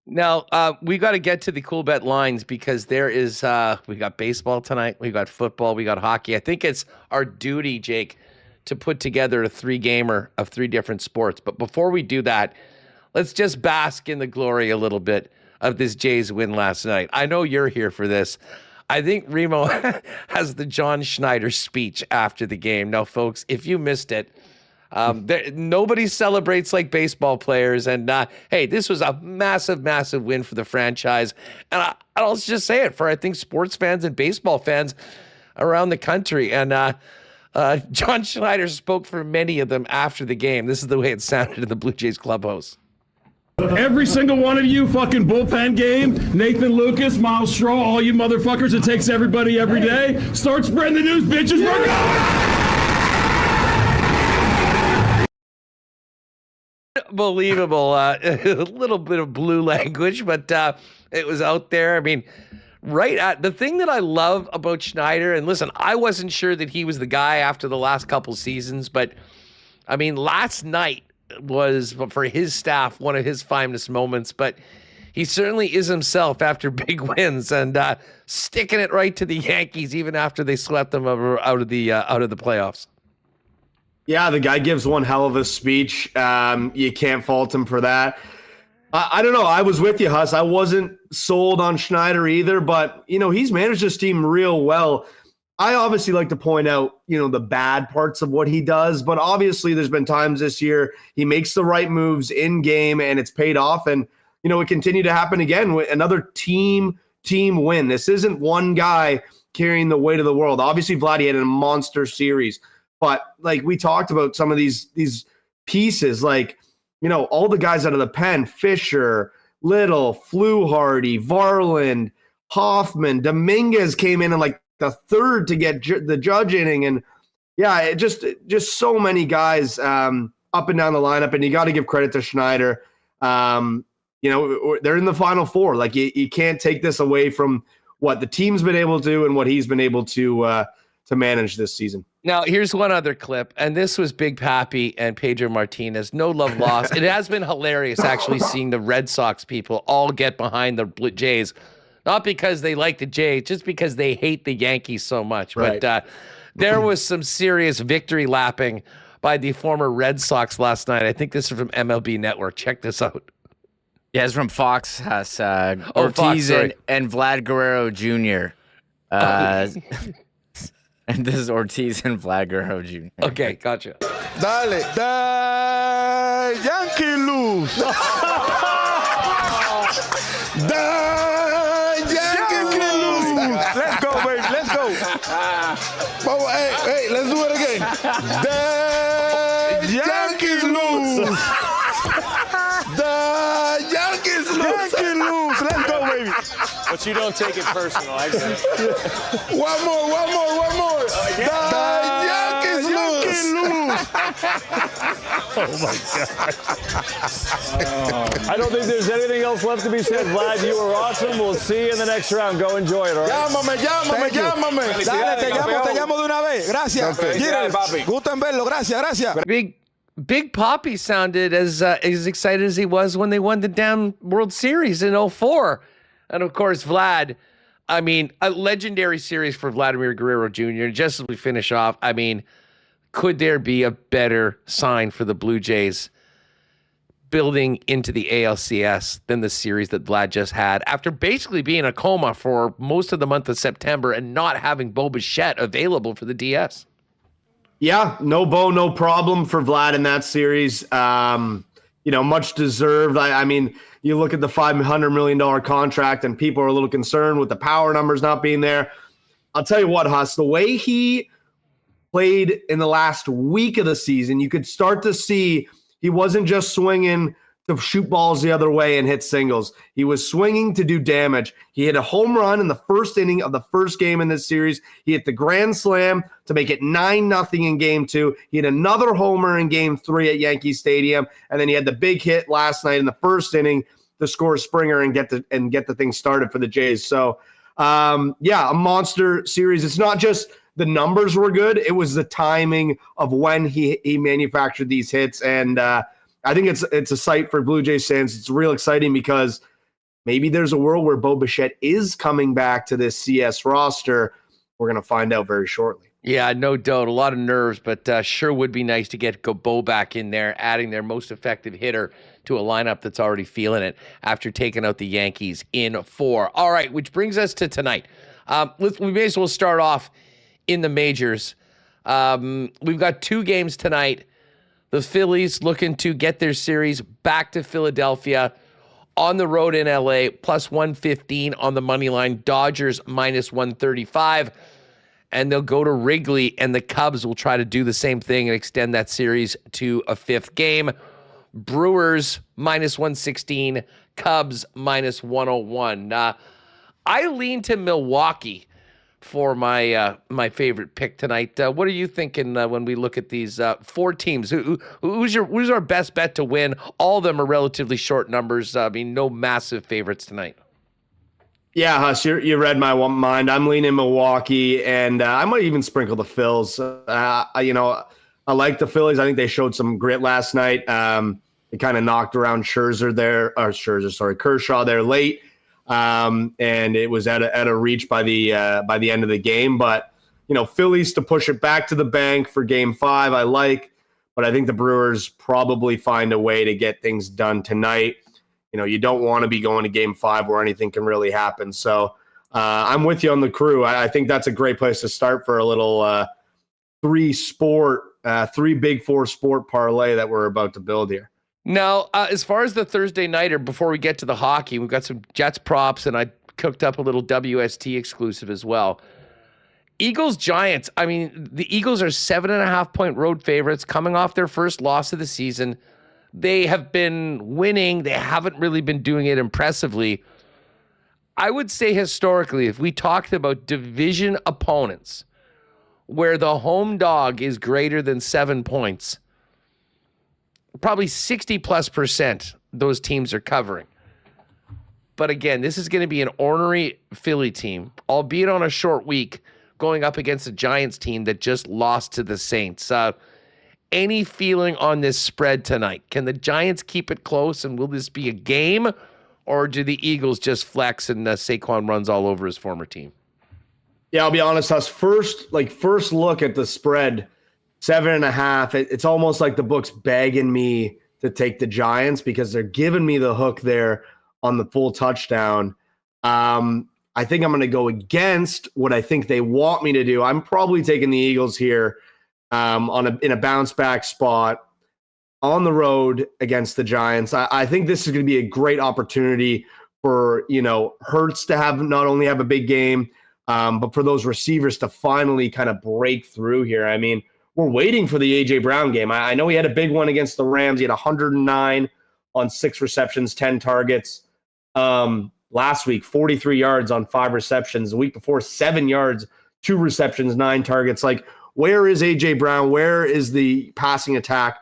Now, we got to get to the Coolbet lines because there is we got baseball tonight, we got football, we got hockey. I think it's our duty, Jake, to put together a 3-gamer of 3 different sports. But before we do that, let's just bask in the glory a little bit of this Jays win last night. I know you're here for this. I think Remo has the John Schneider speech after the game. Now, folks, if you missed it, nobody celebrates like baseball players. And hey, this was a massive, massive win for the franchise. And I'll just say it for, I think, sports fans and baseball fans around the country. And John Schneider spoke for many of them after the game. This is the way it sounded in the Blue Jays clubhouse. Every single one of you, fucking bullpen game, Nathan Lucas, Miles Straw, all you motherfuckers, it takes everybody every day. Start spreading the news, bitches. We're going! Unbelievable. A little bit of blue language, but it was out there. The thing that I love about Schneider, and listen, I wasn't sure that he was the guy after the last couple seasons, but last night was, for his staff, one of his finest moments. But he certainly is himself after big wins and sticking it right to the Yankees even after they swept them out of the playoffs. Yeah, the guy gives one hell of a speech. You can't fault him for that. I don't know. I was with you, Huss. I wasn't sold on Schneider either, but, he's managed this team real well. I obviously like to point out, the bad parts of what he does, but obviously there's been times this year he makes the right moves in game and it's paid off. And, it continued to happen again with another team win. This isn't one guy carrying the weight of the world. Obviously, Vladdy had a monster series, but like we talked about some of these pieces, like, all the guys out of the pen, Fisher, Little, Fluharty, Varland, Hoffman, Dominguez came in like the third to get the judge inning. And yeah, it just so many guys up and down the lineup. And you got to give credit to Schneider. They're in the Final Four. Like you can't take this away from what the team's been able to do and what he's been able to manage this season. Now, here's one other clip, and this was Big Pappy and Pedro Martinez. No love lost. It has been hilarious actually seeing the Red Sox people all get behind the Jays, not because they like the Jays, just because they hate the Yankees so much. Right. But there was some serious victory lapping by the former Red Sox last night. I think this is from MLB Network. Check this out. Yeah, it's from Fox. Ortiz Fox, and Vlad Guerrero Jr. And this is Ortiz and Vlad Guerrero Jr. Okay, gotcha. Dale, da Yankee lose. Da Yankee lose. Let's go, baby. Let's go. Oh, hey, let's do it again. The Yankees lose. The Yankees lose. Let's go, baby. But you don't take it personal. I get it. One more. The Yankees lose. Oh, my God. I don't think there's anything else left to be said. Vlad, you were awesome. We'll see you in the next round. Go enjoy it, all right? Llámame. Dale, te llamo de una vez. Gracias. Okay. Gusto en verlo. Gracias. Big Poppy sounded as excited as he was when they won the damn World Series in 2004. And, of course, Vlad, I mean, a legendary series for Vladimir Guerrero Jr. Just as we finish off, I mean, could there be a better sign for the Blue Jays building into the ALCS than the series that Vlad just had after basically being in a coma for most of the month of September and not having Bo Bichette available for the DS? Yeah, no problem for Vlad in that series. Much deserved. I mean, you look at the $500 million contract and people are a little concerned with the power numbers not being there. I'll tell you what, Huss, the way he played in the last week of the season, you could start to see he wasn't just swinging to shoot balls the other way and hit singles. He was swinging to do damage. He hit a home run in the first inning of the first game in this series. He hit the grand slam to make it 9-0 in game 2. He hit another homer in game 3 at Yankee Stadium. And then he had the big hit last night in the first inning to score Springer and get the thing started for the Jays. So, a monster series. It's not just the numbers were good. It was the timing of when he manufactured these hits. And I think it's a sight for Blue Jays fans. It's real exciting because maybe there's a world where Bo Bichette is coming back to this CS roster. We're going to find out very shortly. Yeah, no doubt. A lot of nerves, but sure would be nice to get Bo back in there, adding their most effective hitter to a lineup that's already feeling it after taking out the Yankees in 4. All right, which brings us to tonight. We may as well start off in the majors. We've got 2 games tonight. The Phillies looking to get their series back to Philadelphia on the road in LA, plus 115 on the money line. Dodgers minus 135. And they'll go to Wrigley, and the Cubs will try to do the same thing and extend that series to a 5th game. Brewers minus 116, Cubs minus 101. I lean to Milwaukee for my favorite pick tonight. What are you thinking when we look at these 4 teams? Who's our best bet to win? All of them are relatively short numbers. I mean, no massive favorites tonight. Yeah, Huss, you read my mind. I'm leaning Milwaukee, and I might even sprinkle the Phils. I like the Phillies. I think they showed some grit last night. They kind of knocked around Kershaw there late. And it was at a reach by the end of the game. But, Phillies to push it back to the bank for Game 5, I like. But I think the Brewers probably find a way to get things done tonight. You don't want to be going to Game 5 where anything can really happen. So I'm with you on the Crew. I think that's a great place to start for a little 3 Big 4 sport parlay that we're about to build here. Now, as far as the Thursday nighter, before we get to the hockey, we've got some Jets props, and I cooked up a little WST exclusive as well. Eagles-Giants. I mean, the Eagles are 7.5-point road favorites coming off their first loss of the season. They have been winning. They haven't really been doing it impressively. I would say historically, if we talked about division opponents where the home dog is greater than 7 points, probably 60+% those teams are covering. But again, this is going to be an ornery Philly team, albeit on a short week, going up against a Giants team that just lost to the Saints. Any feeling on this spread tonight? Can the Giants keep it close, and will this be a game, or do the Eagles just flex and Saquon runs all over his former team? Yeah, I'll be honest, first look at the spread, 7.5. It's almost like the book's begging me to take the Giants because they're giving me the hook there on the full touchdown. I think I'm going to go against what I think they want me to do. I'm probably taking the Eagles here in a bounce back spot on the road against the Giants. I think this is going to be a great opportunity for Hurts to not only have a big game, but for those receivers to finally kind of break through here. I mean, we're waiting for the A.J. Brown game. I know he had a big one against the Rams. He had 109 on 6 receptions, 10 targets. Last week, 43 yards on 5 receptions. The week before, 7 yards, 2 receptions, 9 targets. Like, where is A.J. Brown? Where is the passing attack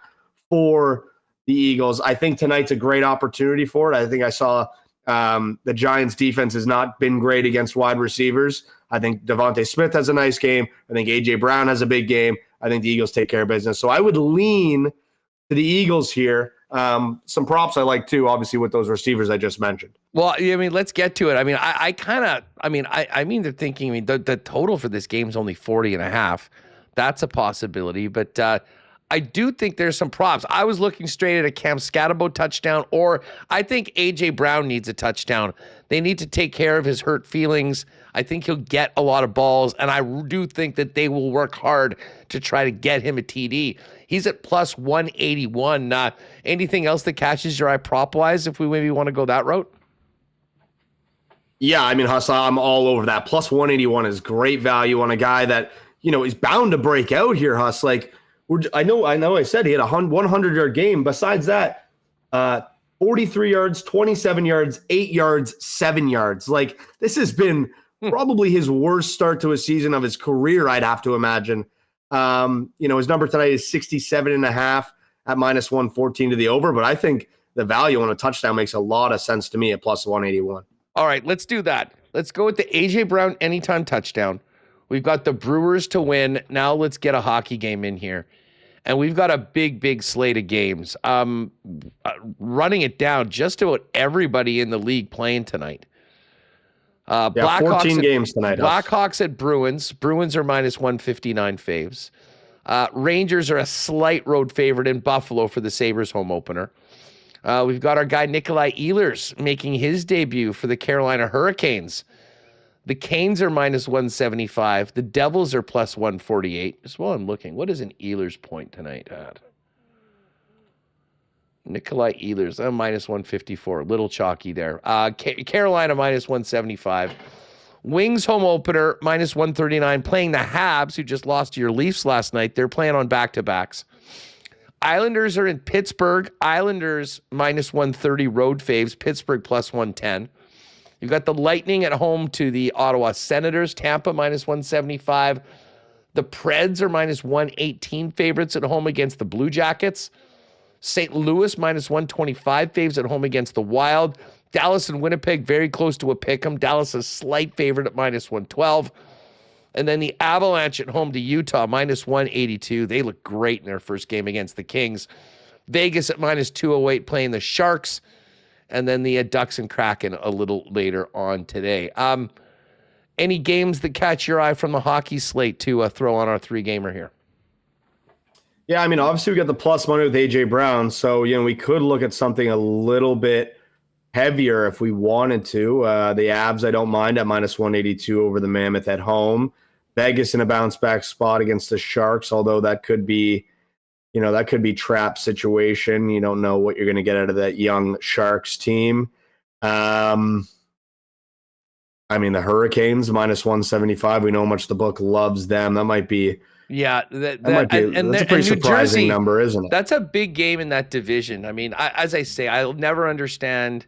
for the Eagles? I think tonight's a great opportunity for it. I think I saw the Giants' defense has not been great against wide receivers. I think Devontae Smith has a nice game. I think A.J. Brown has a big game. I think the Eagles take care of business. So I would lean to the Eagles here. Some props I like too, obviously, with those receivers I just mentioned. Well, I mean, let's get to it. I mean, they're thinking, the total for this game is only 40.5. That's a possibility, but I do think there's some props. I was looking straight at a Cam Scatterbo touchdown, or I think A.J. Brown needs a touchdown. They need to take care of his hurt feelings. I think he'll get a lot of balls, and I do think that they will work hard to try to get him a TD. He's at plus 181. Anything else that catches your eye prop-wise if we maybe want to go that route? Yeah, I mean, Huss, I'm all over that. Plus 181 is great value on a guy that, is bound to break out here, Huss. Like, I know I said he had a 100-yard game. Besides that, 43 yards, 27 yards, 8 yards, 7 yards. Like, this has been probably his worst start to a season of his career, I'd have to imagine. His number tonight is 67.5 at minus 114 to the over, but I think the value on a touchdown makes a lot of sense to me at plus 181. All right, let's do that. Let's go with the A.J. Brown anytime touchdown. We've got the Brewers to win. Now let's get a hockey game in here. And we've got a big slate of games. Running it down, just about everybody in the league playing tonight. 14 games tonight. Blackhawks at Bruins. Bruins are minus 159 faves. Rangers are a slight road favorite in Buffalo for the Sabres home opener. We've got our guy Nikolai Ehlers making his debut for the Carolina Hurricanes. The Canes are minus 175. The Devils are plus 148. Just while I'm looking, what is an Ehlers point tonight at? Nikolai Ehlers, minus 154. A little chalky there. Carolina minus 175. Wings home opener, minus 139. Playing the Habs, who just lost to your Leafs last night. They're playing on back-to-backs. Islanders are in Pittsburgh. Islanders minus 130 road faves. Pittsburgh plus 110. You've got the Lightning at home to the Ottawa Senators. Tampa minus 175. The Preds are minus 118 favorites at home against the Blue Jackets. St. Louis minus 125 faves at home against the Wild. Dallas and Winnipeg very close to a pick'em. Dallas a slight favorite at minus 112. And then the Avalanche at home to Utah minus 182. They look great in their first game against the Kings. Vegas at minus 208 playing the Sharks. And then the Ducks and Kraken a little later on today. Any games that catch your eye from the hockey slate to throw on our 3-gamer here? Yeah, I mean, obviously we got the plus money with AJ Brown, so we could look at something a little bit heavier if we wanted to. The Abs, I don't mind at minus 182 over the Mammoth at home. Vegas in a bounce back spot against the Sharks, although that could be, trap situation. You don't know what you're going to get out of that young Sharks team. I mean, the Hurricanes minus 175. We know how much the book loves them. That might be. Yeah, that's a pretty surprising Jersey, number, isn't it? That's a big game in that division. I mean, as I say, I'll never understand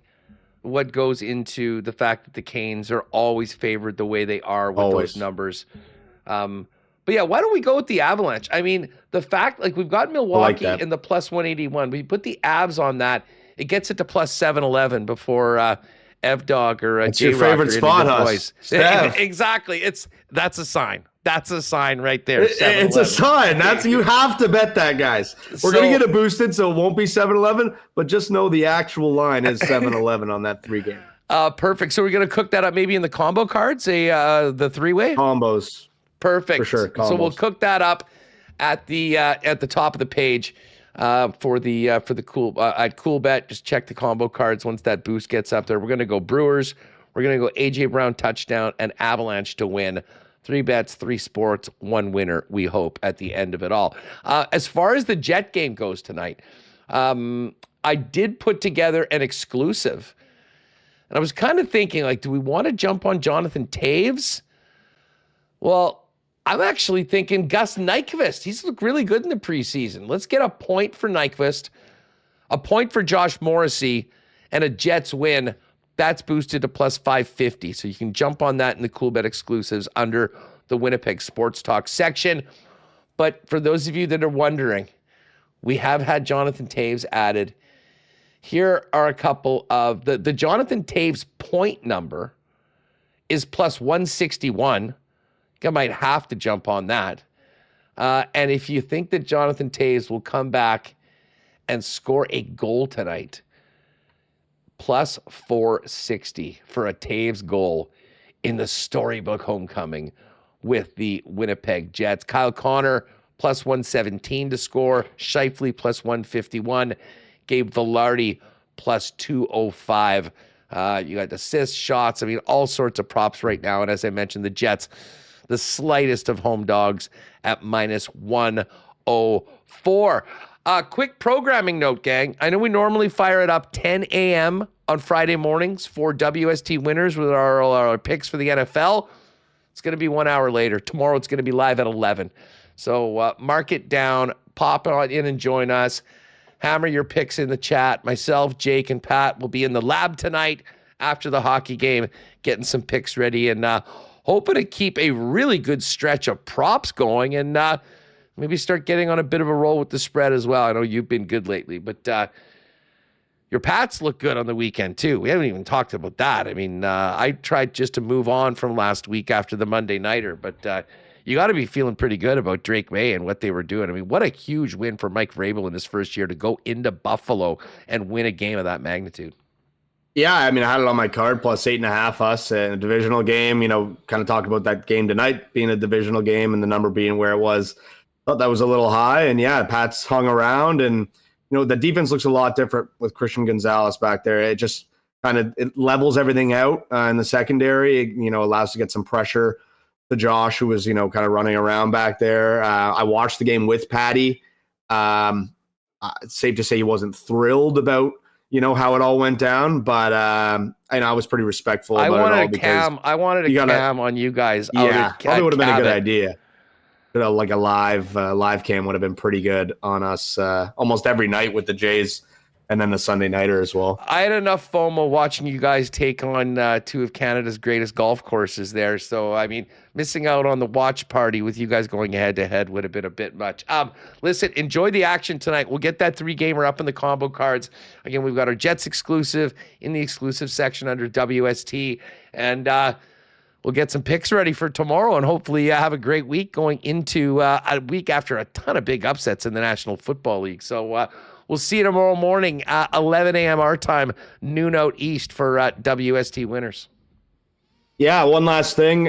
what goes into the fact that the Canes are always favored the way they are with those numbers. But yeah, why don't we go with the Avalanche? I mean, the fact, we've got Milwaukee in the plus 181. We put the Avs on that. It gets it to plus 711 before Evdog or it's your favorite spot, Huss. Exactly. That's a sign. That's a sign right there. It's a sign. You have to bet that, guys. We're going to get it boosted, so it won't be 7-11, but just know the actual line is 7-11 on that 3-game. Perfect. So we're going to cook that up maybe in the combo cards, the 3-way? Combos. Perfect. For sure. Combos. So we'll cook that up at the top of the page for the at Coolbet. Just check the combo cards once that boost gets up there. We're going to go Brewers. We're going to go AJ Brown touchdown and Avalanche to win. 3 bets, 3 sports, 1 winner, we hope, at the end of it all. As far as the Jet game goes tonight, I did put together an exclusive. And I was kind of thinking, do we want to jump on Jonathan Toews? Well, I'm actually thinking Gus Nyquist. He's looked really good in the preseason. Let's get a point for Nyquist, a point for Josh Morrissey, and a Jets win. That's boosted to plus 550. So you can jump on that in the Coolbet exclusives under the Winnipeg Sports Talk section. But for those of you that are wondering, we have had Jonathan Toews added. Here are a couple of the Jonathan Toews point number is plus 161. I might have to jump on that. And if you think that Jonathan Toews will come back and score a goal tonight, plus 460 for a Toews goal in the storybook homecoming with the Winnipeg Jets. Kyle Connor, plus 117 to score. Scheifele, plus 151. Gabe Vilardi, plus 205. You got assists, shots. I mean, all sorts of props right now. And as I mentioned, the Jets, the slightest of home dogs at minus 104. Quick programming note, gang. I know we normally fire it up 10 a.m. on Friday mornings for WST winners with our picks for the NFL. It's going to be 1 hour later. Tomorrow it's going to be live at 11. So mark it down. Pop on in and join us. Hammer your picks in the chat. Myself, Jake, and Pat will be in the lab tonight after the hockey game, getting some picks ready and hoping to keep a really good stretch of props going and maybe start getting on a bit of a roll with the spread as well. I know you've been good lately, but your Pats look good on the weekend too. We haven't even talked about that. I mean, I tried just to move on from last week after the Monday Nighter, but you got to be feeling pretty good about Drake May and what they were doing. I mean, what a huge win for Mike Vrabel in his first year to go into Buffalo and win a game of that magnitude. Yeah, I mean, I had it on my card, plus 8.5 us in a divisional game. Kind of talk about that game tonight being a divisional game and the number being where it was. Thought that was a little high. And yeah, Pat's hung around and, the defense looks a lot different with Christian Gonzalez back there. It just it levels everything out in the secondary. It, allows to get some pressure to Josh, who was, kind of running around back there. I watched the game with Patty. It's safe to say he wasn't thrilled about, how it all went down, but I was pretty respectful about it all because I wanted a cam on you guys. Yeah, probably would have been a good idea. Like a live cam would have been pretty good on us almost every night with the Jays and then the Sunday Nighter as well. I had enough FOMO watching you guys take on 2 of Canada's greatest golf courses there. So, I mean, missing out on the watch party with you guys going head-to-head would have been a bit much. Listen, enjoy the action tonight. We'll get that 3-gamer up in the combo cards. Again, we've got our Jets exclusive in the exclusive section under WST. And we'll get some picks ready for tomorrow and hopefully have a great week going into a week after a ton of big upsets in the National Football League. So, We'll see you tomorrow morning, 11 a.m. our time, noon out east for WST winners. Yeah, one last thing.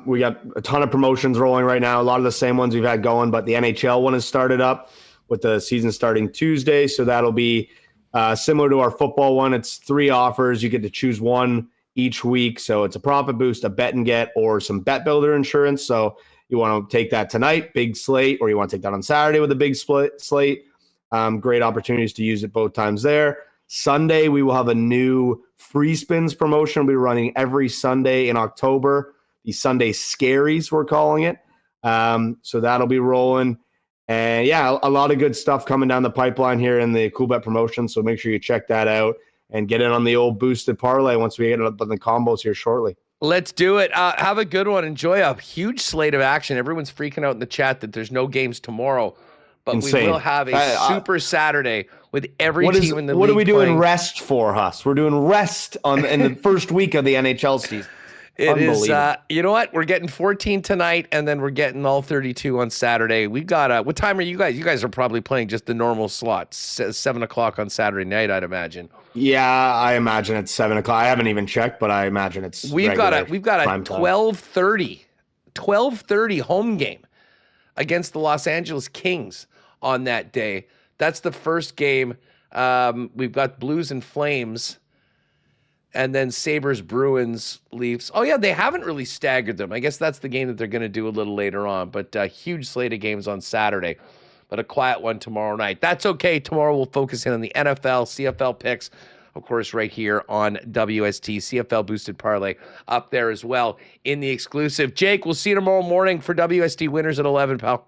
We got a ton of promotions rolling right now. A lot of the same ones we've had going, but the NHL one has started up with the season starting Tuesday. So that'll be similar to our football one. It's 3 offers. You get to choose one each week. So it's a profit boost, a bet and get, or some bet builder insurance. So you want to take that tonight, big slate, or you want to take that on Saturday with a big slate. Great opportunities to use it both times there. Sunday, we will have a new free spins promotion. We'll be running every Sunday in October. The Sunday Scaries, we're calling it. So that'll be rolling. And yeah, a lot of good stuff coming down the pipeline here in the Coolbet promotion. So make sure you check that out and get in on the old boosted parlay once we get up on the combos here shortly. Let's do it. Have a good one. Enjoy a huge slate of action. Everyone's freaking out in the chat that there's no games tomorrow. But Insane. We will have a super Saturday with every team in the league. What are we doing playing. Rest for, Huss? We're doing rest in the first week of the NHL season. It is, you know what? We're getting 14 tonight, and then we're getting all 32 on Saturday. We've got, what time are you guys? You guys are probably playing just the normal slots, 7 o'clock on Saturday night, I'd imagine. Yeah, I imagine it's 7 o'clock. I haven't even checked, but I imagine it's We've got a 12:30 home game against the Los Angeles Kings on that day. That's the first game. We've got Blues and Flames, and then Sabres, Bruins, Leafs. Oh, yeah, they haven't really staggered them. I guess that's the game that they're going to do a little later on. But a huge slate of games on Saturday, but a quiet one tomorrow night. That's okay. Tomorrow we'll focus in on the NFL, CFL picks, of course, right here on WST. CFL Boosted Parlay up there as well in the exclusive. Jake, we'll see you tomorrow morning for WST winners at 11, pal.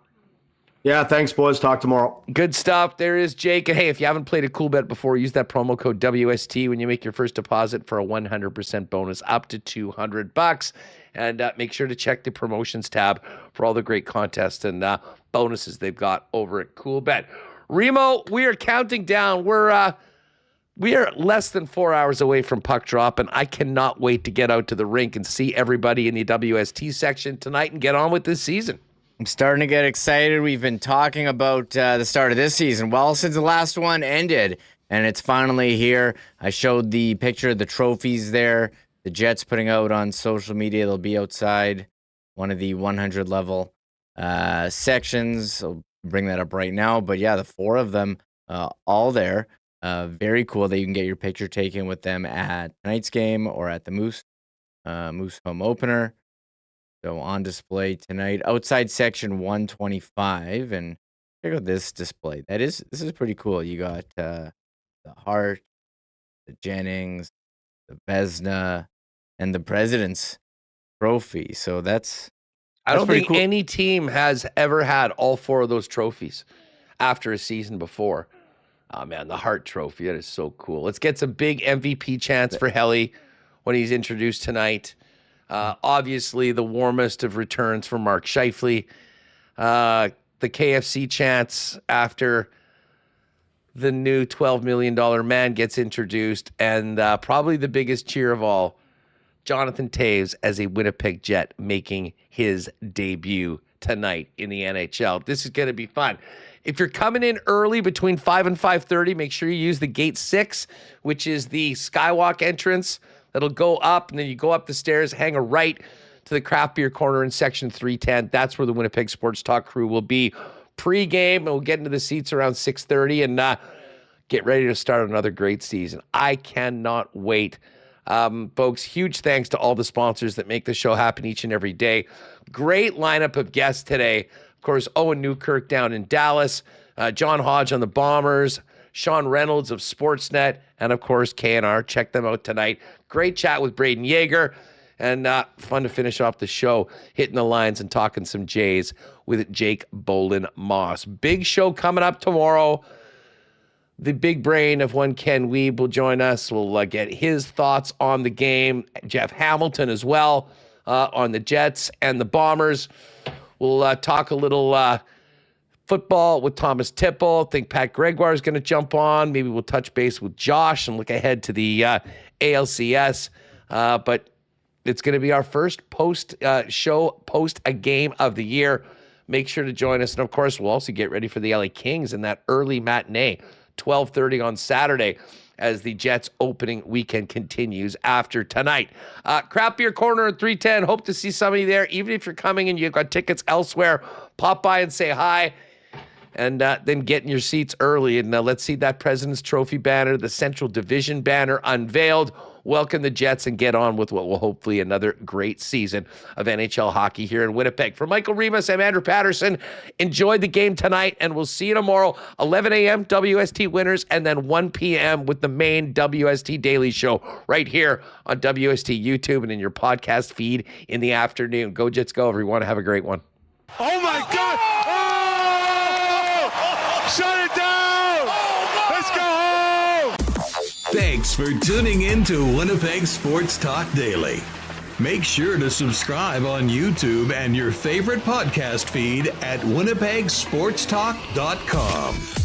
Yeah, thanks, boys. Talk tomorrow. Good stuff. There is Jake. And hey, if you haven't played a Coolbet before, use that promo code WST when you make your first deposit for a 100% bonus up to $200. And make sure to check the promotions tab for all the great contests and bonuses they've got over at Coolbet. Remo, we are counting down. We are less than 4 hours away from puck drop, and I cannot wait to get out to the rink and see everybody in the WST section tonight and get on with this season. I'm starting to get excited. We've been talking about the start of this season. Well, since the last one ended, and it's finally here. I showed the picture of the trophies there. The Jets putting out on social media. They'll be outside one of the 100 level sections. I'll bring that up right now. But yeah, the 4 of them all there. Very cool that you can get your picture taken with them at tonight's game or at the Moose home opener. So on display tonight, outside section 125, and check out this display. This is pretty cool. You got the Hart, the Jennings, the Vezina, and the President's Trophy. So that's I don't think cool. any team has ever had all 4 of those trophies after a season before. Oh man, the Hart Trophy, that is so cool. Let's get some big MVP chants for Helly when he's introduced tonight. Obviously, the warmest of returns for Mark Scheifele. The KFC chants after the new $12 million man gets introduced. And probably the biggest cheer of all, Jonathan Toews as a Winnipeg Jet making his debut tonight in the NHL. This is going to be fun. If you're coming in early between 5 and 5:30, make sure you use the Gate 6, which is the skywalk entrance. That'll go up, and then you go up the stairs, hang a right to the craft beer corner in section 310. That's where the Winnipeg Sports Talk crew will be pre-game, and we'll get into the seats around 6:30 and get ready to start another great season. I cannot wait. Folks, huge thanks to all the sponsors that make the show happen each and every day. Great lineup of guests today. Of course, Owen Newkirk down in Dallas, John Hodge on the Bombers, Sean Reynolds of Sportsnet, and of course, KNR. Check them out tonight. Great chat with Braden Jagoer, and fun to finish off the show, hitting the lines and talking some Jays with Jake Bolin Moss. Big show coming up tomorrow. The big brain of one Ken Wiebe will join us. We'll get his thoughts on the game. Jeff Hamilton as well on the Jets and the Bombers. We'll talk a little football with Thomas Tipple. I think Pat Gregoire is going to jump on. Maybe we'll touch base with Josh and look ahead to the ALCS. But it's going to be our first post-show, post-a-game of the year. Make sure to join us. And, of course, we'll also get ready for the LA Kings and that early matinee 12:30 on Saturday, as the Jets opening weekend continues after tonight. Craft Beer Corner at 310. Hope to see some of you there. Even if you're coming and you've got tickets elsewhere, pop by and say hi. And then get in your seats early. And let's see that President's Trophy banner, the Central Division banner unveiled. Welcome the Jets and get on with what will hopefully another great season of NHL hockey here in Winnipeg. For Michael Remis, I'm Andrew Paterson. Enjoy the game tonight, and we'll see you tomorrow, 11 a.m. WST Winners, and then 1 p.m. with the main WST Daily Show right here on WST YouTube and in your podcast feed in the afternoon. Go Jets, go, everyone. Have a great one. Oh, my God. Oh! Shut it down. Let's go home. Thanks for tuning in to Winnipeg Sports Talk Daily. Make sure to subscribe on YouTube and your favorite podcast feed at winnipegsportstalk.com.